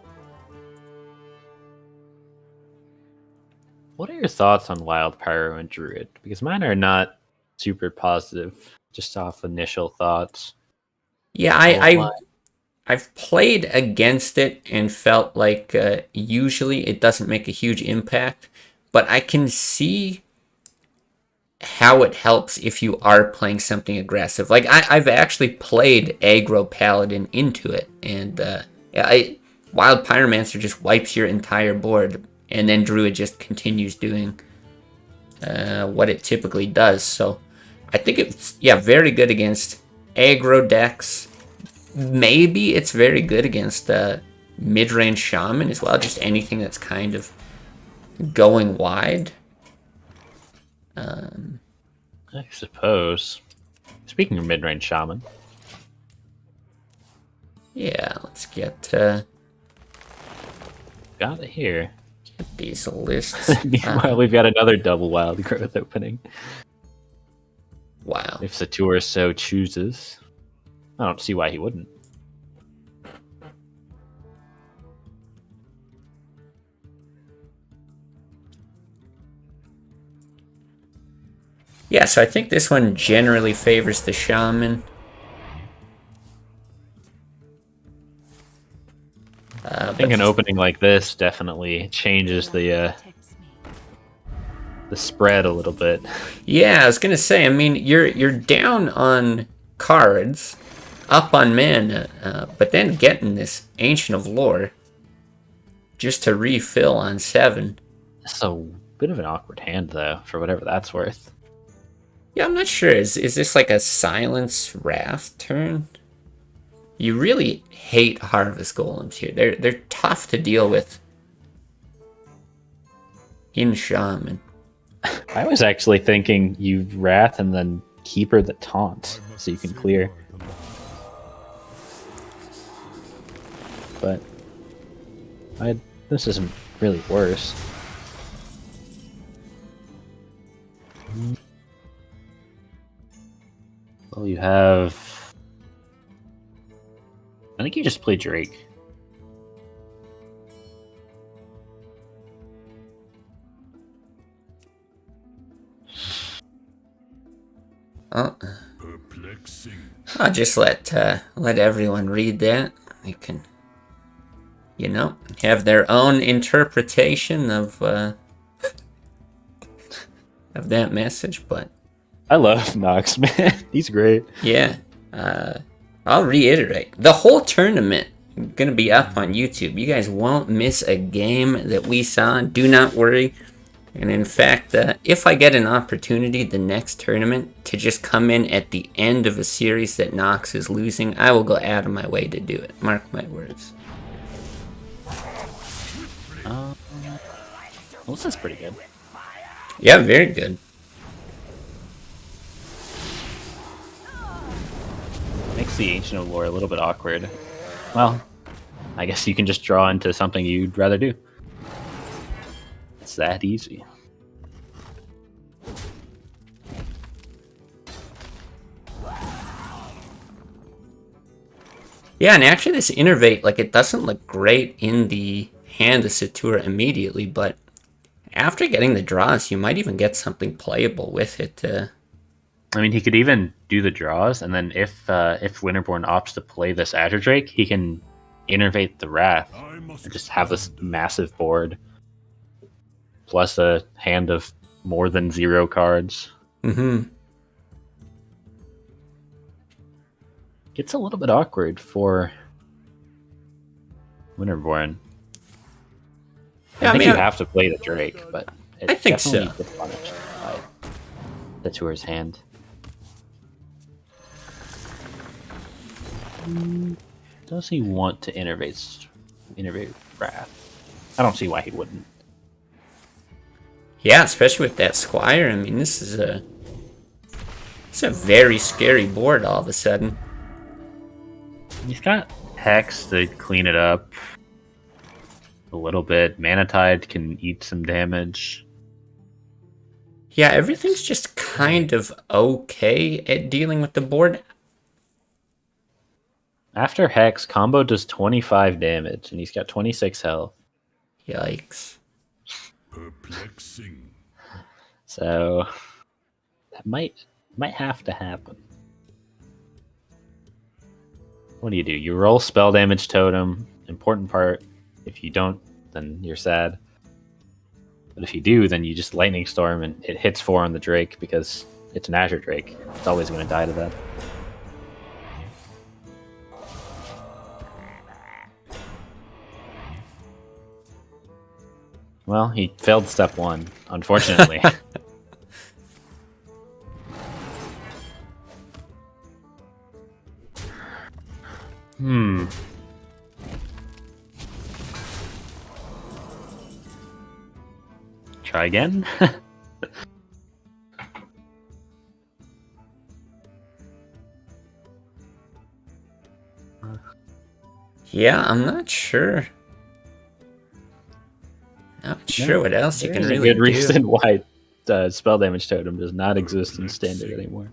S2: What are your thoughts on Wild Pyro and Druid? Because mine are not super positive, just off initial thoughts.
S1: Yeah, I've played against it and felt like usually it doesn't make a huge impact, but I can see how it helps if you are playing something aggressive. Like I've actually played aggro paladin into it, and Wild Pyromancer just wipes your entire board, and then Druid just continues doing what it typically does. So I think it's very good against aggro decks. Maybe it's very good against mid-range shaman as well. Just anything that's kind of going wide.
S2: I suppose. Speaking of mid-range shaman,
S1: Yeah, let's get
S2: got it here.
S1: these lists.
S2: Meanwhile, we've got another double wild growth opening.
S1: Wow.
S2: If Satur so chooses. I don't see why he wouldn't.
S1: Yeah, so I think this one generally favors the shaman.
S2: I think an opening like this definitely changes the spread a little bit.
S1: Yeah, I was gonna say. I mean, you're down on cards, up on mana, but then getting this Ancient of Lore just to refill on 7.
S2: It's a bit of an awkward hand, though, for whatever that's worth.
S1: Yeah, I'm not sure. Is this like a Silence Wrath turn? You really hate Harvest Golems here. They're tough to deal with in Shaman.
S2: I was actually thinking you Wrath and then Keeper the Taunt, so you can clear. But this isn't really worse. Well, you have... I think you just play Drake.
S1: Oh,
S3: Perplexing.
S1: I'll just let everyone read that. They can, have their own interpretation of that message. But
S2: I love Knox, man. He's great.
S1: yeah, I'll reiterate, the whole tournament gonna be up on YouTube. You guys won't miss a game that we saw. Do not worry. And in fact, if I get an opportunity the next tournament to just come in at the end of a series that Knox is losing, I will go out of my way to do it. Mark my words.
S2: Well, this is pretty good.
S1: Yeah, very good.
S2: Makes the Ancient of Lore a little bit awkward. Well, I guess you can just draw into something you'd rather do. It's that easy.
S1: Yeah, and actually this Innervate, it doesn't look great in the hand of Satur immediately, but after getting the draws, you might even get something playable with it.
S2: I mean, he could even do the draws, and then if Winterborn opts to play this Azure Drake, he can Innervate the Wrath and just have this massive board, plus a hand of more than 0 cards.
S1: Mm-hmm.
S2: Gets a little bit awkward for Winterborn.
S1: Yeah,
S2: I think you have to play the Drake, but
S1: I think so.
S2: Gets punished by the Tour's hand. Does he want to Innervate Wrath? I don't see why he wouldn't.
S1: Yeah, especially with that Squire. I mean, it's a very scary board all of a sudden.
S2: He's got Hex to clean it up a little bit. Mana Tide can eat some damage.
S1: Yeah, everything's just kind of okay at dealing with the board.
S2: After Hex, combo does 25 damage, and he's got 26 health.
S1: Yikes.
S3: Perplexing.
S2: So that might have to happen. What do? You roll spell damage totem. Important part. If you don't, then you're sad. But if you do, then you just lightning storm and it hits 4 on the Drake because it's an Azure Drake. It's always going to die to that. Well, he failed step 1, unfortunately. Try again?
S1: Yeah, I'm not sure. Not sure what else you can
S2: There's a
S1: really
S2: good
S1: do.
S2: reason why spell damage totem does not exist in standard anymore.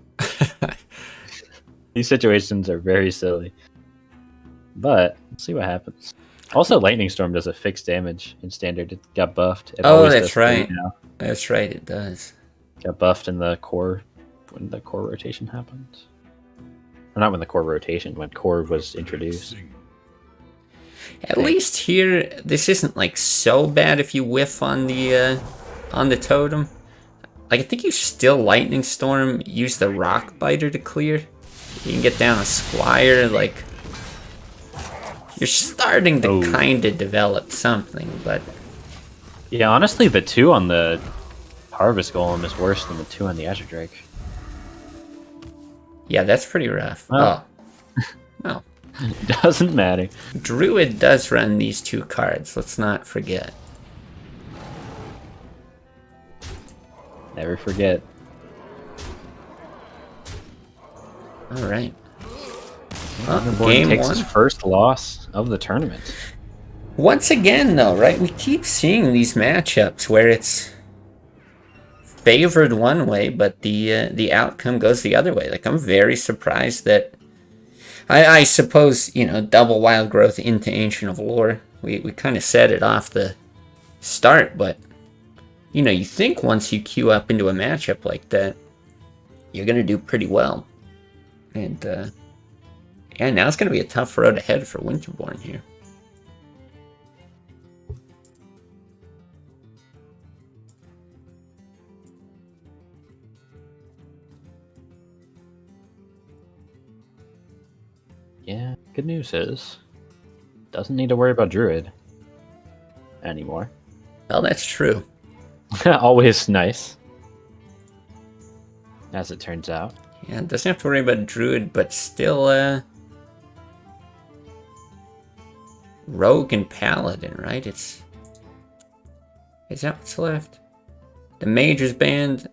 S2: These situations are very silly. But we'll see what happens. Also, lightning storm does a fixed damage in standard. It got buffed. It
S1: Oh,
S2: always
S1: that's
S2: does 3
S1: right.
S2: now.
S1: That's right, it does.
S2: Got buffed in the core when the core rotation happened. Or not when the core rotation, when core was introduced.
S1: At least here, this isn't like so bad if you whiff on the totem. Like I think you still lightning storm, use the rock biter to clear. You can get down a squire. Like you're starting to kind of develop something, but
S2: Yeah, honestly, the 2 on the Harvest Golem is worse than the 2 on the Azure Drake.
S1: yeah, that's pretty rough.
S2: Well.
S1: Well,
S2: Doesn't matter.
S1: Druid does run these 2 cards. Let's not forget.
S2: Never forget.
S1: All right.
S2: Thunderborn
S1: Game
S2: takes
S1: 1.
S2: his first loss of the tournament.
S1: Once again, though, right? We keep seeing these matchups where it's favored one way, but the outcome goes the other way. Like I'm very surprised that I suppose double wild growth into Ancient of Lore. We kind of set it off the start, but you think once you queue up into a matchup like that, you're gonna do pretty well. And yeah, now it's gonna be a tough road ahead for Winterborn here.
S2: Yeah, good news is, doesn't need to worry about Druid anymore.
S1: Well, that's true.
S2: Always nice, as it turns out.
S1: Yeah, it doesn't have to worry about Druid, but still, Rogue and Paladin, right? Is that what's left? The Mage's banned.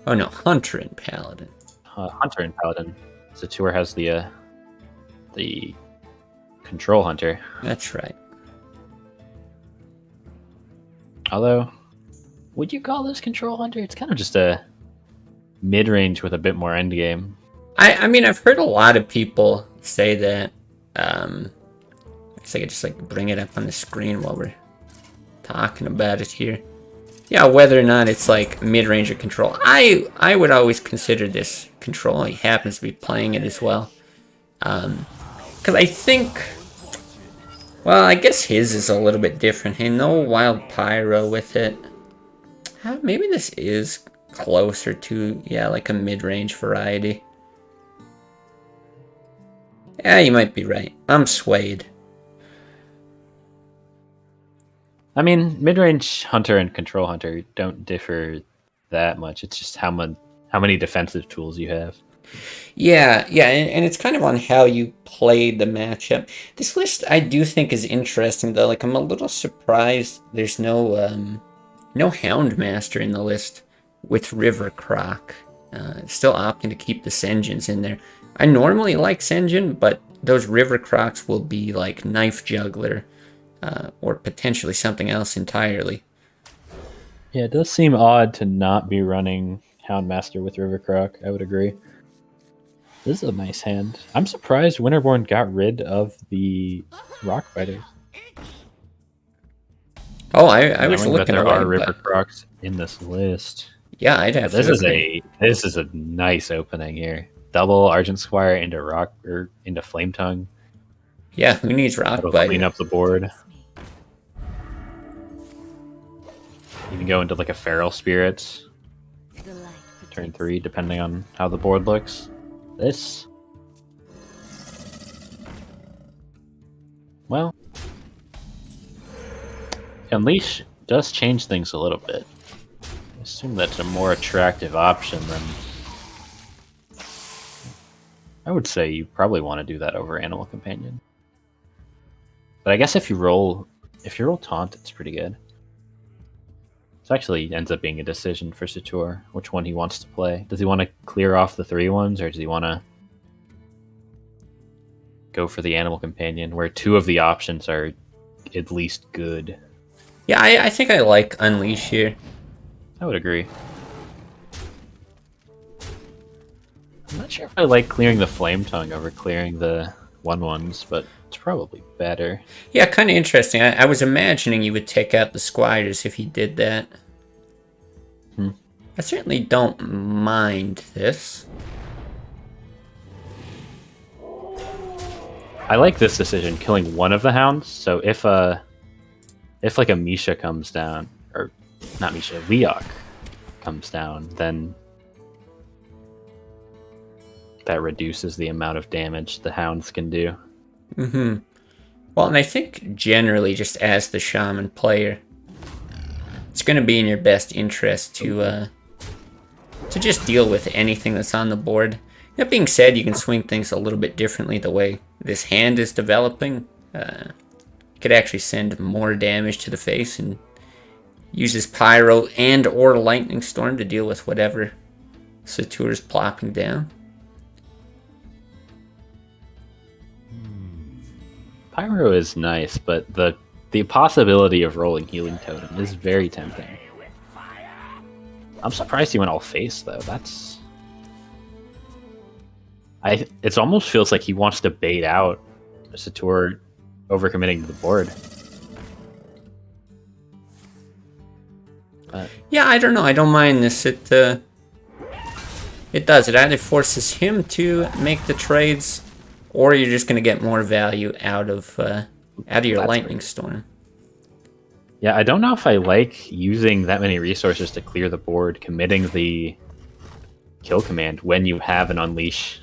S1: Oh no, Hunter and Paladin.
S2: Hunter and Paladin. Satur has the Control Hunter.
S1: That's right.
S2: Although, would you call this Control Hunter? It's kind of just a mid-range with a bit more endgame.
S1: I mean, I've heard a lot of people say that. I guess I could just bring it up on the screen while we're talking about it here. Yeah, whether or not it's mid-range or control. I would always consider this control. He happens to be playing it as well. Because I think, well, I guess his is a little bit different. Hey, no wild pyro with it. Maybe this is closer to, yeah, like a mid-range variety. Yeah, you might be right. I'm swayed.
S2: I mean, mid-range Hunter and Control Hunter don't differ that much. It's just how many defensive tools you have.
S1: Yeah, and it's kind of on how you played the matchup. This list I do think is interesting, though. I'm a little surprised there's no Houndmaster in the list with River Croc. Still opting to keep the Senjins in there. I normally like Senjin, but those River Crocs will be Knife Juggler, or potentially something else entirely.
S2: Yeah, it does seem odd to not be running Houndmaster with River Croc. I would agree. This is a nice hand. I'm surprised Winterborn got rid of the Rock Fighters.
S1: Oh, I was
S2: Knowing that
S1: looking
S2: there
S1: away,
S2: are River
S1: but
S2: Crocs in this list.
S1: yeah, I'd have
S2: This
S1: to
S2: is
S1: agree.
S2: this is a nice opening here. Double Argent Squire into Rock or into Flame Tongue.
S1: Yeah, who needs Rock
S2: That'll
S1: Biter?
S2: clean up the board. You can go into like a Feral Spirits.
S4: The light
S2: Turn
S4: protects
S2: 3, depending on how the board looks. This. Well. Unleash does change things a little bit. I assume that's a more attractive option than. I would say you probably want to do that over Animal Companion. But I guess if you roll Taunt, it's pretty good. This actually ends up being a decision for Satur, which one he wants to play. Does he want to clear off the 3/1s, or does he want to go for the Animal Companion, where 2 of the options are at least good?
S1: Yeah, I think I like Unleash here.
S2: I would agree. I'm not sure if I like clearing the Flame Tongue over clearing the 1/1s, but it's probably better.
S1: Yeah, kind of interesting. I was imagining you would take out the Squires if he did that. I certainly don't mind this.
S2: I like this decision, killing one of the hounds. So if like a Misha comes down, or not Misha, Leok comes down, then that reduces the amount of damage the hounds can do.
S1: Mm-hmm. Well, and I think generally, just as the Shaman player, it's going to be in your best interest to just deal with anything that's on the board. That being said, you can swing things a little bit differently the way this hand is developing. Could actually send more damage to the face and use his Pyro and or Lightning Storm to deal with whatever Satur is plopping down.
S2: Pyro is nice, but the possibility of rolling Healing Totem is very tempting. I'm surprised he went all face though. It almost feels like he wants to bait out Satur overcommitting to the board.
S1: Yeah, I don't know. I don't mind this. It does. It either forces him to make the trades, or you're just going to get more value out of your Lightning Storm.
S2: Yeah, I don't know if I like using that many resources to clear the board, committing the kill command when you have an Unleash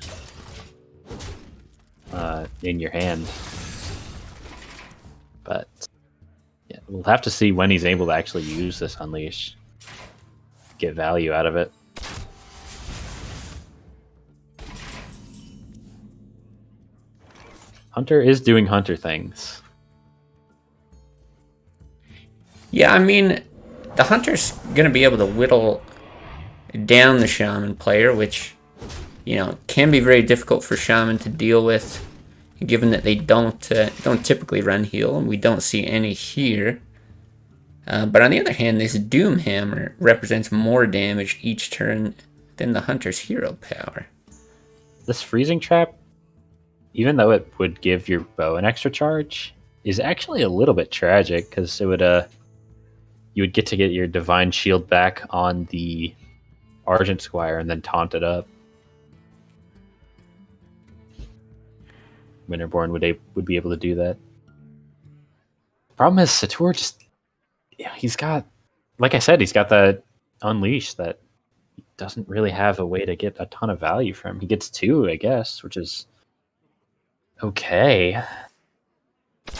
S2: in your hand. But yeah, we'll have to see when he's able to actually use this Unleash. Get value out of it. Hunter is doing Hunter things.
S1: Yeah, I mean, the Hunter's going to be able to whittle down the Shaman player, which, can be very difficult for Shaman to deal with, given that they don't typically run heal, and we don't see any here. But on the other hand, this Doom Hammer represents more damage each turn than the Hunter's hero power.
S2: This Freezing Trap, even though it would give your bow an extra charge, is actually a little bit tragic, because it would you would get to get your Divine Shield back on the Argent Squire and then taunt it up. Winterborn would be able to do that. Problem is, Satur he's got, like I said, he's got that Unleash that doesn't really have a way to get a ton of value from. He gets 2, I guess, which is okay.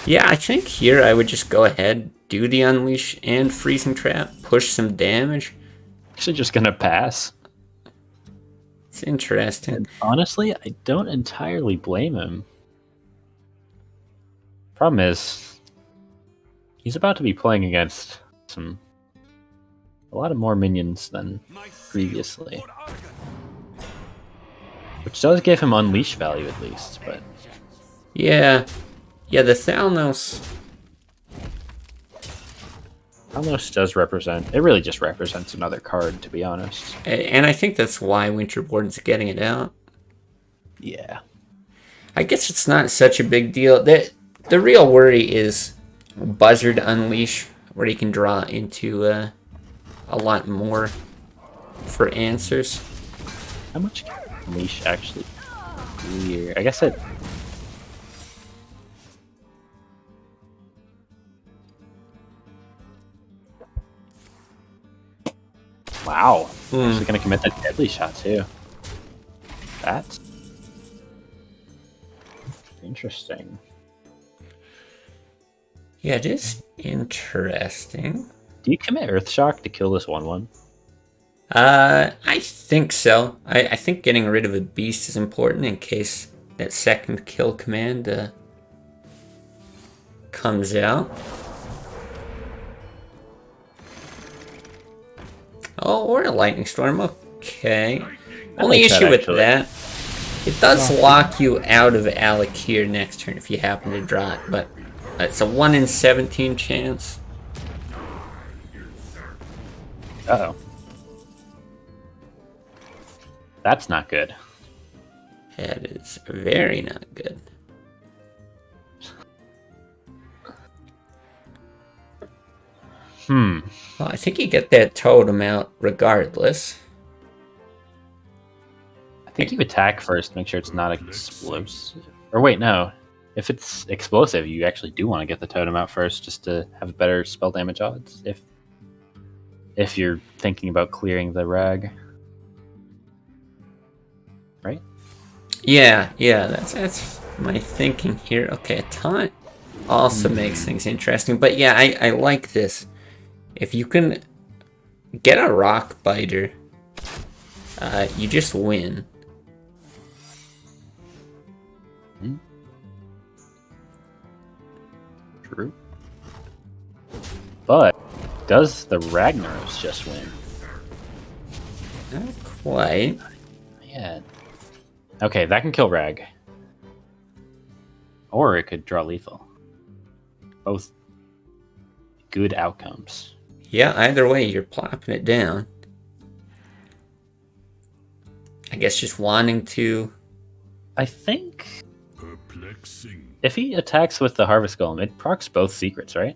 S1: Yeah, I think here I would just go ahead, do the Unleash and Freezing Trap, push some damage.
S2: Actually just gonna pass.
S1: It's interesting.
S2: And honestly, I don't entirely blame him. Problem is, he's about to be playing against a lot of more minions than previously. Which does give him Unleash value at least, but...
S1: Yeah, the Thalnos
S2: does represent... It really just represents another card, to be honest.
S1: And I think that's why Winterborn's getting it out.
S2: Yeah.
S1: I guess it's not such a big deal. The real worry is Buzzard Unleash, where you can draw into a lot more for answers.
S2: How much can Unleash actually clear? I guess it. Wow. Actually gonna commit that deadly shot too. That's interesting.
S1: Yeah, it is interesting.
S2: Do you commit Earthshock to kill this 1/1?
S1: I think so. I think getting rid of a beast is important in case that second kill command comes out. Oh, or a lightning storm. Okay. Only
S2: like that,
S1: issue with
S2: actually.
S1: that, it does lock you out of Alakir next turn if you happen to draw it, but it's a 1 in 17 chance.
S2: Uh-oh. That's not good.
S1: That is very not good. Well, I think you get that totem out regardless.
S2: I think you attack first, make sure it's not explosive. Or wait, no. If it's explosive, you actually do want to get the totem out first just to have better spell damage odds. If you're thinking about clearing the rag. Right?
S1: Yeah, that's my thinking here. Okay, a taunt also makes things interesting, but yeah, I like this. If you can get a rock biter, you just win.
S2: True. But does the Ragnaros just win?
S1: Not quite.
S2: Yeah. Okay, that can kill Rag. Or it could draw lethal. Both good outcomes.
S1: Yeah, either way, you're plopping it down. I guess just wanting to...
S2: I think
S3: Perplexing.
S2: if he attacks with the Harvest Golem, it procs both secrets, right?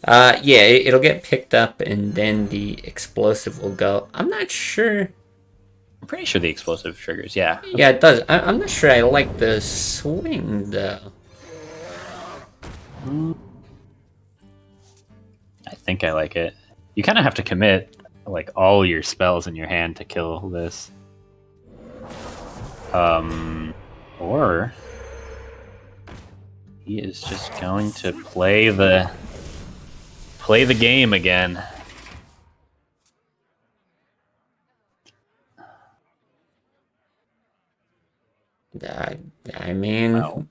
S1: Yeah, it'll get picked up and then the explosive will go. I'm not sure.
S2: I'm pretty sure the explosive triggers, yeah.
S1: Yeah, it does. I'm not sure I like the swing, though.
S2: I think I like it. You kind of have to commit like all your spells in your hand to kill this. Or he is just going to play the game again.
S1: I mean,
S2: Wow.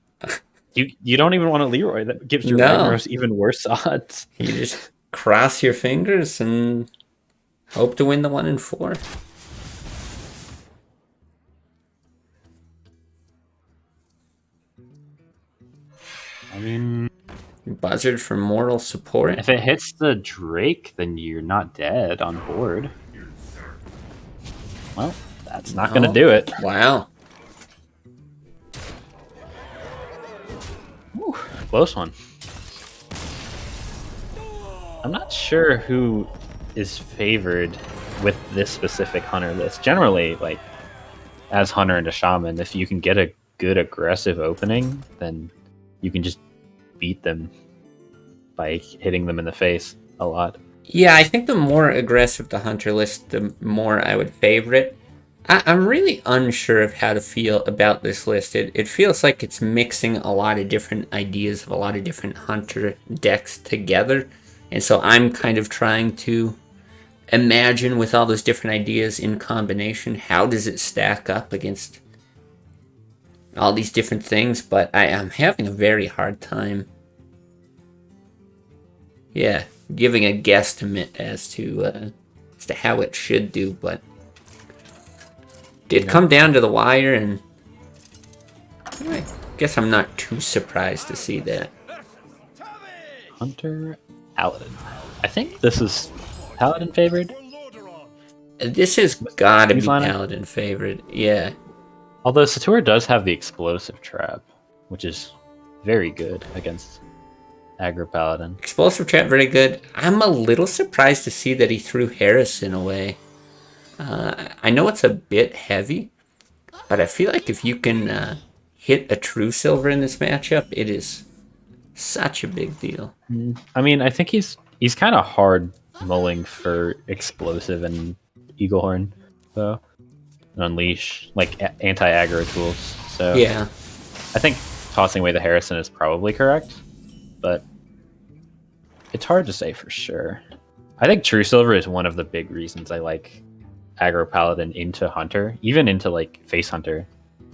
S2: You don't even want to Leroy. That gives your
S1: No.
S2: Ragnaros even worse odds.
S1: you just cross your fingers and hope to win the 1 in 4.
S2: I mean,
S1: Buzzard for moral support.
S2: if it hits the Drake, then you're not dead on board. Well, that's not going to do it.
S1: Wow.
S2: Whew, close one. I'm not sure who is favored with this specific Hunter list. Generally, like, as Hunter and a Shaman, if you can get a good aggressive opening, then you can just beat them by hitting them in the face a lot.
S1: Yeah, I think the more aggressive the Hunter list, the more I would favor it. I'm really unsure of how to feel about this list. It feels like it's mixing a lot of different ideas of a lot of different Hunter decks together. And so I'm kind of trying to imagine with all those different ideas in combination, how does it stack up against all these different things? But I am having a very hard time, giving a guesstimate as to how it should do, but did come down to the wire, and I guess I'm not too surprised to see that.
S2: Hunter, Paladin. I think this is Paladin favored.
S1: This has gotta be
S2: These lineup?
S1: Paladin favored, yeah.
S2: Although Satur does have the explosive trap, which is very good against aggro paladin.
S1: Explosive trap, very good. I'm a little surprised to see that he threw Harrison away. I know it's a bit heavy, but I feel like if you can hit a true silver in this matchup, it is such a big deal.
S2: I mean, I think he's kind of hard mulling for explosive and Eaglehorn, though. And Unleash, like anti-aggro tools. So
S1: Yeah.
S2: I think tossing away the Harrison is probably correct, but it's hard to say for sure. I think True Silver is one of the big reasons I like aggro paladin into Hunter, even into like face Hunter.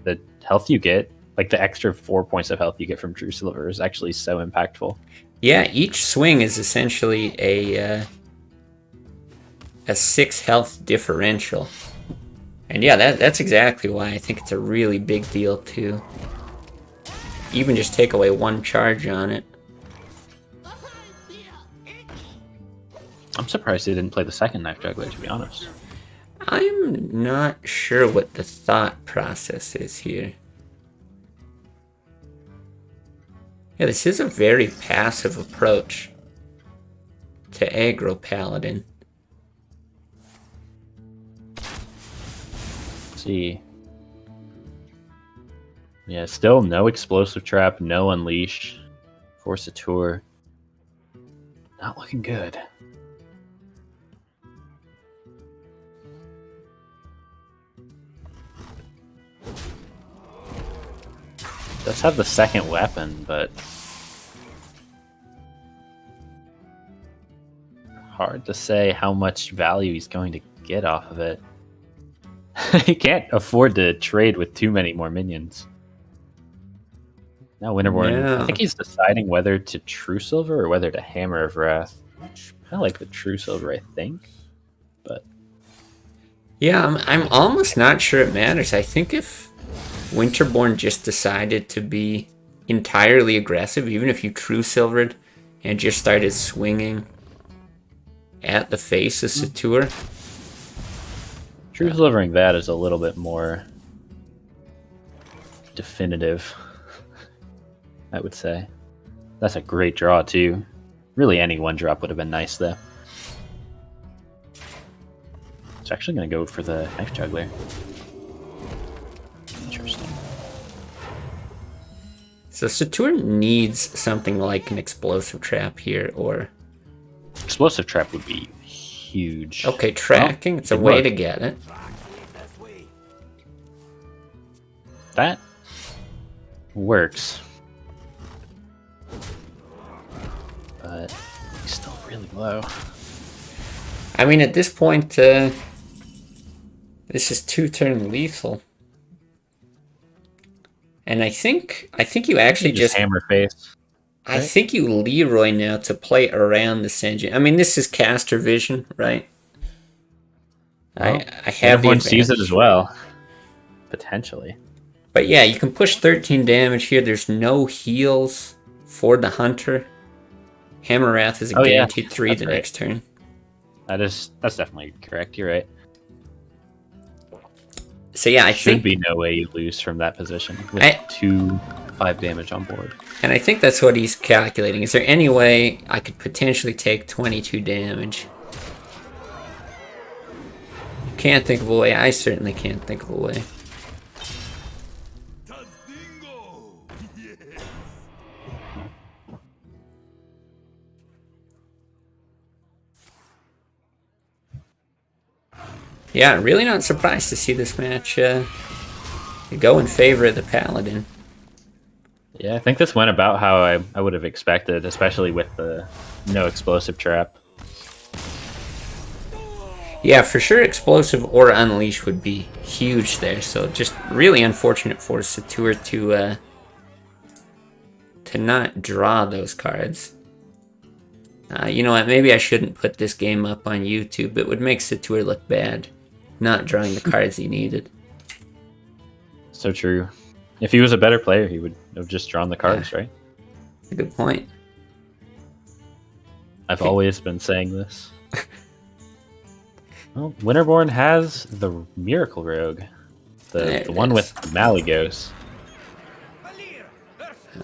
S2: The health you get, like the extra 4 points of health you get from True Silver, is actually so impactful.
S1: Yeah, each swing is essentially a 6 health differential. And yeah, that's exactly why I think it's a really big deal to even just take away 1 charge on it.
S2: I'm surprised they didn't play the second Knife Juggler, to be honest.
S1: I'm not sure what the thought process is here. Yeah, this is a very passive approach to aggro paladin.
S2: Let's see. Yeah, still no explosive trap, no unleash for Satur. Not looking good. Does have the second weapon, but hard to say how much value he's going to get off of it. He can't afford to trade with too many more minions. Now Winterborn,
S1: Yeah.
S2: I think he's deciding whether to True Silver or whether to Hammer of Wrath. I like the True Silver, I think, but
S1: Yeah, I'm almost not sure it matters. I think if Winterborn just decided to be entirely aggressive, even if you true silvered and just started swinging at the face of Satur.
S2: True Silvering that is a little bit more definitive, I would say. That's a great draw, too. Really, any one drop would have been nice, though. It's actually going to go for the Knife Juggler. Interesting.
S1: So Satur needs something like an explosive trap here, or...
S2: Explosive Trap would be huge.
S1: Okay, tracking, it's a way to get it.
S2: That works. But he's still really low.
S1: I mean, at this point, this is 2-turn lethal. And I think you actually just
S2: Hammer face.
S1: I think you Leroy now to play around the Senjin. I mean, this is caster vision, right?
S2: Well,
S1: I have the
S2: everyone sees it
S1: advantage.
S2: as well. Potentially.
S1: But yeah, you can push 13 damage here. There's no heals for the Hunter. Hammer Wrath is a guaranteed 3
S2: That's
S1: the
S2: right.
S1: next turn.
S2: That's definitely correct. You're right.
S1: So yeah, I
S2: Should
S1: think
S2: be no way you lose from that position with 5 damage on board.
S1: and I think that's what he's calculating. Is there any way I could potentially take 22 damage? You can't think of a way. I certainly can't think of a way. Yeah, really not surprised to see this match go in favor of the Paladin.
S2: Yeah, I think this went about how I would have expected, especially with the no explosive trap.
S1: Yeah, for sure explosive or unleash would be huge there. So just really unfortunate for Satur to not draw those cards. You know what, maybe I shouldn't put this game up on YouTube. It would make Satur look bad, not drawing the cards he needed.
S2: So true. If he was a better player, he would have just drawn the cards, right?
S1: That's a good point.
S2: I've always been saying this. Well, Winterborn has the Miracle Rogue. The one with Malygos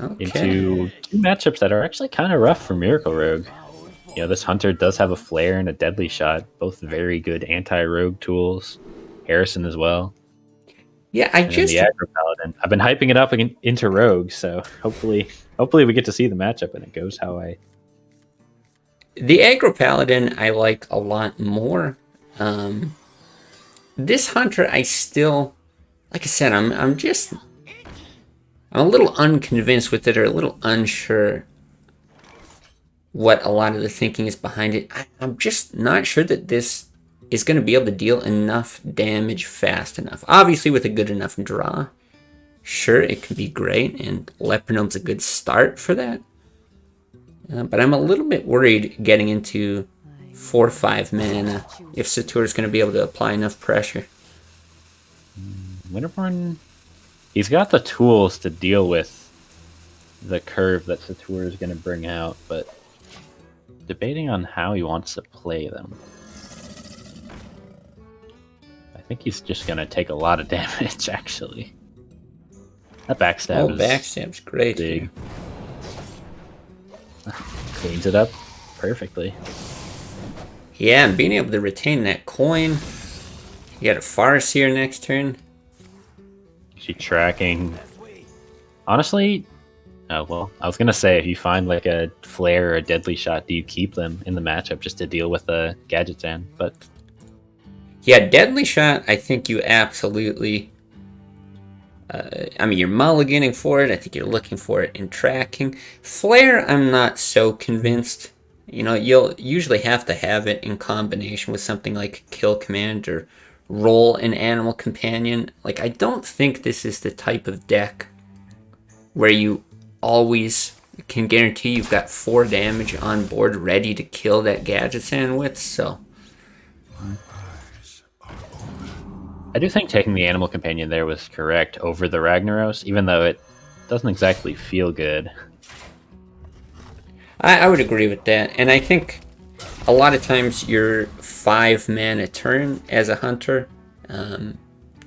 S1: Okay.
S2: into two matchups that are actually kind of rough for Miracle Rogue. You know, this Hunter does have a Flare and a Deadly Shot, both very good anti-rogue tools. Harrison as well.
S1: Yeah,
S2: And then the Aggro Paladin. I've been hyping it up into Rogue, so hopefully we get to see the matchup and it goes how I...
S1: The Aggro Paladin I like a lot more. This Hunter I still, like I said, I'm a little unconvinced with it, or a little unsure what a lot of the thinking is behind it. I'm just not sure that this is going to be able to deal enough damage fast enough. Obviously, with a good enough draw, sure, it can be great, and Lepernone's a good start for that. But I'm a little bit worried getting into 4 or 5 mana if Satur is going to be able to apply enough pressure.
S2: Winterborn, he's got the tools to deal with the curve that Satur is going to bring out, but debating on how he wants to play them. I think he's just going to take a lot of damage, actually. That backstab is
S1: backstab's great.
S2: Big. Cleans it up perfectly.
S1: Yeah, and being able to retain that coin. You got a Farseer next turn.
S2: She tracking. Honestly, oh well, I was gonna say if you find like a flare or a deadly shot, do you keep them in the matchup just to deal with the Gadgetzan? But
S1: yeah, deadly shot. I think you absolutely. I mean, you're mulliganing for it. I think you're looking for it in tracking. Flare, I'm not so convinced. You know, you'll usually have to have it in combination with something like Kill Command or Roll an Animal Companion. Like, I don't think this is the type of deck where you always can guarantee you've got 4 damage on board ready to kill that Gadgetzan with, so...
S2: I do think taking the Animal Companion there was correct over the Ragnaros, even though it doesn't exactly feel good.
S1: I would agree with that, and I think a lot of times your 5 mana turn as a hunter,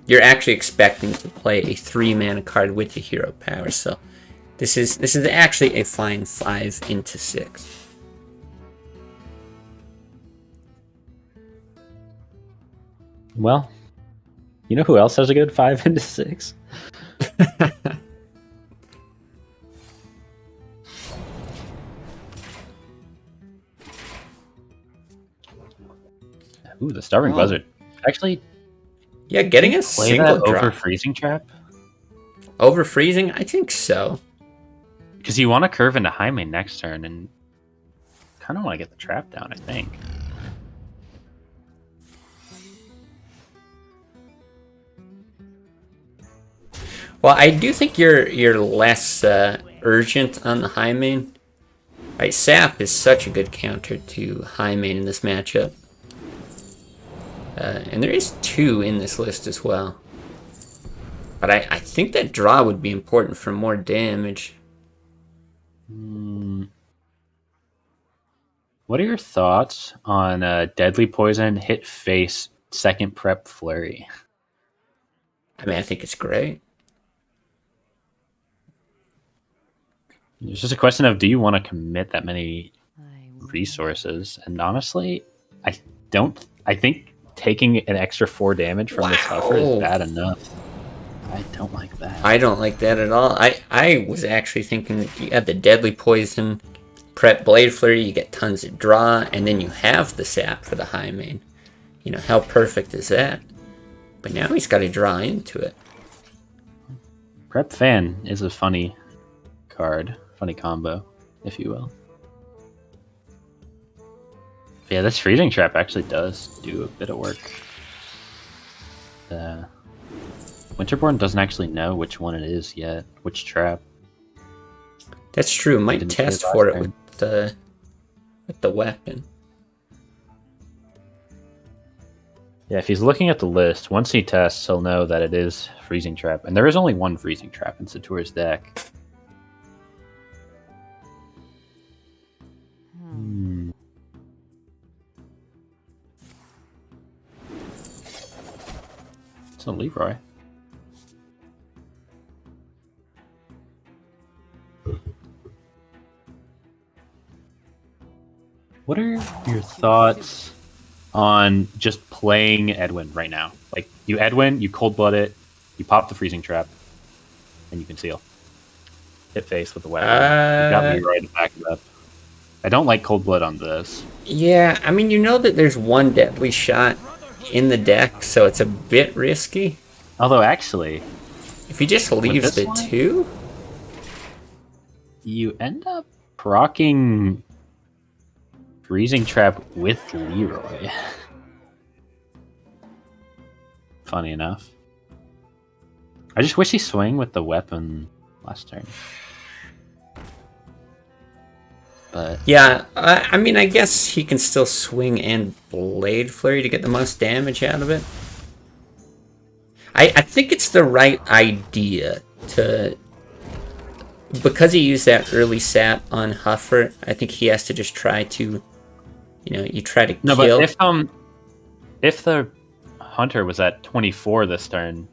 S1: you're actually expecting to play a 3 mana card with your hero power, so this is actually a fine 5 into 6.
S2: Well, you know who else has a good 5 into 6? Ooh, the Starving Buzzard. Actually,
S1: yeah, getting a
S2: play
S1: single
S2: that
S1: drop.
S2: over Freezing Trap?
S1: Over freezing? I think so.
S2: Because you want to curve into Jaime next turn, and kind of want to get the trap down, I think.
S1: Well, I do think you're less urgent on the high main. Right, Sap is such a good counter to high main in this matchup. And there is 2 in this list as well. But I think that draw would be important for more damage.
S2: What are your thoughts on Deadly Poison, Hit Face, Second Prep Flurry?
S1: I mean, I think it's great.
S2: It's just a question of, do you want to commit that many resources? And honestly, I think taking an extra 4 damage from this Huffer is bad enough. I don't like that.
S1: I don't like that at all. I was actually thinking you have the Deadly Poison, Prep Blade Flurry, you get tons of draw, and then you have the Sap for the high main. You know, how perfect is that? But now he's got to draw into it.
S2: Prep Fan is a funny card. Funny combo, if you will. Yeah, this Freezing Trap actually does do a bit of work. Winterborn doesn't actually know which one it is yet, which trap.
S1: That's true. Might test for it with the weapon.
S2: Yeah, if he's looking at the list, once he tests, he'll know that it is Freezing Trap, and there is only one Freezing Trap in Satur's deck. It's a Leroy. What are your thoughts on just playing Edwin right now? Like, you Edwin, you cold blood it, you pop the freezing trap, and you can seal. Hit face with the weapon. You got Leroy to back it up. I don't like cold blood on this.
S1: Yeah, I mean, you know that there's one deadly shot in the deck, so it's a bit risky.
S2: Although, actually,
S1: If he just leaves the
S2: one?
S1: 2,
S2: you end up proccing freezing trap with Leroy. Funny enough. I just wish he swung with the weapon last turn. But
S1: yeah, I mean, I guess he can still swing and Blade Flurry to get the most damage out of it. I think it's the right idea to... Because he used that early sap on Huffer, I think he has to just try to... You know, you try to
S2: no,
S1: kill...
S2: but if the Hunter was at 24 this turn,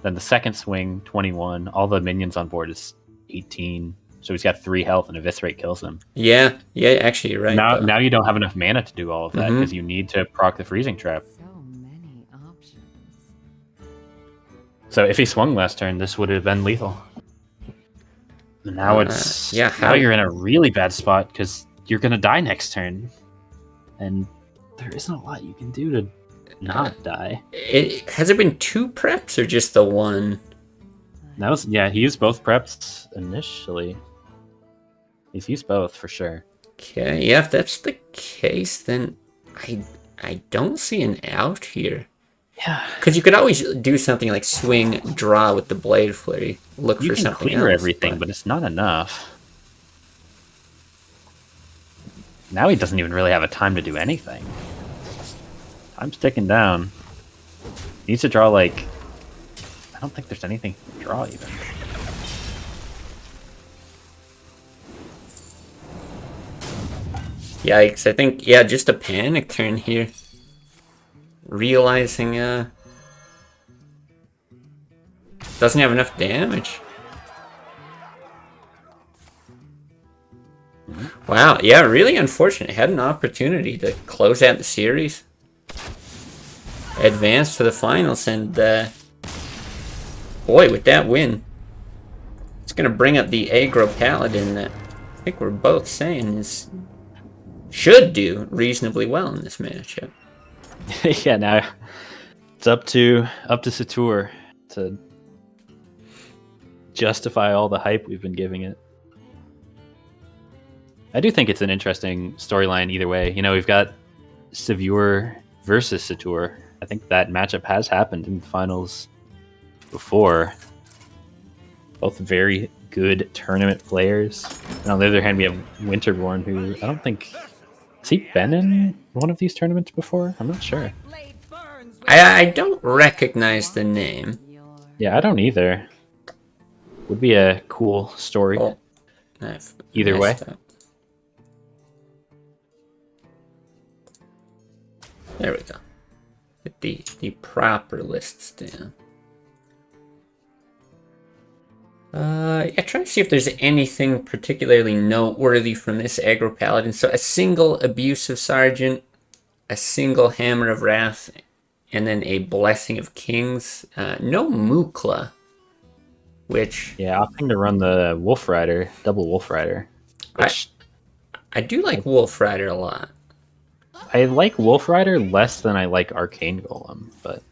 S2: then the second swing, 21, all the minions on board is 18. So he's got 3 health and Eviscerate kills him.
S1: Yeah, actually you're right.
S2: Now you don't have enough mana to do all of that because
S1: Mhm.
S2: you need to proc the freezing trap.
S4: So many options.
S2: So if he swung last turn, this would have been lethal. Now it's
S1: yeah,
S2: now you're in a really bad spot because you're gonna die next turn, and there isn't a lot you can do to not die.
S1: Has it been 2 preps or just the 1?
S2: That was he used both preps initially. He's used both for sure.
S1: Okay, yeah, if that's the case, then I don't see an out here.
S2: Yeah,
S1: Because you could always do something like swing, draw with the Blade Flurry, look
S2: you
S1: for
S2: can
S1: something
S2: clear
S1: else.
S2: everything, but it's not enough. Now he doesn't even really have a time to do anything. Time's ticking down. He needs to draw like... I don't think there's anything to draw even.
S1: Yikes, I think, yeah, just a panic turn here. Realizing, doesn't have enough damage. Wow, yeah, really unfortunate. Had an opportunity to close out the series. Advance to the finals, and, boy, with that win, it's going to bring up the aggro paladin that I think we're both saying should do reasonably well in this matchup.
S2: Yeah, now it's up to Satur to justify all the hype we've been giving it. I do think it's an interesting storyline either way. You know, we've got Satur versus Satur. I think that matchup has happened in the finals before. Both very good tournament players. And on the other hand, we have Winterborn, who I don't think... Has he been in one of these tournaments before? I'm not sure.
S1: I don't recognize the name.
S2: Yeah, I don't either. Would be a cool story.
S1: Oh, I've
S2: Either way.
S1: messed up. There we go. Get the proper lists down. Yeah, trying to see if there's anything particularly noteworthy from this aggro paladin. So a single abusive sergeant, a single hammer of wrath, and then a blessing of kings. No Mukla, which
S2: Yeah, opting to run the Wolf Rider, double Wolf Rider. Which
S1: I do like Wolf Rider a lot.
S2: I like Wolf Rider less than I like Arcane Golem, but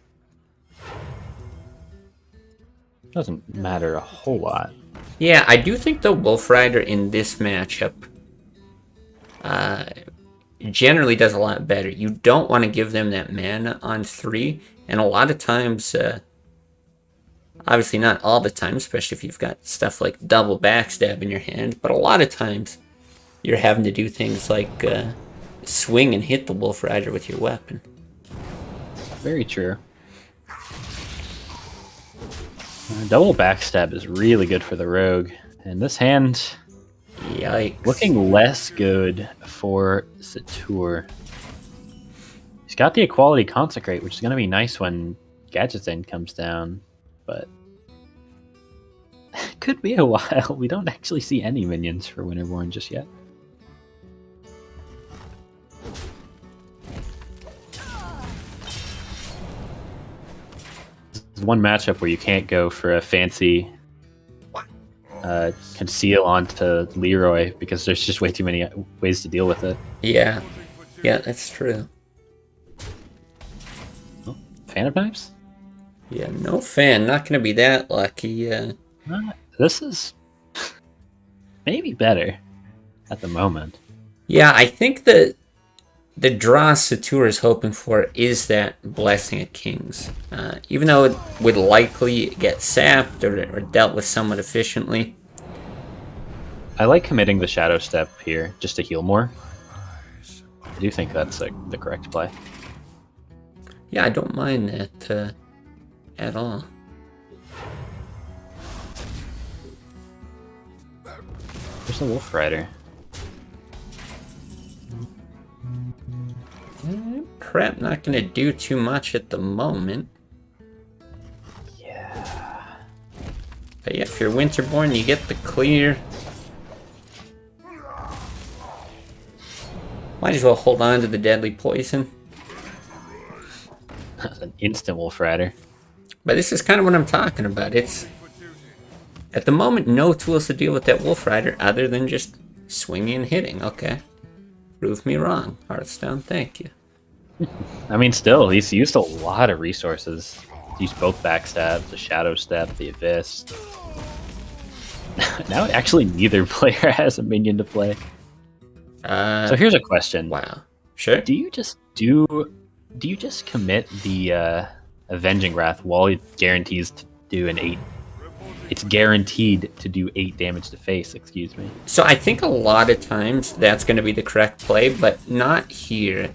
S2: it doesn't matter a whole lot.
S1: Yeah, I do think the Wolf Rider in this matchup generally does a lot better. You don't want to give them that mana on 3, and a lot of times, obviously not all the time, especially if you've got stuff like double backstab in your hand, but a lot of times you're having to do things like swing and hit the Wolf Rider with your weapon.
S2: Very true. Double backstab is really good for the rogue, and this hand
S1: Yikes.
S2: looking less good for Satur. He's got the equality consecrate, which is going to be nice when Gadget's End comes down, but it could be a while. We don't actually see any minions for Winterborn just yet. There's one matchup where you can't go for a fancy conceal onto Leroy because there's just way too many ways to deal with it.
S1: Yeah. Yeah, that's true.
S2: Oh, Fan of Knives?
S1: Yeah, no fan. Not going to be that lucky.
S2: This is maybe better at the moment.
S1: Yeah, I think that the draw Satur is hoping for is that Blessing of Kings. Even though it would likely get sapped or dealt with somewhat efficiently.
S2: I like committing the Shadow Step here just to heal more. I do think that's the correct play.
S1: Yeah, I don't mind that at all.
S2: There's the Wolf Rider.
S1: Prep not going to do too much at the moment.
S2: Yeah.
S1: But yeah, if you're Winterborn, you get the clear. Might as well hold on to the deadly poison.
S2: That's an instant Wolf Rider.
S1: But this is kind of what I'm talking about. It's, at the moment, no tools to deal with that Wolf Rider other than just swinging and hitting. Okay. Prove me wrong, Hearthstone. Thank you.
S2: I mean, still, he's used a lot of resources. He's used both backstabs, the Shadow Step, the Abyss. Now, actually, neither player has a minion to play. So here's a question.
S1: Wow. Sure.
S2: Do you just commit the Avenging Wrath while it guarantees to do an 8? It's guaranteed to do 8 damage to face, excuse me.
S1: So I think a lot of times that's going to be the correct play, but not here.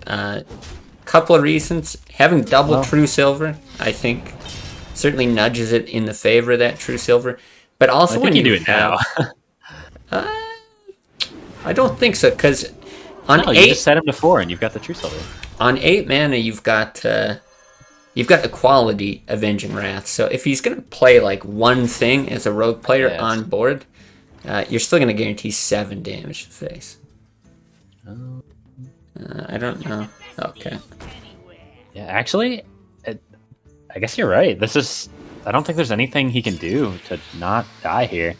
S1: Couple of reasons. Having double True Silver, I think, certainly nudges it in the favor of that True Silver. But also when you
S2: do it now.
S1: I don't think so, because on
S2: No,
S1: 8...
S2: you just set him to 4 and you've got the True Silver.
S1: On 8 mana, you've got the quality Avenging Wrath. So if he's going to play like one thing as a rogue player on board, you're still going to guarantee 7 damage to face. I don't know. Okay.
S2: Yeah, actually, I guess you're right. I don't think there's anything he can do to not die here.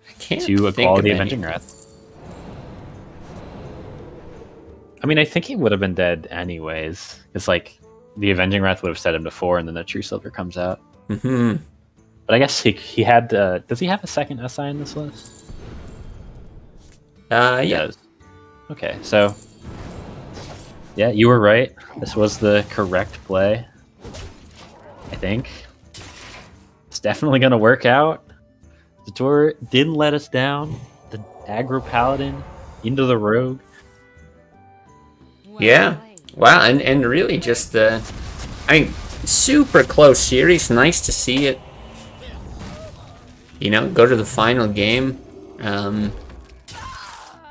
S1: I can't
S2: to a
S1: think
S2: quality
S1: of
S2: Avenging
S1: anything.
S2: Wrath. I mean, I think he would have been dead anyways. It's like the Avenging Wrath would have set him to 4, and then the True Silver comes out.
S1: Mm-hmm.
S2: But I guess he had. Does he have a second SI in this list?
S1: Yeah.
S2: He does. Okay, so yeah, you were right. This was the correct play. I think it's definitely going to work out. The tour didn't let us down. The aggro paladin into the rogue.
S1: Yeah. Wow, and really just, I mean, super close series. Nice to see it, go to the final game.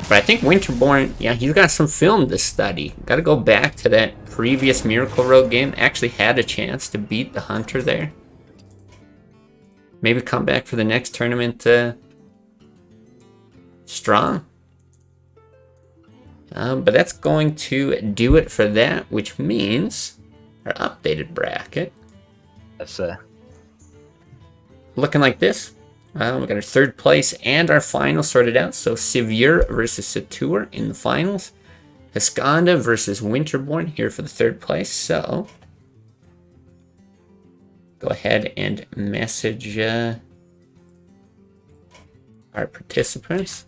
S1: But I think Winterborn, yeah, he's got some film to study. Got to go back to that previous Miracle Road game. Actually had a chance to beat the Hunter there. Maybe come back for the next tournament strong. But that's going to do it for that, which means our updated bracket.
S2: That's
S1: Looking like this. We got our third place and our final sorted out. So Sivir versus Satur in the finals. Scanda versus Winterborn here for the third place. So go ahead and message our participants.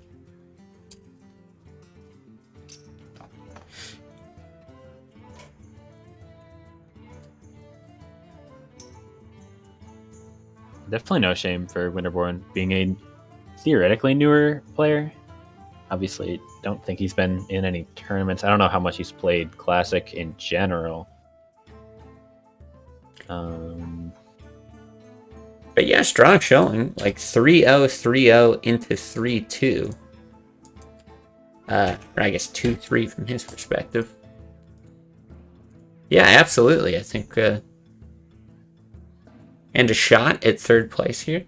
S2: definitely no shame for Winterborn being a theoretically newer player. Obviously, don't think he's been in any tournaments. I don't know how much he's played Classic in general.
S1: But yeah, strong showing. Like 3-0, 3-0 into 3-2. Or I guess 2-3 from his perspective. Yeah, absolutely. I think... and a shot at third place here.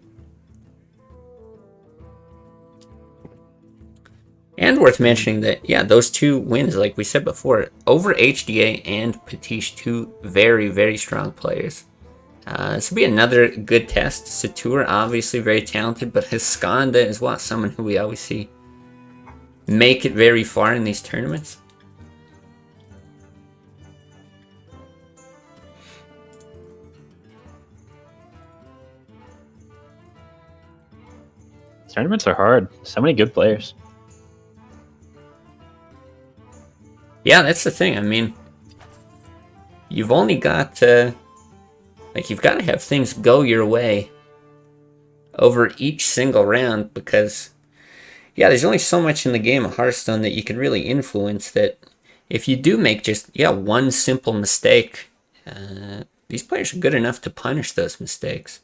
S1: And worth mentioning that, yeah, those two wins, like we said before, over HDA and Potish, two very, very strong players. This will be another good test. Satur, obviously very talented, but his Scanda is what? Someone who we always see make it very far in these tournaments.
S2: Tournaments are hard. So many good players.
S1: Yeah, that's the thing. I mean, you've only got you've got to have things go your way over each single round, because yeah, there's only so much in the game of Hearthstone that you can really influence. That if you do make just one simple mistake, these players are good enough to punish those mistakes.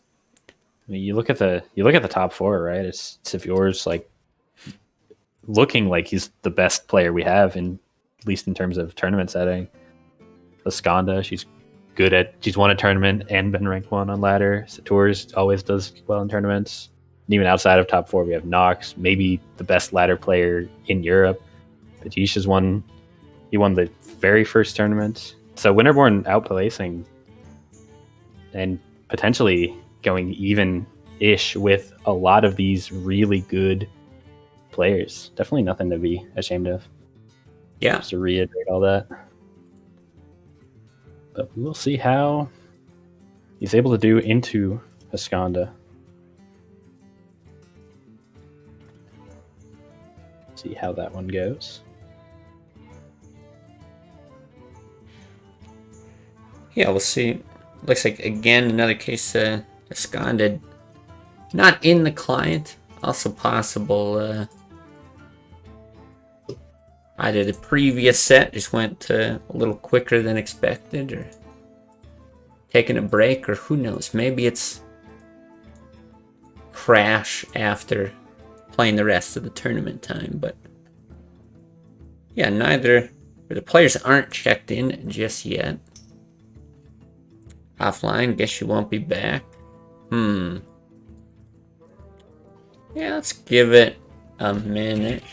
S2: I mean, you look at the top four, right? It's Savior's like looking like he's the best player we have, in at least in terms of tournament setting. The Scanda, she's won a tournament and been ranked 1 on ladder. Satur's always does well in tournaments. And even outside of top 4, we have Knox, maybe the best ladder player in Europe. Potish has won. He won the very first tournament. So Winterborn outplacing and potentially going even-ish with a lot of these really good players. Definitely nothing to be ashamed of.
S1: Yeah.
S2: Just to reiterate all that. But we will see how he's able to do into Scanda. See how that one goes.
S1: Yeah, we'll see. Looks like, again, another case Scanda not in the client. Also possible either the previous set just went a little quicker than expected, or taking a break, or who knows. Maybe it's crash after playing the rest of the tournament time. But yeah, the players aren't checked in just yet. Offline, guess you won't be back. Yeah, let's give it a minute.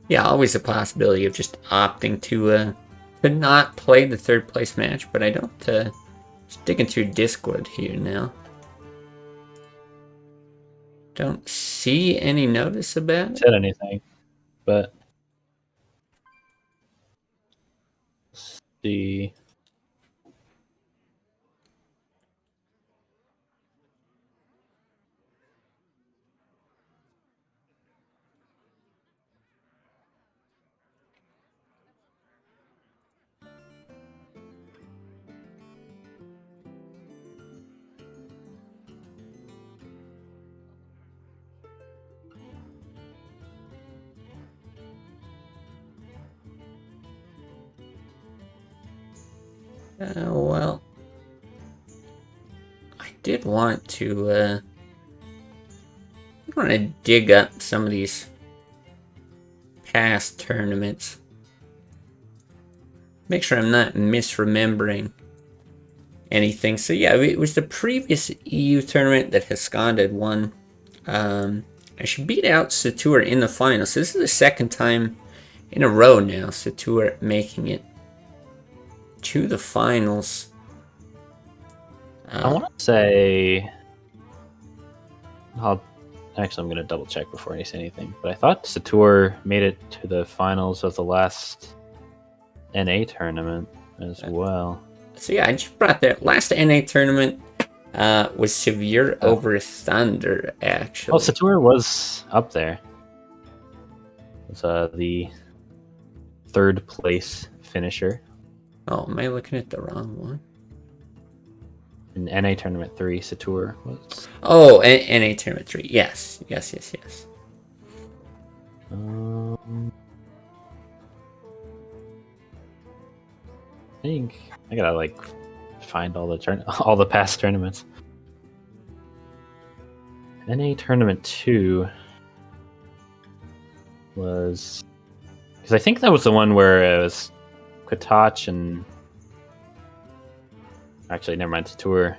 S1: Yeah, always a possibility of just opting to not play the third place match, but I don't just digging through Discord here now. Don't see any notice about it.
S2: Said anything, but let's see.
S1: Well, I did want to dig up some of these past tournaments. Make sure I'm not misremembering anything. So yeah, it was the previous EU tournament that Scanda had won. She beat out Satur in the finals. So this is the second time in a row now Satur making it to the finals.
S2: I want to say. I'm going to double check before I say anything. But I thought Satur made it to the finals of the last NA tournament as well.
S1: So yeah, I just brought that last NA tournament was Severe over Thunder, actually.
S2: Oh, Satur was up there. It was the third place finisher.
S1: Oh, am I looking at the wrong one?
S2: In NA Tournament 3, Satur was.
S1: Oh, NA Tournament 3. Yes.
S2: I think I gotta find all the past tournaments. NA Tournament 2 was... Because I think that was the one where it was Potish and... Actually, never mind, Satur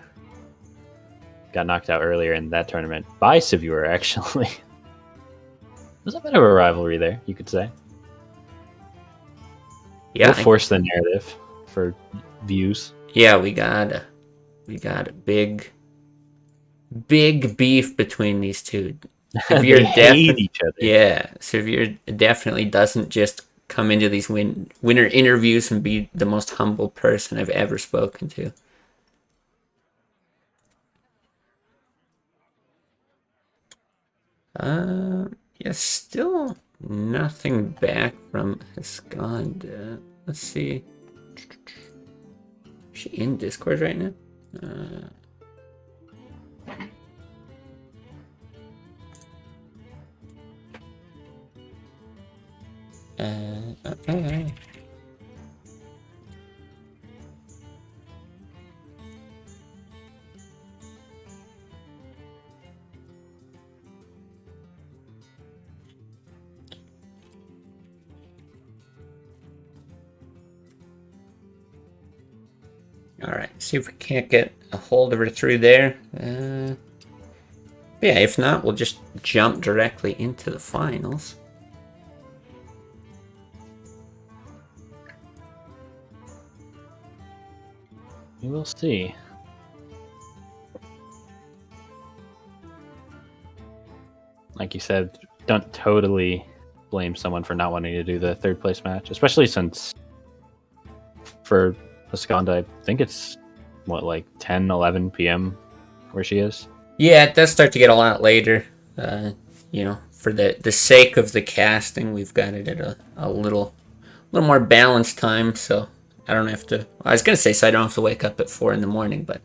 S2: got knocked out earlier in that tournament by Satur, actually. There's a bit of a rivalry there, you could say.
S1: Yeah,
S2: We'll force the narrative for views.
S1: yeah, we got a big beef between these two.
S2: They hate each other.
S1: Yeah, Severe definitely doesn't just come into these winner interviews and be the most humble person I've ever spoken to. Yeah, still nothing back from Scanda. Let's see. Is she in Discord right now? Alright, see if we can't get a hold of her through there. Yeah, if not, we'll just jump directly into the finals.
S2: We will see. Like you said, don't totally blame someone for not wanting to do the third place match, especially since for Scanda, I think it's what, like 10, 11 p.m. where she is.
S1: Yeah, it does start to get a lot later. You know, for the sake of the casting, we've got it at a little more balanced time, so I don't have to. I was gonna say, so I don't have to wake up at 4 in the morning, but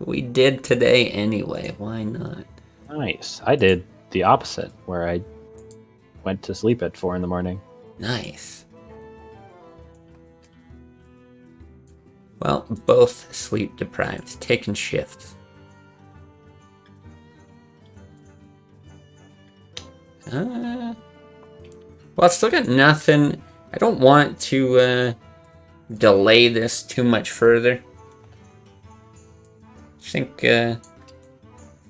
S1: we did today anyway. Why not?
S2: Nice. I did the opposite, where I went to sleep at 4 in the morning.
S1: Nice. Well, both sleep deprived, taking shifts. Well, I've still got nothing. I don't want to delay this too much further. I think if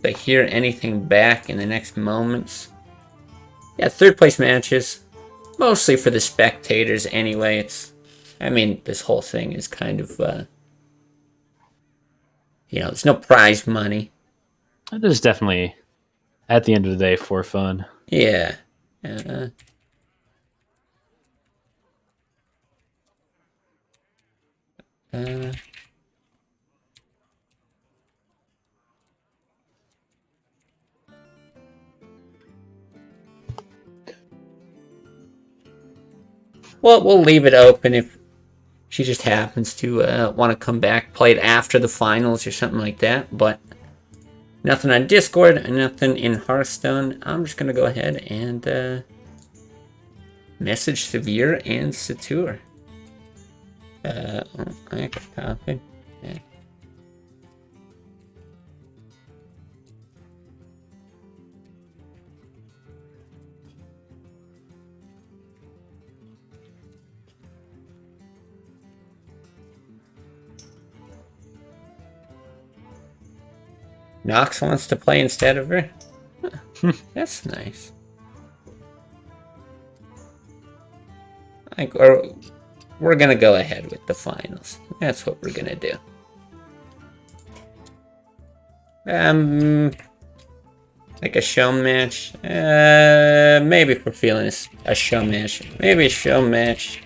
S1: I hear anything back in the next moments. Yeah, third place matches. Mostly for the spectators anyway. I mean, this whole thing is kind of, you know, there's no prize money.
S2: It is definitely, at the end of the day, for fun.
S1: Yeah. Well, we'll leave it open if she just happens to want to come back, play it after the finals or something like that. But nothing on Discord, nothing in Hearthstone. I'm just going to go ahead and message Severe and Satur. I can copy. Yeah. Knox wants to play instead of her? Huh, that's nice. We're gonna go ahead with the finals. That's what we're gonna do. Like a show match? Maybe if we're feeling a show match. Maybe a show match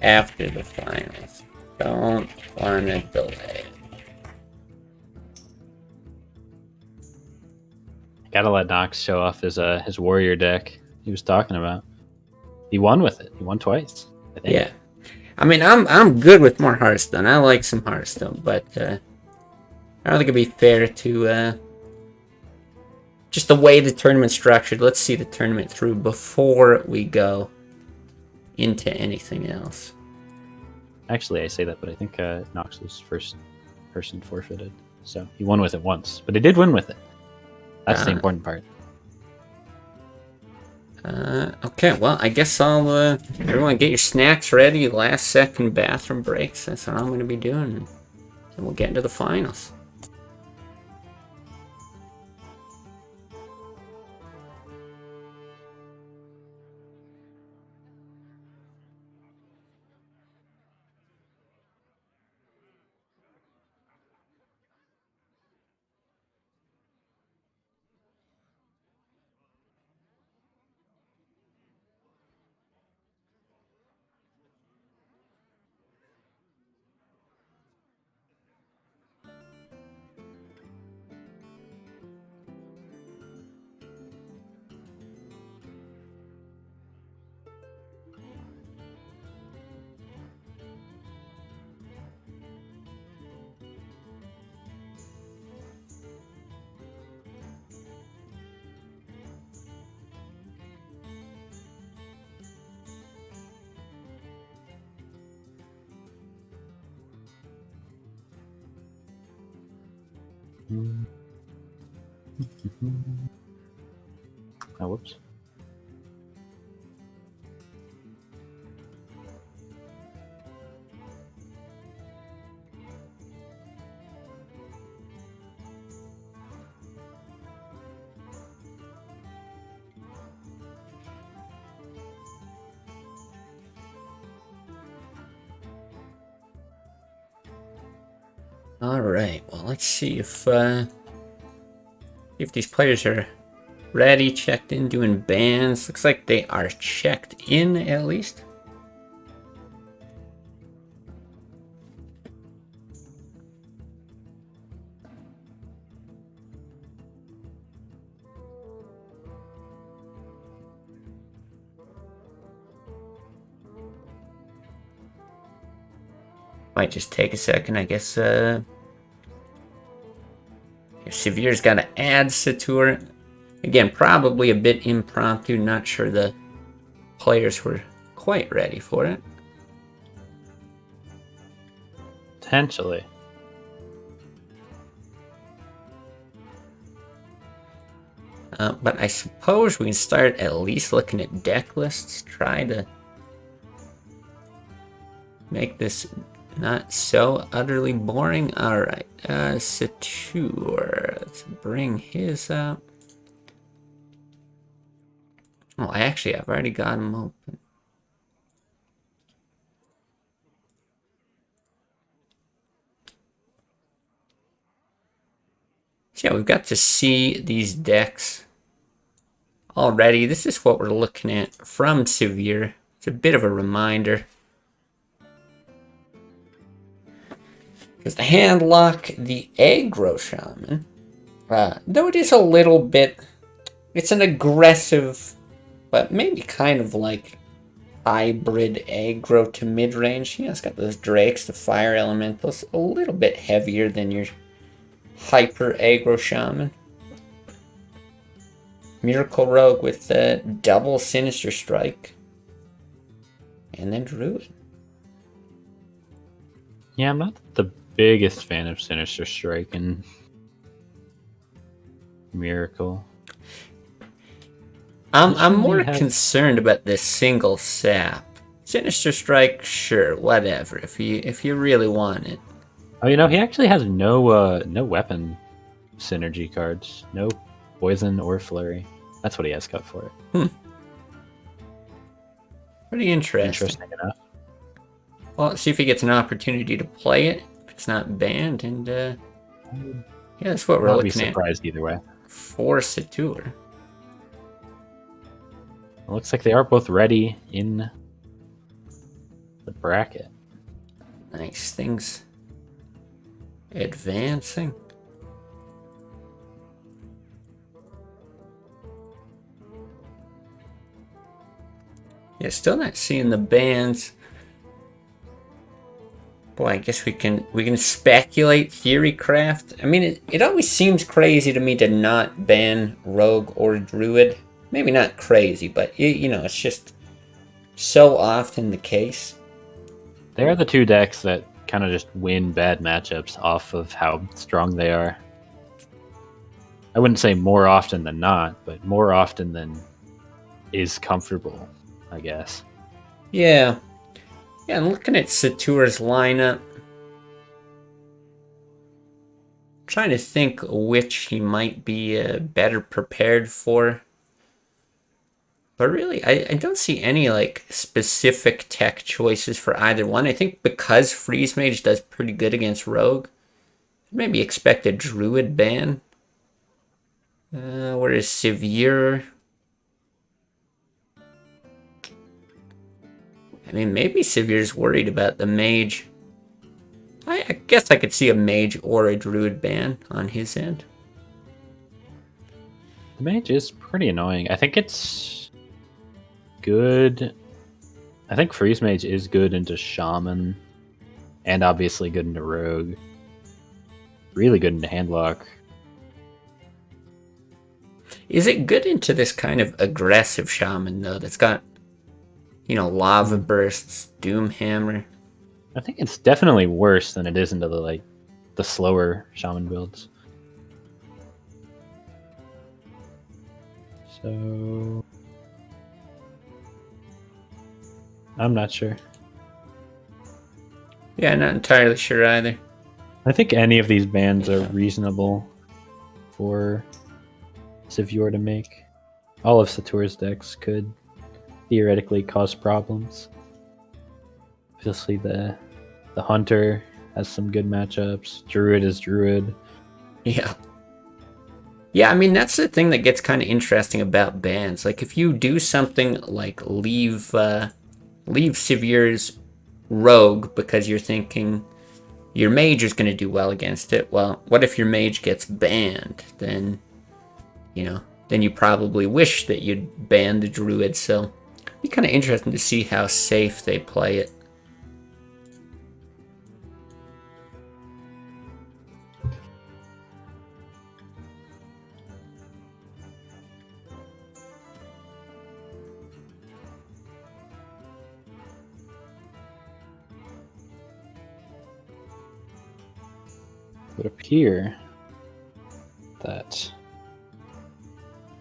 S1: after the finals. Don't wanna delay.
S2: Gotta let Knox show off his warrior deck he was talking about. He won with it. He won twice, I think.
S1: Yeah. I mean, I'm good with more Hearthstone. I like some Hearthstone, but I don't think it'd be fair to just the way the tournament's structured. Let's see the tournament through before we go into anything else.
S2: Actually, I say that, but I think Knox was first person forfeited. So he won with it once, but he did win with it. That's the important part.
S1: Okay, well, I guess I'll, everyone get your snacks ready. Last second bathroom breaks. That's what I'm going to be doing. And we'll get into the finals.
S2: Oh, whoops.
S1: Alright, well, let's see if these players are ready, checked in, doing bans. Looks like they are checked in, at least. Might just take a second, I guess. Severe's got to add Satur. Again, probably a bit impromptu. Not sure the players were quite ready for it.
S2: Potentially.
S1: But I suppose we can start at least looking at deck lists. Try to make this not so utterly boring. Alright, Satur. Let's bring his up. Oh, I've already got him open. So yeah, we've got to see these decks already. This is what we're looking at from Severe. It's a bit of a reminder. Because the hand lock, the aggro shaman, though it is a little bit, it's an aggressive, but maybe kind of like hybrid aggro to mid-range. You know, it's got those drakes, the fire elementals, a little bit heavier than your hyper aggro shaman. Miracle Rogue with the double Sinister Strike. And then Druid.
S2: Yeah, I'm not the biggest fan of Sinister Strike and Miracle.
S1: I'm more concerned about this single sap. Sinister Strike, sure, whatever. If you really want it.
S2: Oh, you know, he actually has no weapon synergy cards. No poison or flurry. That's what he has cut for it.
S1: Pretty interesting.
S2: Interesting enough.
S1: Well, let's see if he gets an opportunity to play it. If it's not banned, and yeah, that's what we're
S2: I'll be
S1: looking
S2: surprised either way.
S1: for Satur.
S2: It looks like they are both ready in the bracket.
S1: Nice things advancing. Yeah, still not seeing the bans. Boy, I guess we can speculate, theorycraft. I mean, it always seems crazy to me to not ban Rogue or Druid. Maybe not crazy, but you know, it's just so often the case.
S2: They are the two decks that kind of just win bad matchups off of how strong they are. I wouldn't say more often than not, but more often than is comfortable, I guess.
S1: Yeah. Yeah, and looking at Satur's lineup, trying to think which he might be better prepared for. But really, I don't see any like specific tech choices for either one. I think because Freeze Mage does pretty good against Rogue, maybe expect a Druid ban. Whereas Severe, I mean, maybe Severe's worried about the Mage. I guess I could see a Mage or a Druid ban on his end.
S2: The mage is pretty annoying. I think it's good. I think Freeze Mage is good into Shaman, and obviously good into Rogue. Really good into Handlock.
S1: Is it good into this kind of aggressive Shaman, though, that's got, Lava Bursts, Doom Hammer?
S2: I think it's definitely worse than it is into the slower Shaman builds. So I'm not sure.
S1: Yeah, not entirely sure either.
S2: I think any of these bans are reasonable for Severe to make. All of Satur's decks could theoretically cause problems. Obviously, the Hunter has some good matchups. Druid is Druid.
S1: Yeah. Yeah, I mean, that's the thing that gets kind of interesting about bans. Like, if you do something like leave Severe's Rogue because you're thinking your Mage is going to do well against it, well, what if your Mage gets banned? Then you probably wish that you'd ban the Druid, so it'd be kind of interesting to see how safe they play it.
S2: It would appear that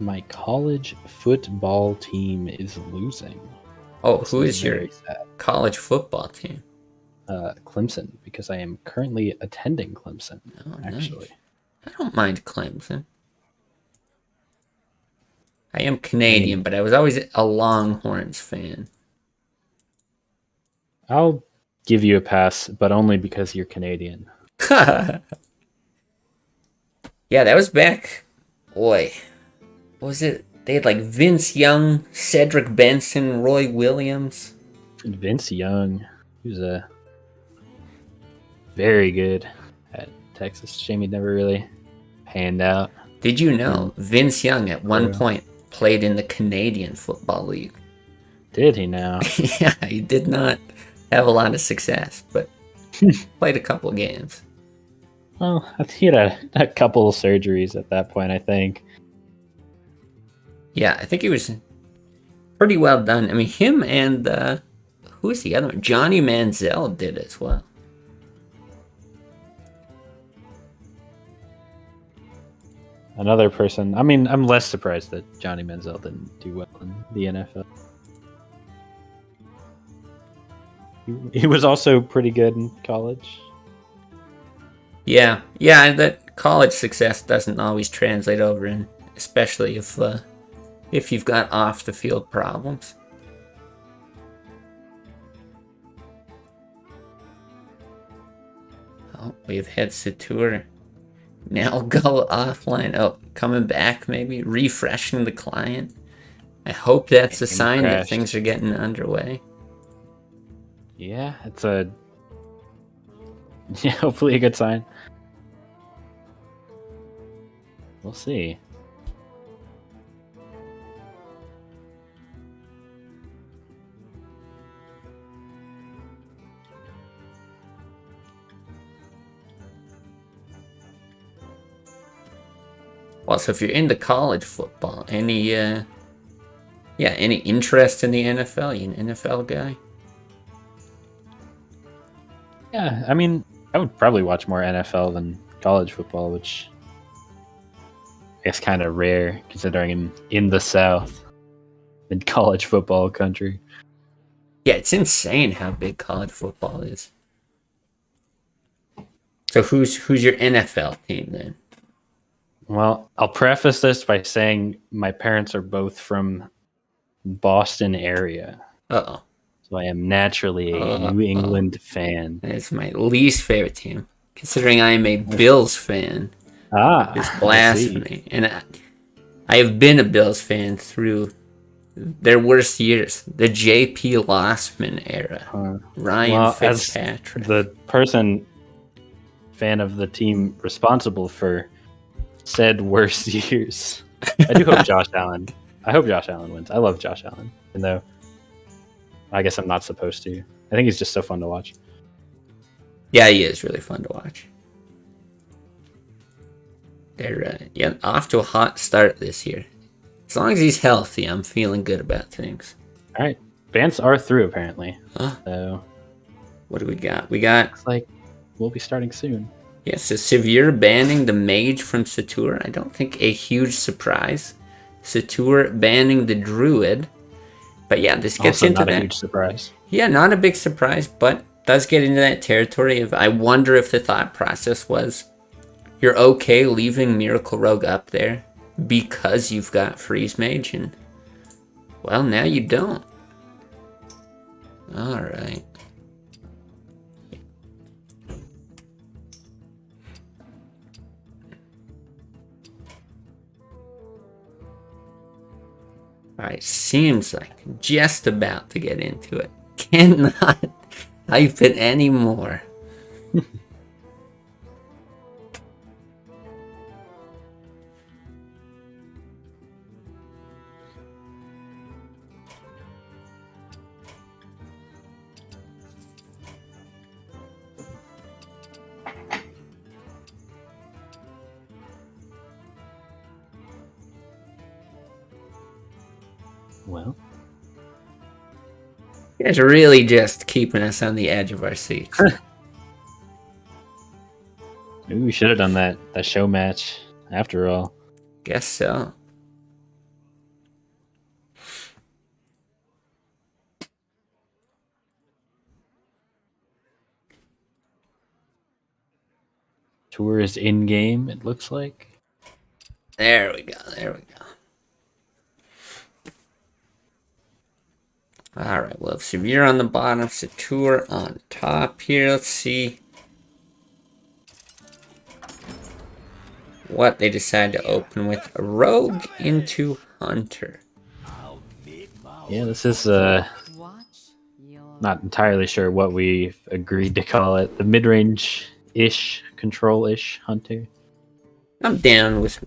S2: my college football team is losing.
S1: Oh,
S2: This
S1: who is your
S2: very sad.
S1: college football team?
S2: Clemson, because I am currently attending Clemson,
S1: Oh,
S2: actually.
S1: nice. I don't mind Clemson. I am Canadian, but I was always a Longhorns fan.
S2: I'll give you a pass, but only because you're Canadian.
S1: Yeah, that was back. Boy, what was it? They had like Vince Young, Cedric Benson, Roy Williams.
S2: And Vince Young, who's a very good at Texas. Shame he never really panned out.
S1: Did you know Vince Young at one point played in the Canadian Football League?
S2: Did he now?
S1: Yeah, he did not have a lot of success, but played a couple of games.
S2: Well, he had a couple of surgeries at that point, I think.
S1: Yeah, I think he was pretty well done. I mean, him and who's the other one? Johnny Manziel did as well.
S2: Another person. I mean, I'm less surprised that Johnny Manziel didn't do well in the NFL. He was also pretty good in college.
S1: Yeah, that college success doesn't always translate over in, especially if you've got off the field problems. Oh, we've had Satur now go offline. Oh, coming back maybe, refreshing the client. I hope that's a sign that things are getting underway.
S2: Yeah, it's hopefully a good sign. We'll see.
S1: Well, so if you're into college football, any interest in the NFL? You an NFL guy?
S2: Yeah, I mean, I would probably watch more NFL than college football, which guess kind of rare considering I'm in the South, in college football country.
S1: Yeah, it's insane how big college football is. So who's your NFL team then?
S2: Well, I'll preface this by saying my parents are both from Boston area,
S1: Uh-oh.
S2: so I am naturally a New England fan.
S1: It's my least favorite team, considering I am a Bills fan. It's
S2: I see.
S1: blasphemy. And I have been a Bills fan through their worst years. The J.P. Lossman era. Ryan Fitzpatrick.
S2: As the person fan of the team responsible for said worst years, I do hope Josh Allen. I hope Josh Allen wins. I love Josh Allen, even though I guess I'm not supposed to. I think he's just so fun to watch.
S1: Yeah, he is really fun to watch. They're off to a hot start this year. As long as he's healthy, I'm feeling good about things.
S2: All right, bans are through apparently.
S1: Huh?
S2: So
S1: What do we got? We got
S2: looks like we'll be starting soon.
S1: yes, a severe banning the mage from Satur. I don't think a huge surprise. Satur banning the druid. But yeah, this gets
S2: Also
S1: into
S2: not
S1: that.
S2: a huge surprise.
S1: Yeah, not a big surprise, but does get into that territory of I wonder if the thought process was you're okay leaving Miracle Rogue up there because you've got Freeze Mage, and well, now you don't. Alright. Alright, seems like just about to get into it. Cannot hype it anymore.
S2: Well,
S1: You guys are really just keeping us on the edge of our seats.
S2: maybe we should have done that show match after all.
S1: Guess so.
S2: Tour is in game, it looks like.
S1: There we go. There we go. Alright, we'll have Severe on the bottom, Satur on top here. Let's see what they decide to open with. A Rogue into Hunter.
S2: Yeah, this is
S4: Watch your
S2: not entirely sure what we've agreed to call it. The mid-range-ish, control-ish hunter.
S1: I'm down with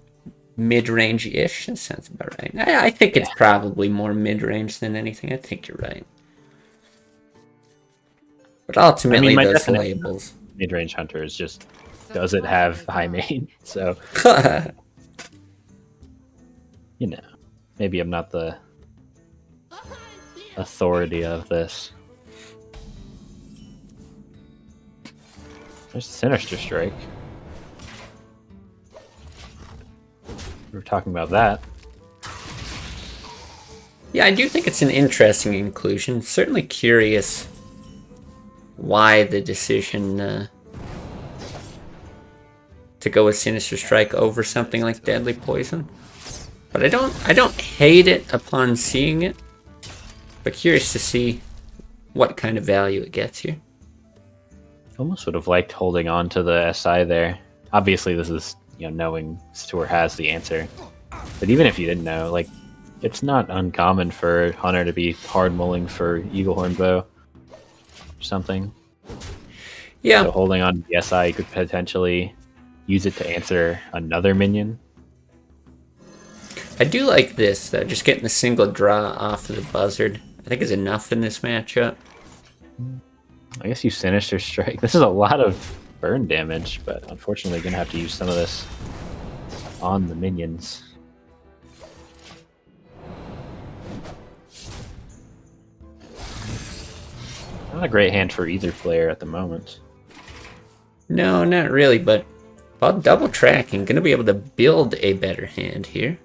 S1: mid-range-ish. That sounds about right. I think it's probably more mid-range than anything. I think you're right. But ultimately,
S2: my
S1: those
S2: definition
S1: labels.
S2: Mid-range hunter is just, does it have high main? So, you know, maybe I'm not the authority of this. There's a Sinister Strike. We were talking about that.
S1: Yeah, I do think it's an interesting inclusion. Certainly curious why the decision to go with Sinister Strike over something like Deadly Poison. But I don't hate it upon seeing it. But curious to see what kind of value it gets here.
S2: Almost would have liked holding on to the SI there. Obviously, this is, knowing Satur has the answer. But even if you didn't know, like, it's not uncommon for Hunter to be hard mulling for Eaglehorn Bow or something.
S1: Yeah.
S2: So holding on to the SI, you could potentially use it to answer another minion.
S1: I do like this, though. Just getting the single draw off of the Buzzard, I think is enough in this matchup.
S2: I guess you Sinister Strike. This is a lot of burn damage, but unfortunately going to have to use some of this on the minions. Not a great hand for either player at the moment.
S1: No, not really, but While double tracking, gonna be able to build a better hand here.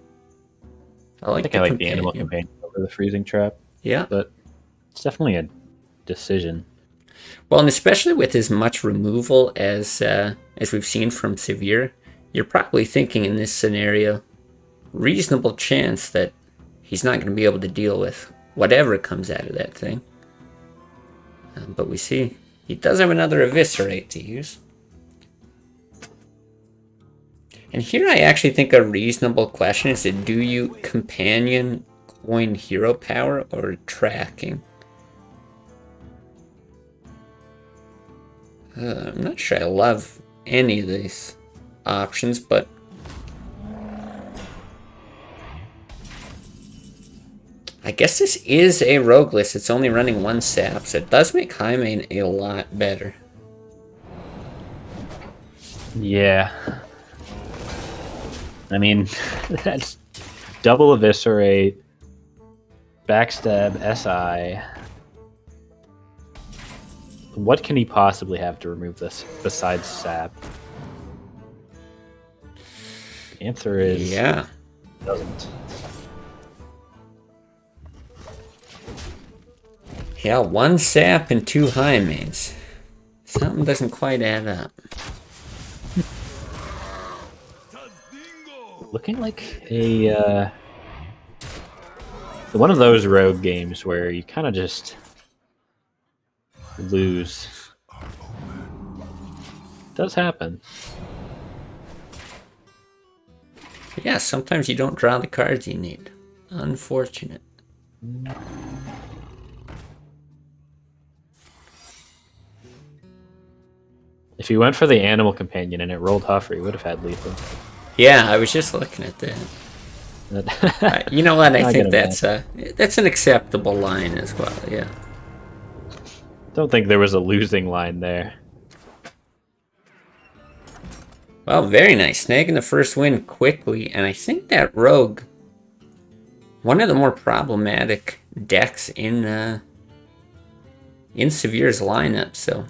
S1: I
S2: I think I like the animal companion over the freezing trap.
S1: Yeah.
S2: But it's definitely a decision.
S1: Well, and especially with as much removal as we've seen from Severe, you're probably thinking in this scenario, reasonable chance that he's not going to be able to deal with whatever comes out of that thing. But we see he does have another Eviscerate to use. And here I actually think a reasonable question is, do you companion coin hero power or tracking? I'm not sure I love any of these options, but I guess this is a rogue list. It's only running one sap, so it does make Highmane a lot better.
S2: Yeah. I mean, that's double Eviscerate, backstab, SI. What can he possibly have to remove this besides sap? The answer is
S1: Yeah.
S2: doesn't.
S1: Yeah, one sap and two Highmanes. Something doesn't quite add up.
S2: Looking like a one of those rogue games where you kind of just lose. It does happen.
S1: Yeah, sometimes you don't draw the cards you need. Unfortunate.
S2: If you went for the animal companion and it rolled Huffer, you would have had lethal.
S1: Yeah, I was just looking at that. You know what? I think that's an acceptable line as well. Yeah.
S2: Don't think there was a losing line there.
S1: Well, very nice. Snagging the first win quickly, and I think that rogue, one of the more problematic decks in Severe's lineup. So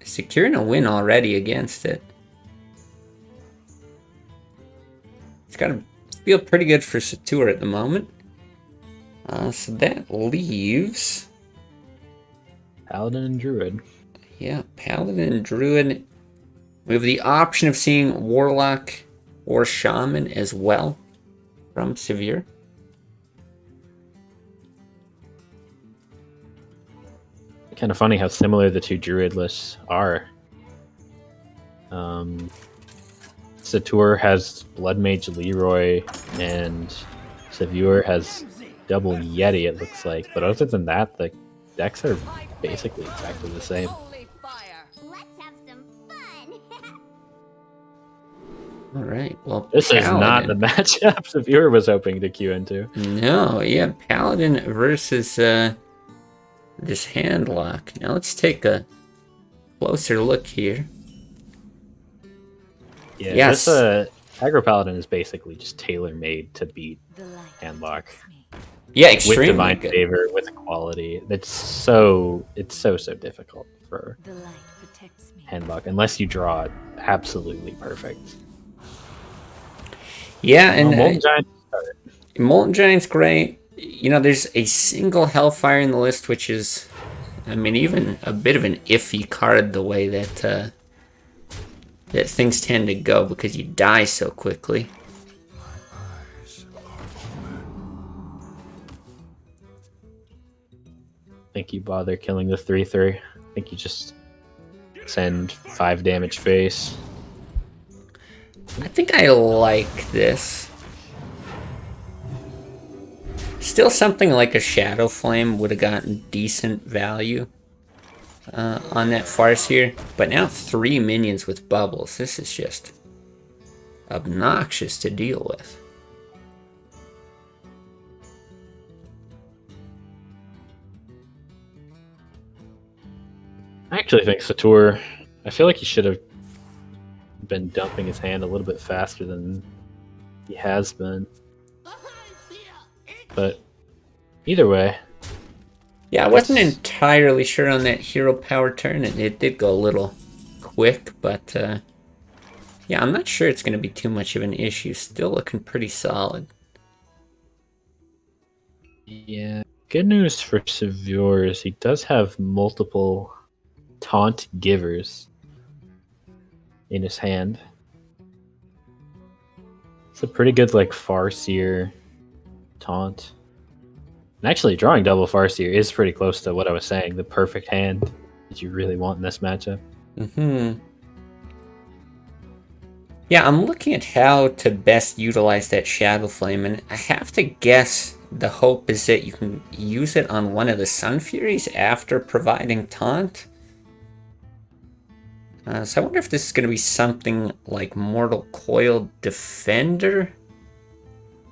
S1: securing a win already against it. It's got to feel pretty good for Satur at the moment. So that leaves...
S2: Paladin and Druid.
S1: Yeah, Paladin and Druid. We have the option of seeing Warlock or Shaman as well from Severe.
S2: Kind of funny how similar the two Druid lists are. Satur has Blood Mage Leroy, and Severe has double Yeti, it looks like. But other than that, the decks are basically exactly the same.
S5: Holy fire.
S4: Let's have some fun.
S1: All right. Well,
S2: This is not the matchup Severe was hoping to queue into.
S1: No, yeah, Paladin versus this handlock. Now let's take a closer look here.
S2: Yeah,
S1: Yes.
S2: this Aggro Paladin is basically just tailor-made to beat
S4: The light
S2: handlock.
S4: protects me.
S1: Yeah,
S2: With
S1: extremely
S2: divine
S1: good.
S2: favor, with quality. It's so difficult for
S4: The light protects me.
S2: handlock unless you draw it absolutely perfect.
S1: Yeah, and
S2: Molten Giant,
S1: Molten Giant's great. You know, there's a single Hellfire in the list, which is, I mean, even a bit of an iffy card the way that that things tend to go because you die so quickly.
S2: think you bother killing the 3/3. I think you just send 5 damage face.
S1: I think I like this. Still something like a Shadow Flame would have gotten decent value on that farce here. But now 3 minions with bubbles. This is just obnoxious to deal with.
S2: I actually think Satur, I feel like he should have been dumping his hand a little bit faster than he has been. But either way.
S1: Yeah, I wasn't entirely sure on that hero power turn. It did go a little quick, but Yeah, I'm not sure it's going to be too much of an issue. Still looking pretty solid.
S2: Yeah. Good news for Severe is he does have multiple taunt givers in his hand. It's a pretty good like Farseer taunt. And actually, drawing double Farseer is pretty close to what I was saying, the perfect hand that you really want in this matchup.
S1: Yeah, I'm looking at how to best utilize that Shadow Flame, and I have to guess the hope is that you can use it on one of the Sun Furies after providing taunt. So I wonder if this is going to be something like Mortal Coil Defender.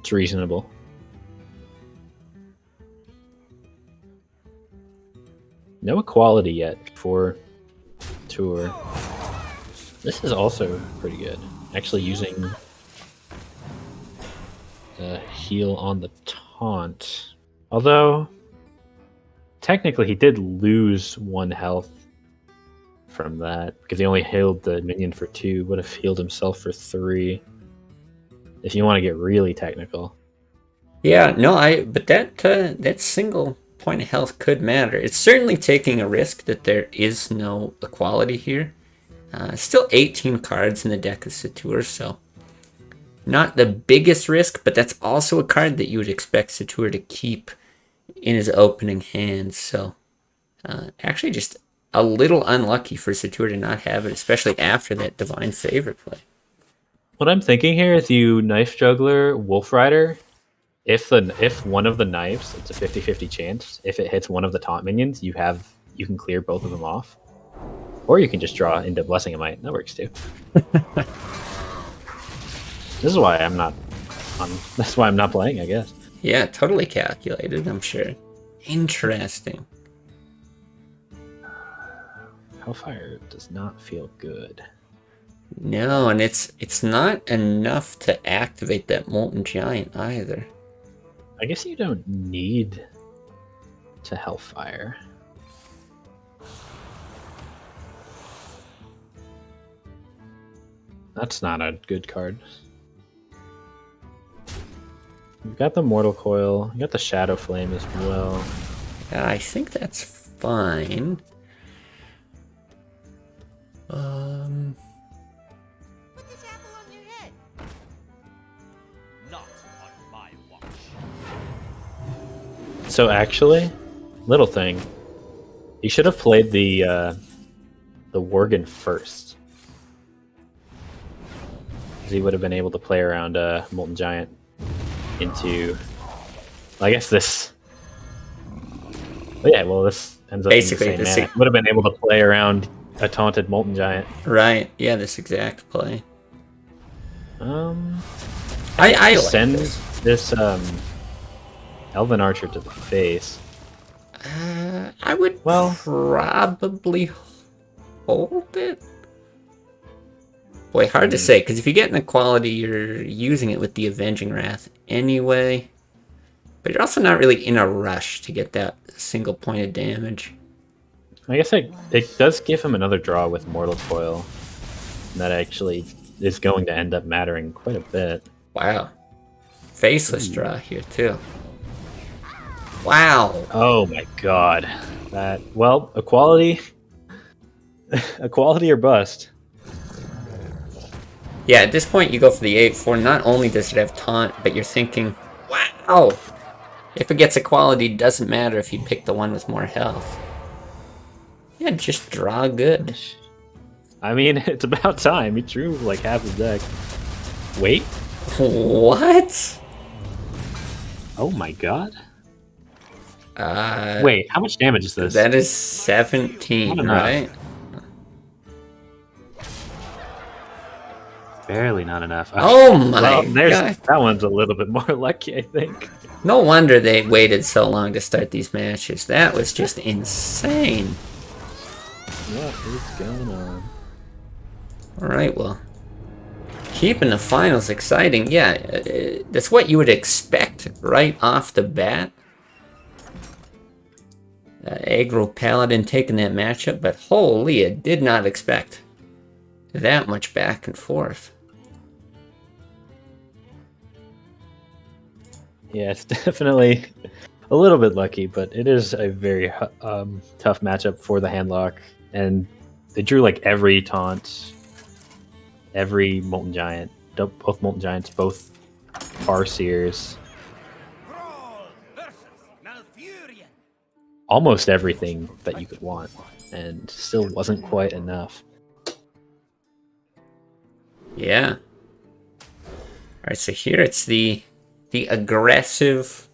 S2: It's reasonable. No equality yet for Tour. This is also pretty good. Actually using the heal on the taunt. Although, technically he did lose 1 health from that, because he only healed the minion for 2, would have healed himself for 3. If you want to get really technical.
S1: Yeah, no, but that single point of health could matter. It's certainly taking a risk that there is no equality here. Still 18 cards in the deck of Satur, so not the biggest risk, but that's also a card that you would expect Satur to keep in his opening hand. So actually just a little unlucky for Satur to not have it, especially after that Divine Favor play.
S2: What I'm thinking here is you Knife Juggler Wolf Rider. If one of the knives, it's a 50-50 chance. If it hits one of the taunt minions, you can clear both of them off. Or you can just draw into Blessing of Might. That works too. This is why I'm not that's why I'm not playing, I guess.
S1: Yeah, totally calculated, I'm sure. Interesting.
S2: Hellfire does not feel good.
S1: No, and it's not enough to activate that Molten Giant either.
S2: I guess you don't need to Hellfire. That's not a good card. You've got the Mortal Coil. You got the Shadow Flame as well.
S1: Yeah, I think that's fine.
S5: Put this apple on your head. Not on my watch.
S2: So actually, little thing, you should have played the Worgen first. Because he would have been able to play around Molten Giant into, I guess this. But yeah, well, this ends up
S1: Basically,
S2: being the same mana. Would have been able to play around a taunted Molten Giant.
S1: Right, yeah, this exact play.
S2: I
S1: like
S2: send
S1: this.
S2: Elven Archer to the face.
S1: I would probably hold it. Boy, hard to say, because if you get an equality, you're using it with the Avenging Wrath anyway. But you're also not really in a rush to get that single point of damage.
S2: I guess it does give him another draw with Mortal Coil. That actually is going to end up mattering quite a bit.
S1: Wow. Faceless draw here, too. Wow.
S2: Oh my god. That, well, equality. Equality or bust.
S1: Yeah, at this point you go for the 8-4. Not only does it have taunt, but you're thinking, wow! If it gets equality, it doesn't matter if you pick the one with more health. Yeah, just draw good.
S2: I mean, it's about time. He drew like half his deck. Wait.
S1: What?
S2: Oh my god. Wait, how much damage is this?
S1: That is 17, right?
S2: Barely not enough.
S1: Oh my god.
S2: That one's a little bit more lucky, I think.
S1: No wonder they waited so long to start these matches. That was just insane.
S2: What is going on?
S1: Alright, well. Keeping the finals exciting. Yeah, that's what you would expect right off the bat. Aggro Paladin taking that matchup, but holy, I did not expect that much back and forth.
S2: Yeah, it's definitely a little bit lucky, but it is a very tough matchup for the handlock. And they drew like every taunt, every Molten Giant, both Molten Giants, both Farseers, almost everything that you could want, and still wasn't quite enough.
S1: Yeah. Alright, so here it's the aggressive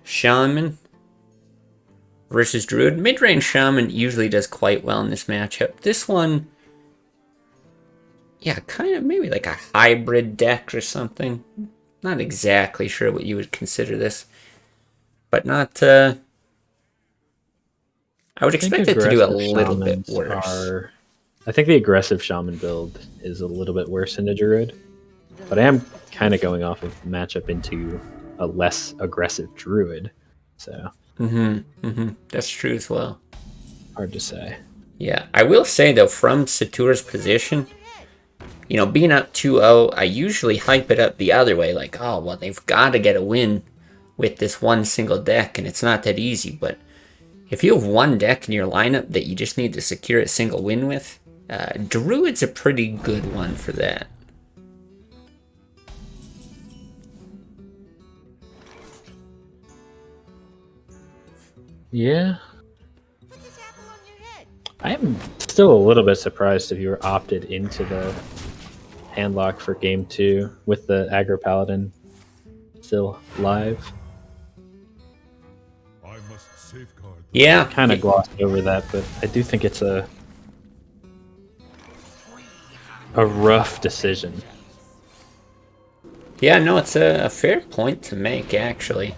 S1: Shaman versus Druid. Mid-range Shaman usually does quite well in this matchup. This one, yeah, kind of maybe like a hybrid deck or something. Not exactly sure what you would consider this, but not. I would expect it to do a little bit worse.
S2: I think the aggressive Shaman build is a little bit worse than the Druid, but I am kind of going off of matchup into a less aggressive Druid, so
S1: That's true as well.
S2: hard to say.
S1: Yeah, I will say though, from Satur's position, you know, being up 2-0, I usually hype it up the other way, like, oh, well, they've got to get a win with this one single deck, and it's not that easy, but if you have one deck in your lineup that you just need to secure a single win with, Druid's a pretty good one for that.
S2: Yeah. I am still a little bit surprised if you were opted into the handlock for game 2 with the Aggro Paladin still live.
S3: I must safeguard the
S1: Yeah.
S2: Kind of glossed over that, but I do think it's a rough decision.
S1: Yeah, no, it's a fair point to make, actually.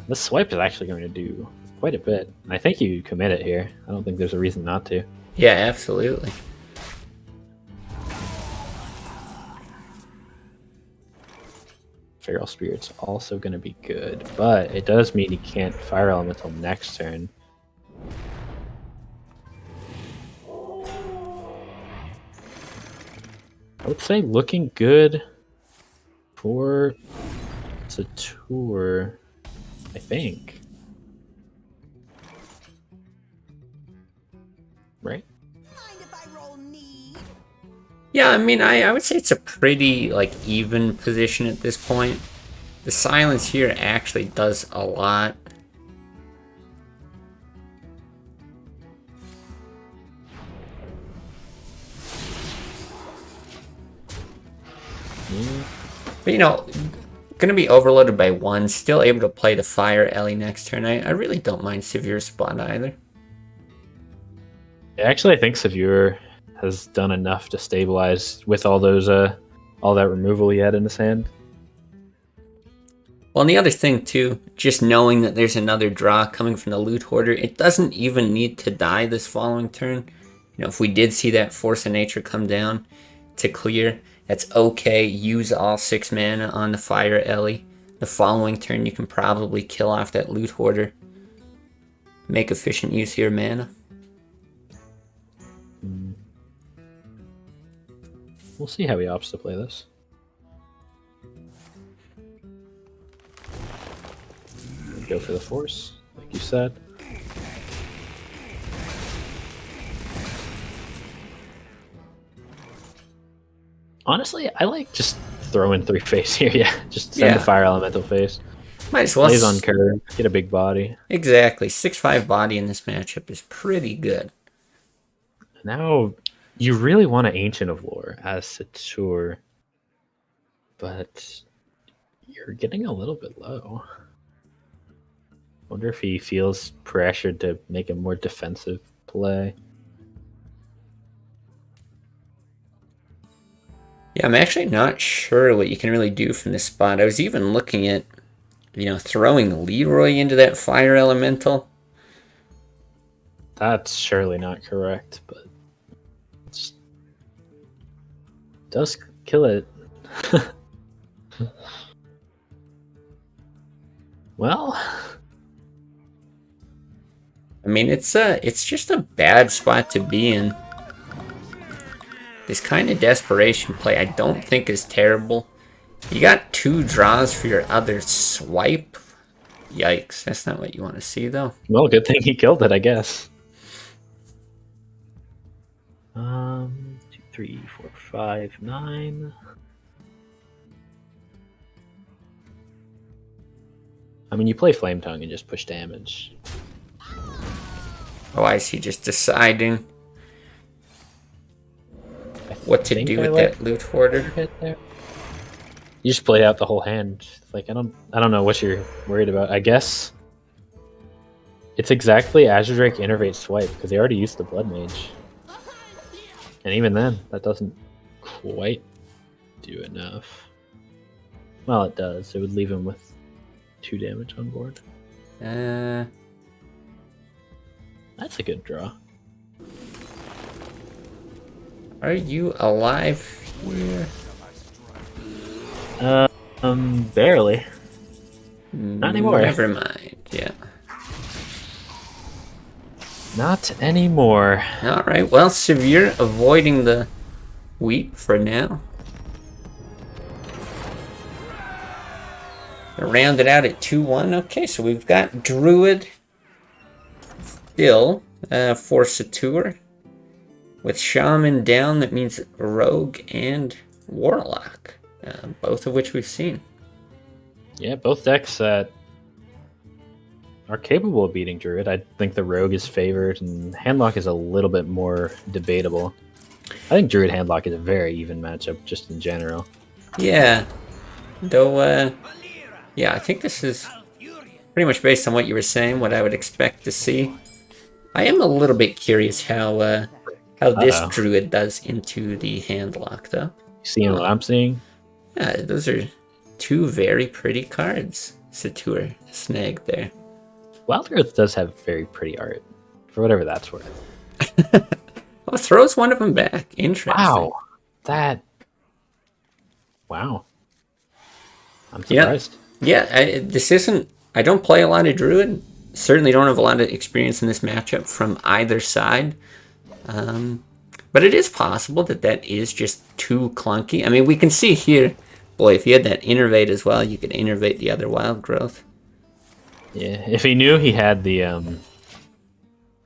S2: This swipe is actually going to do quite a bit. And I think you commit it here. I don't think there's a reason not to.
S1: Yeah, absolutely.
S2: Feral Spirit's also going to be good, but it does mean he can't Fire Elemental next turn. I would say looking good for Satur, I think. Right?
S5: Mind if I roll need?
S1: Yeah, I mean, I would say it's a pretty, like, even position at this point. The silence here actually does a lot.
S2: Yeah.
S1: But, you know, gonna be overloaded by 1, still able to play the Fire Ellie next turn. I really don't mind Severe Spot either.
S2: Actually, I think Satur has done enough to stabilize with all those all that removal he had in his hand.
S1: Well, and the other thing too, just knowing that there's another draw coming from the Loot Hoarder, it doesn't even need to die this following turn. You know, if we did see that Force of Nature come down to clear, that's okay. Use all 6 mana on the Fire Ellie. The following turn, you can probably kill off that Loot Hoarder. Make efficient use of your mana.
S2: We'll see how he opts to play this. Go for the Force, like you said. Honestly, I like just throwing 3 face here. Yeah, just send the Fire Elemental face.
S1: Might as well.
S2: Plays on curve, get a big body.
S1: Exactly. 6/5 body in this matchup is pretty good.
S2: Now, you really want an Ancient of Lore as Satur, but you're getting a little bit low. Wonder if he feels pressured to make a more defensive play.
S1: Yeah, I'm actually not sure what you can really do from this spot. I was even looking at, you know, throwing Leroy into that Fire Elemental.
S2: That's surely not correct, but it does kill it. Well,
S1: I mean, it's just a bad spot to be in. This kind of desperation play I don't think is terrible. You got 2 draws for your other swipe. Yikes, that's not what you want to see though.
S2: Well, good thing he killed it, I guess. 2, 3, 4, 5, 9. I mean, you play Flame Tongue and just push damage.
S1: Oh, I see, just deciding what to do with that loot hoarder.
S2: You just play out the whole hand. Like I don't know what you're worried about. I guess it's exactly Azure Drake Innervate Swipe because they already used the Blood Mage, and even then, that doesn't quite do enough. Well, it does. It would leave him with 2 damage on board. That's a good draw.
S1: Are you alive here?
S2: Barely. Not anymore.
S1: Never mind, yeah.
S2: Not anymore.
S1: Alright, well, Severe avoiding the wheat for now. Rounded out at 2-1. Okay, so we've got Druid still for Satur. With Shaman down, that means Rogue and Warlock. Both of which we've seen.
S2: Yeah, both decks that are capable of beating Druid. I think the Rogue is favored, and Handlock is a little bit more debatable. I think Druid Handlock is a very even matchup, just in general.
S1: Yeah. Though, yeah, I think this is pretty much based on what you were saying, what I would expect to see. I am a little bit curious how this Druid does into the Handlock, though.
S2: Seeing what I'm seeing?
S1: Yeah, those are 2 very pretty cards. Satur snagged there.
S2: Wild Earth does have very pretty art, for whatever that's worth.
S1: Well, throws one of them back. Interesting.
S2: Wow. Wow. I'm surprised.
S1: Yeah, this isn't... I don't play a lot of Druid. Certainly don't have a lot of experience in this matchup from either side. But it is possible that is just too clunky. I mean, we can see here... Boy, if you had that Innervate as well, you could Innervate the other Wild Growth.
S2: Yeah, if he knew he had the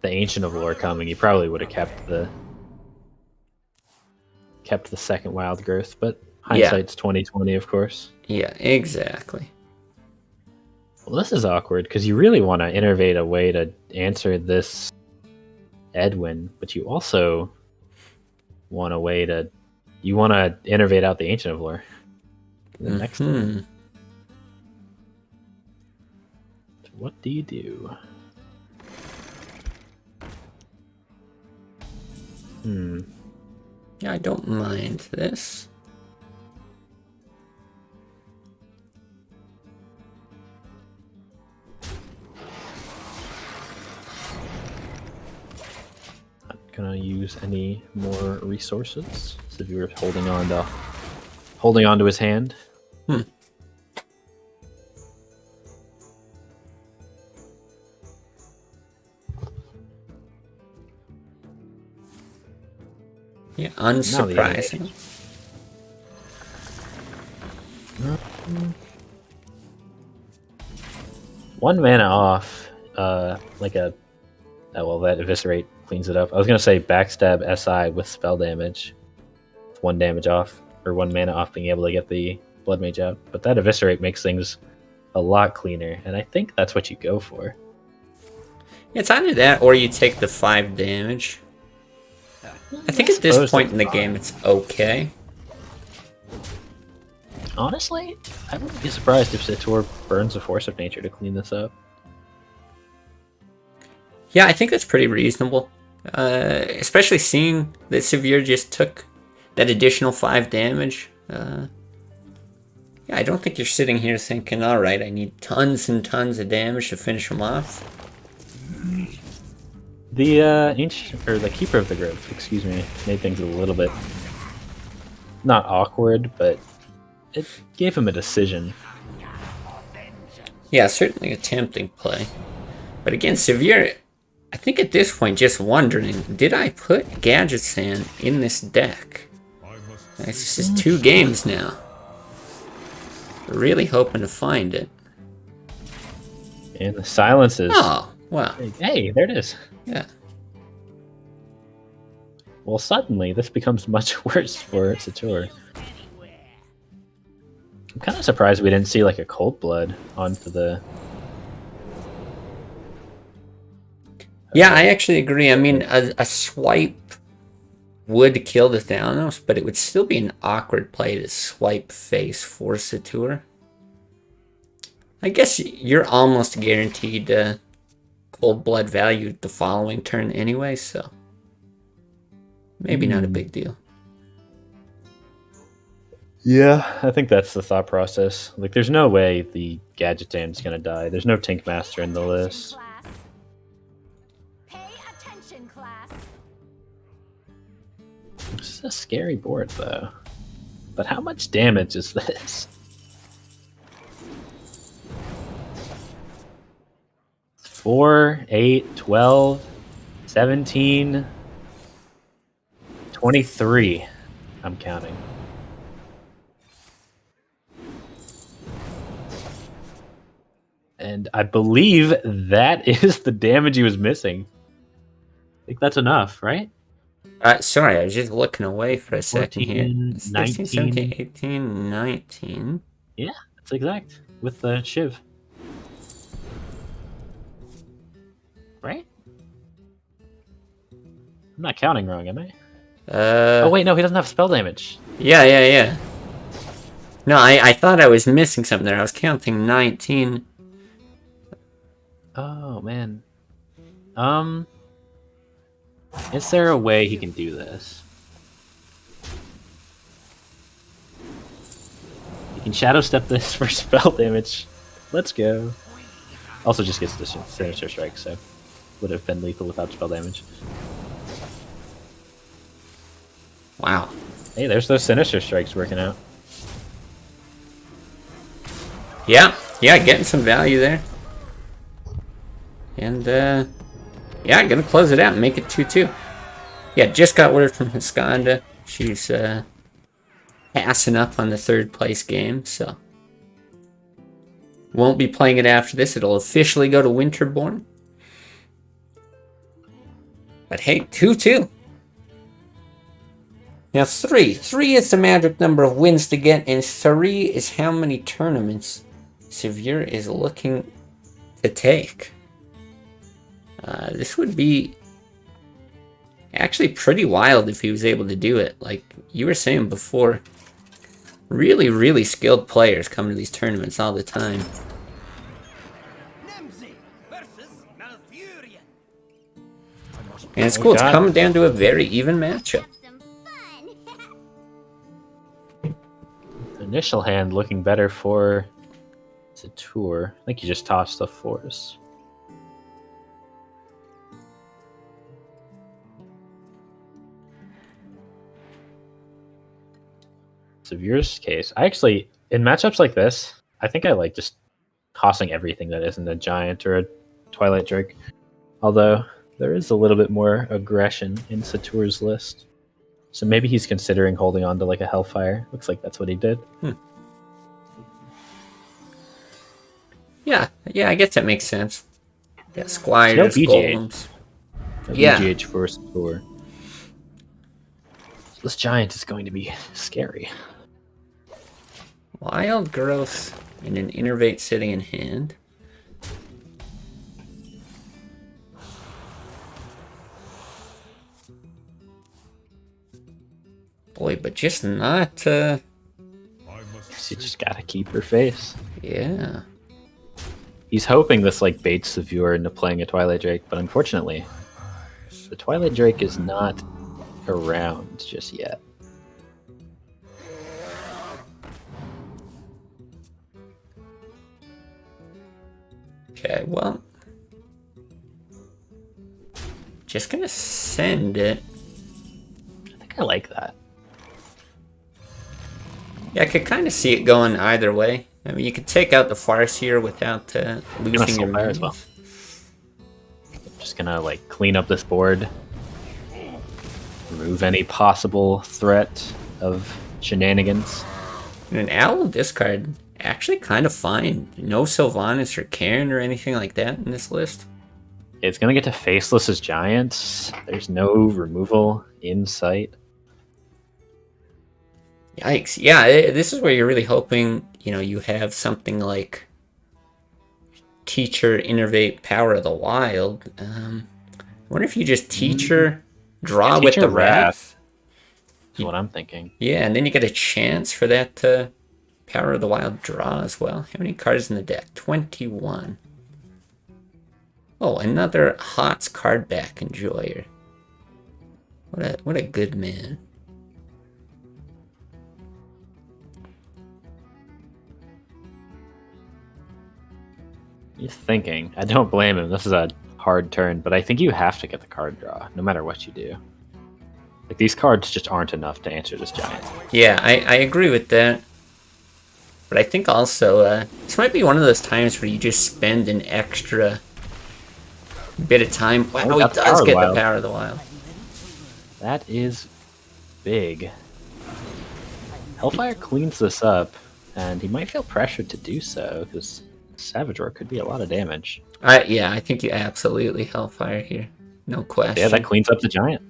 S2: Ancient of Lore coming, he probably would have kept the second Wild Growth, but hindsight's 20/20, of course.
S1: Yeah, exactly.
S2: Well, this is awkward, because you really want to innervate a way to answer this Edwin, but you also want a way to... You want to innervate out the Ancient of Lore. The next one. What do you do?
S1: Yeah, I don't mind this.
S2: Not gonna use any more resources. So if you were holding on to his hand.
S1: Yeah, unsurprising.
S2: 1 mana off, like a... Oh, well, that Eviscerate cleans it up. I was going to say Backstab SI with spell damage. 1 damage off, or 1 mana off being able to get the Blood Mage out. But that Eviscerate makes things a lot cleaner, and I think that's what you go for.
S1: It's either that, or you take the 5 damage. I think at this point in the game, it's okay.
S2: Honestly, I wouldn't be surprised if Satur burns a Force of Nature to clean this up.
S1: Yeah, I think that's pretty reasonable. Especially seeing that Severe just took that additional 5 damage. Yeah, I don't think you're sitting here thinking, alright, I need tons and tons of damage to finish him off.
S2: The the Keeper of the Grove, excuse me, made things a little bit not awkward, but it gave him a decision.
S1: Yeah, certainly a tempting play. But again, Severe, I think at this point, just wondering, did I put Gadget Sand in this deck? This is 2 games now. Really hoping to find it.
S2: And the silences.
S1: Oh, wow.
S2: Hey, there it is.
S1: Yeah.
S2: Well, suddenly this becomes much worse for Satur. I'm kind of surprised we didn't see like a Cold Blood onto the.
S1: Yeah, I actually agree. I mean, a swipe would kill the Thanos, but it would still be an awkward play to swipe face for Satur. I guess you're almost guaranteed Cold Blood value the following turn anyway, so maybe not a big deal.
S2: Yeah, I think that's the thought process. Like, there's no way the Gadgetan's gonna die. There's no Tink Master in the list.
S4: Class. Pay attention, class.
S2: This is a scary board, though. But how much damage is this? 4, 8, 12, 17, 23. I'm counting. And I believe that is the damage he was missing. I think that's enough, right?
S1: Sorry, I was just looking away for a second
S2: 14,
S1: here. 16, 17,
S2: 19.
S1: 18, 19.
S2: Yeah, that's exact. With the Shiv. Right? I'm not counting wrong, am I? Oh, wait, no, he doesn't have spell damage.
S1: Yeah. No, I thought I was missing something there. I was counting 19.
S2: Oh, man. Is there a way he can do this? He can Shadow Step this for spell damage. Let's go. Also just gets the Sinister Strike, so would have been lethal without spell damage.
S1: Wow.
S2: Hey, there's those Sinister Strikes working out.
S1: Yeah, getting some value there. And, yeah, gonna close it out and make it 2-2. Yeah, just got word from Scanda. She's, passing up on the 3rd place game, so. Won't be playing it after this. It'll officially go to Winterborn. But hey, 2-2. Now 3. 3 is the magic number of wins to get, and 3 is how many tournaments Satur is looking to take. This would be actually pretty wild if he was able to do it. Like you were saying before, really, really skilled players come to these tournaments all the time. And it's cool. It's coming down to a very even matchup.
S4: Some fun.
S2: Initial hand looking better for Satur. I think he just tossed the Force. Satur's case, I actually, in matchups like this, I think I like just tossing everything that isn't a Giant or a Twilight Drake. Although, there is a little bit more aggression in Satur's list. So maybe he's considering holding on to like a Hellfire. Looks like that's what he did.
S1: Yeah, I guess that makes sense. Yeah, Squires,
S2: no BGH.
S1: Golems.
S2: No
S1: Yeah.
S2: BGH for Satur. So this Giant is going to be scary.
S1: Wild Growth and an Innervate sitting in hand. Boy, but just not,
S2: She just gotta keep her face.
S1: yeah.
S2: He's hoping this like baits the viewer into playing a Twilight Drake, but unfortunately, the Twilight Drake is not around just yet.
S1: Okay, well. Just gonna send it.
S2: I think I like that.
S1: Yeah, I could kind of see it going either way. I mean, you could take out the Farseer without losing your
S2: Soulfire as well.
S1: minions.
S2: Just gonna like clean up this board, remove any possible threat of shenanigans.
S1: And an owl discard actually kind of fine. No Sylvanas or Cairn or anything like that in this list.
S2: It's gonna get to Faceless as Giants. There's no removal in sight.
S1: Yikes. Yeah, this is where you're really hoping, you know, you have something like Teacher, Innervate, Power of the Wild. I wonder if you just Teacher, draw with
S2: Teacher
S1: the Wrath.
S2: That's what I'm thinking.
S1: Yeah, and then you get a chance for that Power of the Wild draw as well. How many cards in the deck? 21. Oh, another Hots card back enjoyer. What a good man.
S2: He's thinking. I don't blame him. This is a hard turn, but I think you have to get the card draw, no matter what you do. Like, these cards just aren't enough to answer this giant.
S1: Yeah, I agree with that. But I think also, this might be one of those times where you just spend an extra bit of time. Wow, he does get the Power of the Wild.
S2: That is big. Hellfire cleans this up, and he might feel pressured to do so, because Savage Roar could be a lot of damage.
S1: Yeah, I think you absolutely Hellfire here. No question.
S2: Yeah, that cleans up the giant.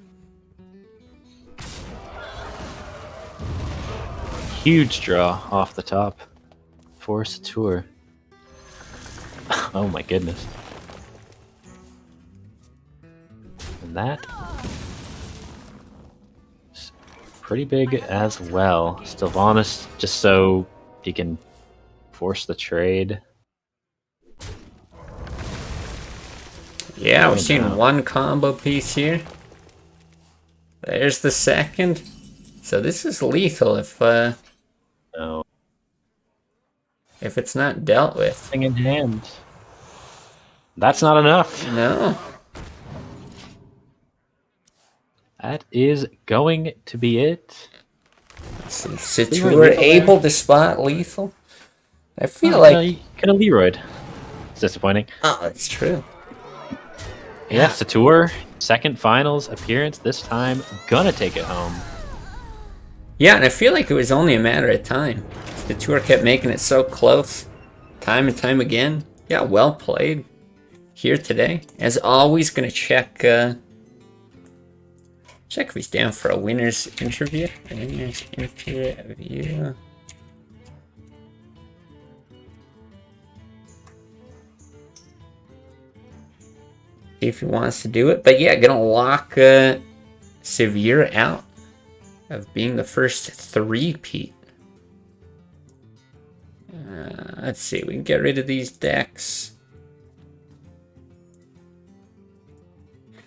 S2: Huge draw off the top for Satur. Oh my goodness. And that is pretty big as well. Sylvanas, just so he can force the trade.
S1: Yeah, we're seeing one combo piece here. There's the second. So this is lethal if
S2: No.
S1: if it's not dealt with.
S2: Thing in hand. That's not enough.
S1: No.
S2: That is going to be it.
S1: Let's see. Satur able to spot lethal. I feel like
S2: could have Leroyed. It's disappointing.
S1: oh, it's true.
S2: Yeah, Satur, second finals appearance this time, gonna take it home.
S1: Yeah, and I feel like it was only a matter of time. The tour kept making it so close, time and time again. Yeah, well played here today. As always, gonna check if he's down for a winner's interview. Winner's interview. See if he wants to do it. But yeah, gonna lock Severe out of being the first three-peat. Let's see, we can get rid of these decks.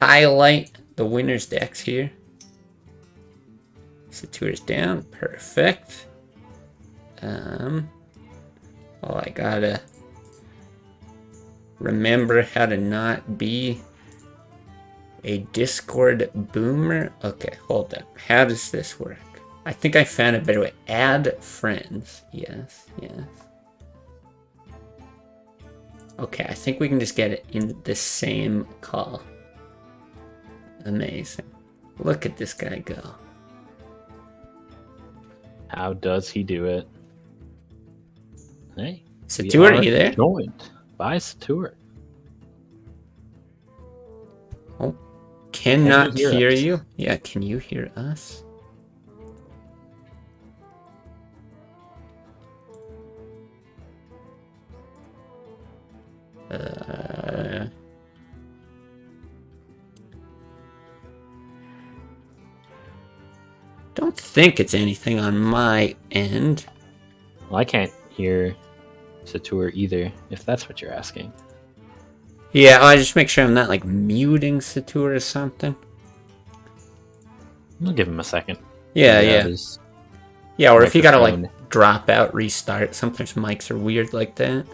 S1: Highlight the winner's decks here. Satur's down, perfect. Oh, I gotta remember how to not be a Discord boomer. Okay, hold up. How does this work? I think I found a better way. Add friends. Yes, yes. Okay, I think we can just get it in the same call. Amazing. Look at this guy go.
S2: How does he do it? Hey,
S1: Satur, are you there?
S2: Joined by Satur.
S1: Oh, cannot
S2: Can you
S1: hear
S2: us?
S1: you. Yeah, can you hear us? Don't think it's anything on my end.
S2: Well, I can't hear Satur either, if that's what you're asking.
S1: Yeah, I just make sure I'm not like muting Satur or something.
S2: I'll give him a second.
S1: Yeah,
S2: Figure out
S1: yeah.
S2: his
S1: Yeah, or if you gotta like
S2: microphone.
S1: drop out, restart. Sometimes mics are weird like that.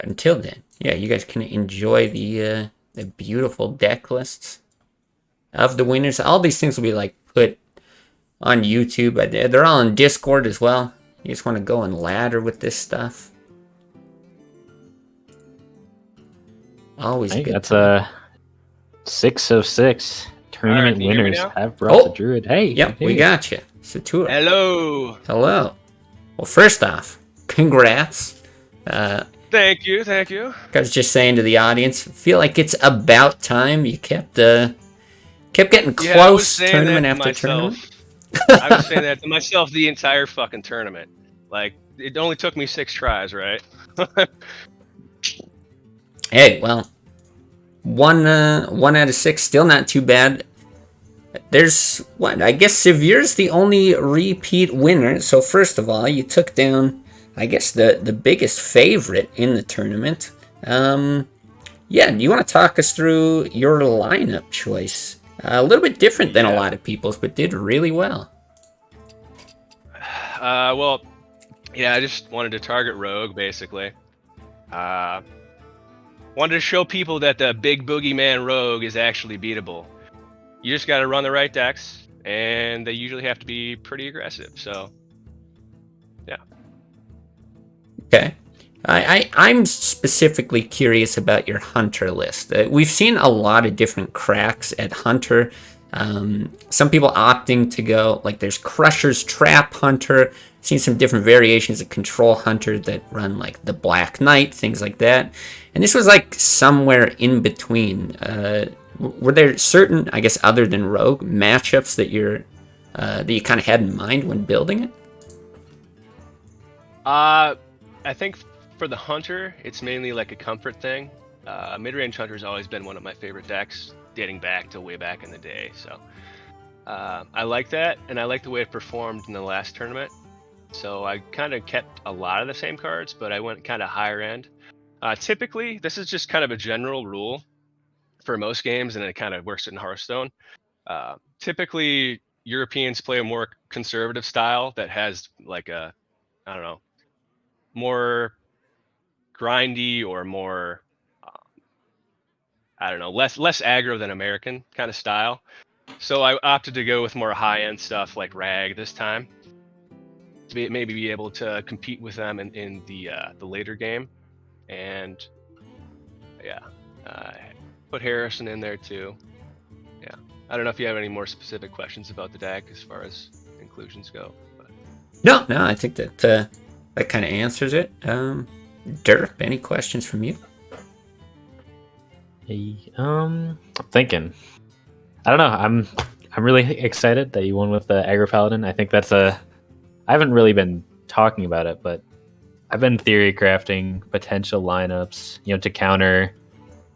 S1: Until then, yeah, you guys can enjoy the the beautiful deck lists of the winners. All these things will be like put on YouTube, but they're all in Discord as well. You just want to go and ladder with this stuff. Always a
S2: Hey,
S1: good
S2: that's
S1: time.
S2: 6 of 6 tournament
S6: can you hear me
S2: winners
S6: now?
S2: have brought the
S1: Oh!
S2: druid. Hey,
S1: Yep, we
S2: hey.
S1: got you. Satur.
S6: Hello.
S1: Hello. Well, first off, congrats.
S6: Thank you. Thank you.
S1: I was just saying to the audience, feel like it's about time. You kept getting
S6: Yeah, I was
S1: close
S6: saying
S1: tournament
S6: that to
S1: after tournament.
S6: myself. I was saying that to myself the entire fucking tournament. Like, it only took me 6 tries, right?
S1: Hey, well, one out of 6, still not too bad. There's what I guess Severe's the only repeat winner. So first of all, you took down, I guess the biggest favorite in the tournament. Yeah, do you want to talk us through your lineup choice? A little bit different than a lot of people's, but did really well.
S6: Well, yeah, I just wanted to target Rogue, basically. Wanted to show people that the big boogeyman Rogue is actually beatable. You just got to run the right decks, and they usually have to be pretty aggressive. So, yeah.
S1: Okay. I'm specifically curious about your Hunter list. We've seen a lot of different cracks at Hunter. Some people opting to go, like there's Crusher's Trap Hunter. Seen some different variations of Control Hunter that run like the Black Knight, things like that. And this was like somewhere in between. Were there certain, I guess, other than Rogue, matchups that you kind of had in mind when building it?
S6: I think for the Hunter, it's mainly like a comfort thing. Mid-range Hunter's always been one of my favorite decks, dating back to way back in the day. So I like that, and I like the way it performed in the last tournament. So I kind of kept a lot of the same cards, but I went kind of higher end. Typically, this is just kind of a general rule for most games, and it kind of works in Hearthstone. Typically, Europeans play a more conservative style that has like a, I don't know, more grindy or more, I don't know, less aggro than American kind of style. So I opted to go with more high end stuff like Rag this time to maybe be able to compete with them in the later game. And yeah, put Harrison in there too. Yeah, I don't know if you have any more specific questions about the deck as far as inclusions go. But.
S1: No, I think that that kind of answers it. Derp, any questions from you?
S2: Hey, I'm thinking. I don't know. I'm really excited that you won with the Aggro Paladin. I think that's I haven't really been talking about it, but I've been theory crafting potential lineups, to counter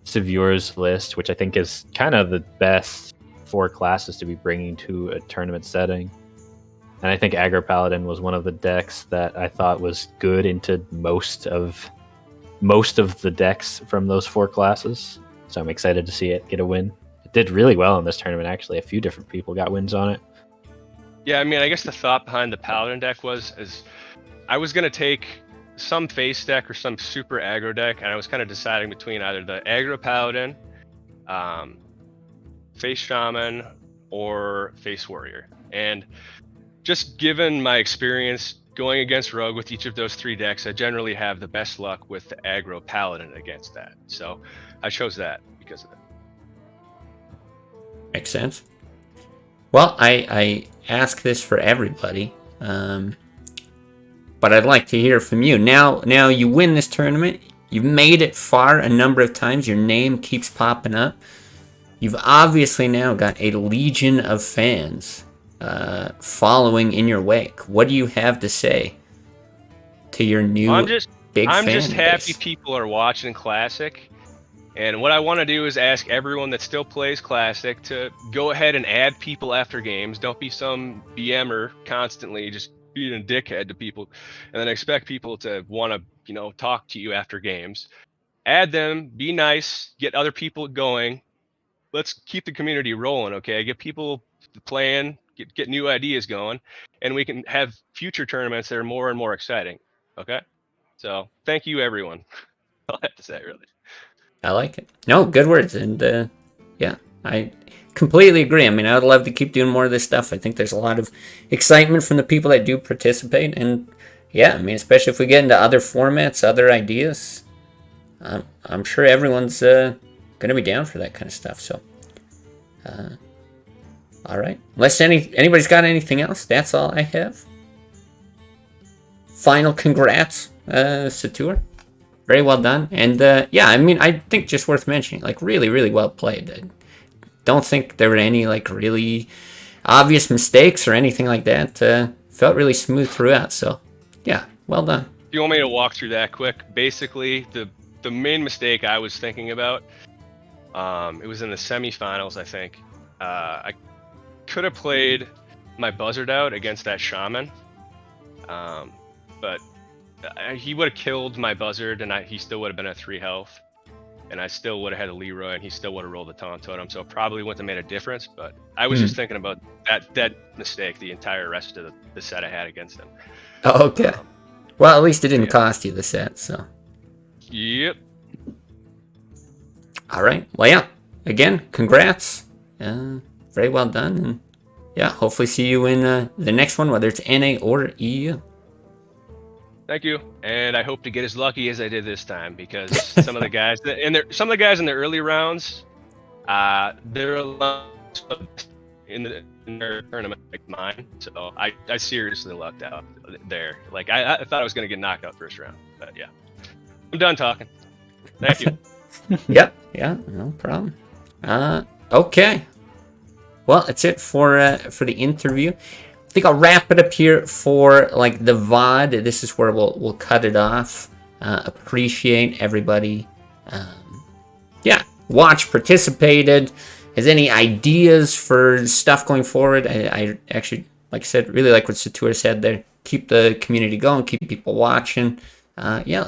S2: Severe's list, which I think is kind of the best 4 classes to be bringing to a tournament setting. And I think Aggro Paladin was one of the decks that I thought was good into most of the decks from those 4 classes. So I'm excited to see it get a win. It did really well in this tournament, actually. A few different people got wins on it.
S6: Yeah, I mean, I guess the thought behind the Paladin deck is I was going to take some face deck or some super aggro deck, and I was kind of deciding between either the aggro Paladin, face Shaman, or face Warrior. And just given my experience going against Rogue with each of those 3 decks, I generally have the best luck with the aggro Paladin against that. So I chose that because of it.
S1: Makes sense. Well, I ask this for everybody, but I'd like to hear from you. Now you win this tournament. You've made it far a number of times. Your name keeps popping up. You've obviously now got a legion of fans following in your wake. What do you have to say to your new big fan
S6: I'm just happy
S1: base?
S6: people are watching Classic. And what I want to do is ask everyone that still plays Classic to go ahead and add people after games. Don't be some BMer constantly just being a dickhead to people and then expect people to want to, talk to you after games. Add them, be nice, get other people going. Let's keep the community rolling, okay? Get people playing, get new ideas going, and we can have future tournaments that are more and more exciting, okay? So thank you, everyone. All I have to say, really.
S1: I like it. No, good words. And yeah, I completely agree. I mean, I would love to keep doing more of this stuff. I think there's a lot of excitement from the people that do participate. And yeah, I mean, especially if we get into other formats, other ideas, I'm sure everyone's going to be down for that kind of stuff. So, all right. Unless anybody's got anything else, that's all I have. Final congrats, Satur. Very well done. And yeah, I mean, I think just worth mentioning, like really, really well played. I don't think there were any like really obvious mistakes or anything like that. Felt really smooth throughout. So yeah, well done.
S6: If you want me to walk through that quick, basically the main mistake I was thinking about, it was in the semifinals, I think. I could have played my buzzard out against that shaman, but he would have killed my buzzard, and he still would have been at 3 health, and I still would have had a Leroy, and he still would have rolled the taunt totem, so it probably wouldn't have made a difference. But I was just thinking about that mistake the entire rest of the set I had against him.
S1: Oh, okay. Well, at least it didn't cost you the set, so.
S6: Yep.
S1: All right. Well, yeah. Again, congrats. Very well done. And yeah, hopefully see you in the next one, whether it's NA or EU.
S6: Thank you, and I hope to get as lucky as I did this time, because some of the guys in the early rounds, they're a lot in their tournament like mine. So I seriously lucked out there. Like I thought I was gonna get knocked out first round, but yeah, I'm done talking. Thank you.
S1: Yep. Yeah. No problem. Okay. Well, that's it for the interview. I think I'll wrap it up here for like the VOD. This is where we'll cut it off. Appreciate everybody. Yeah, watched, participated. Has any ideas for stuff going forward? I actually, like I said, really like what Satur said there. Keep the community going, keep people watching. Yeah, let's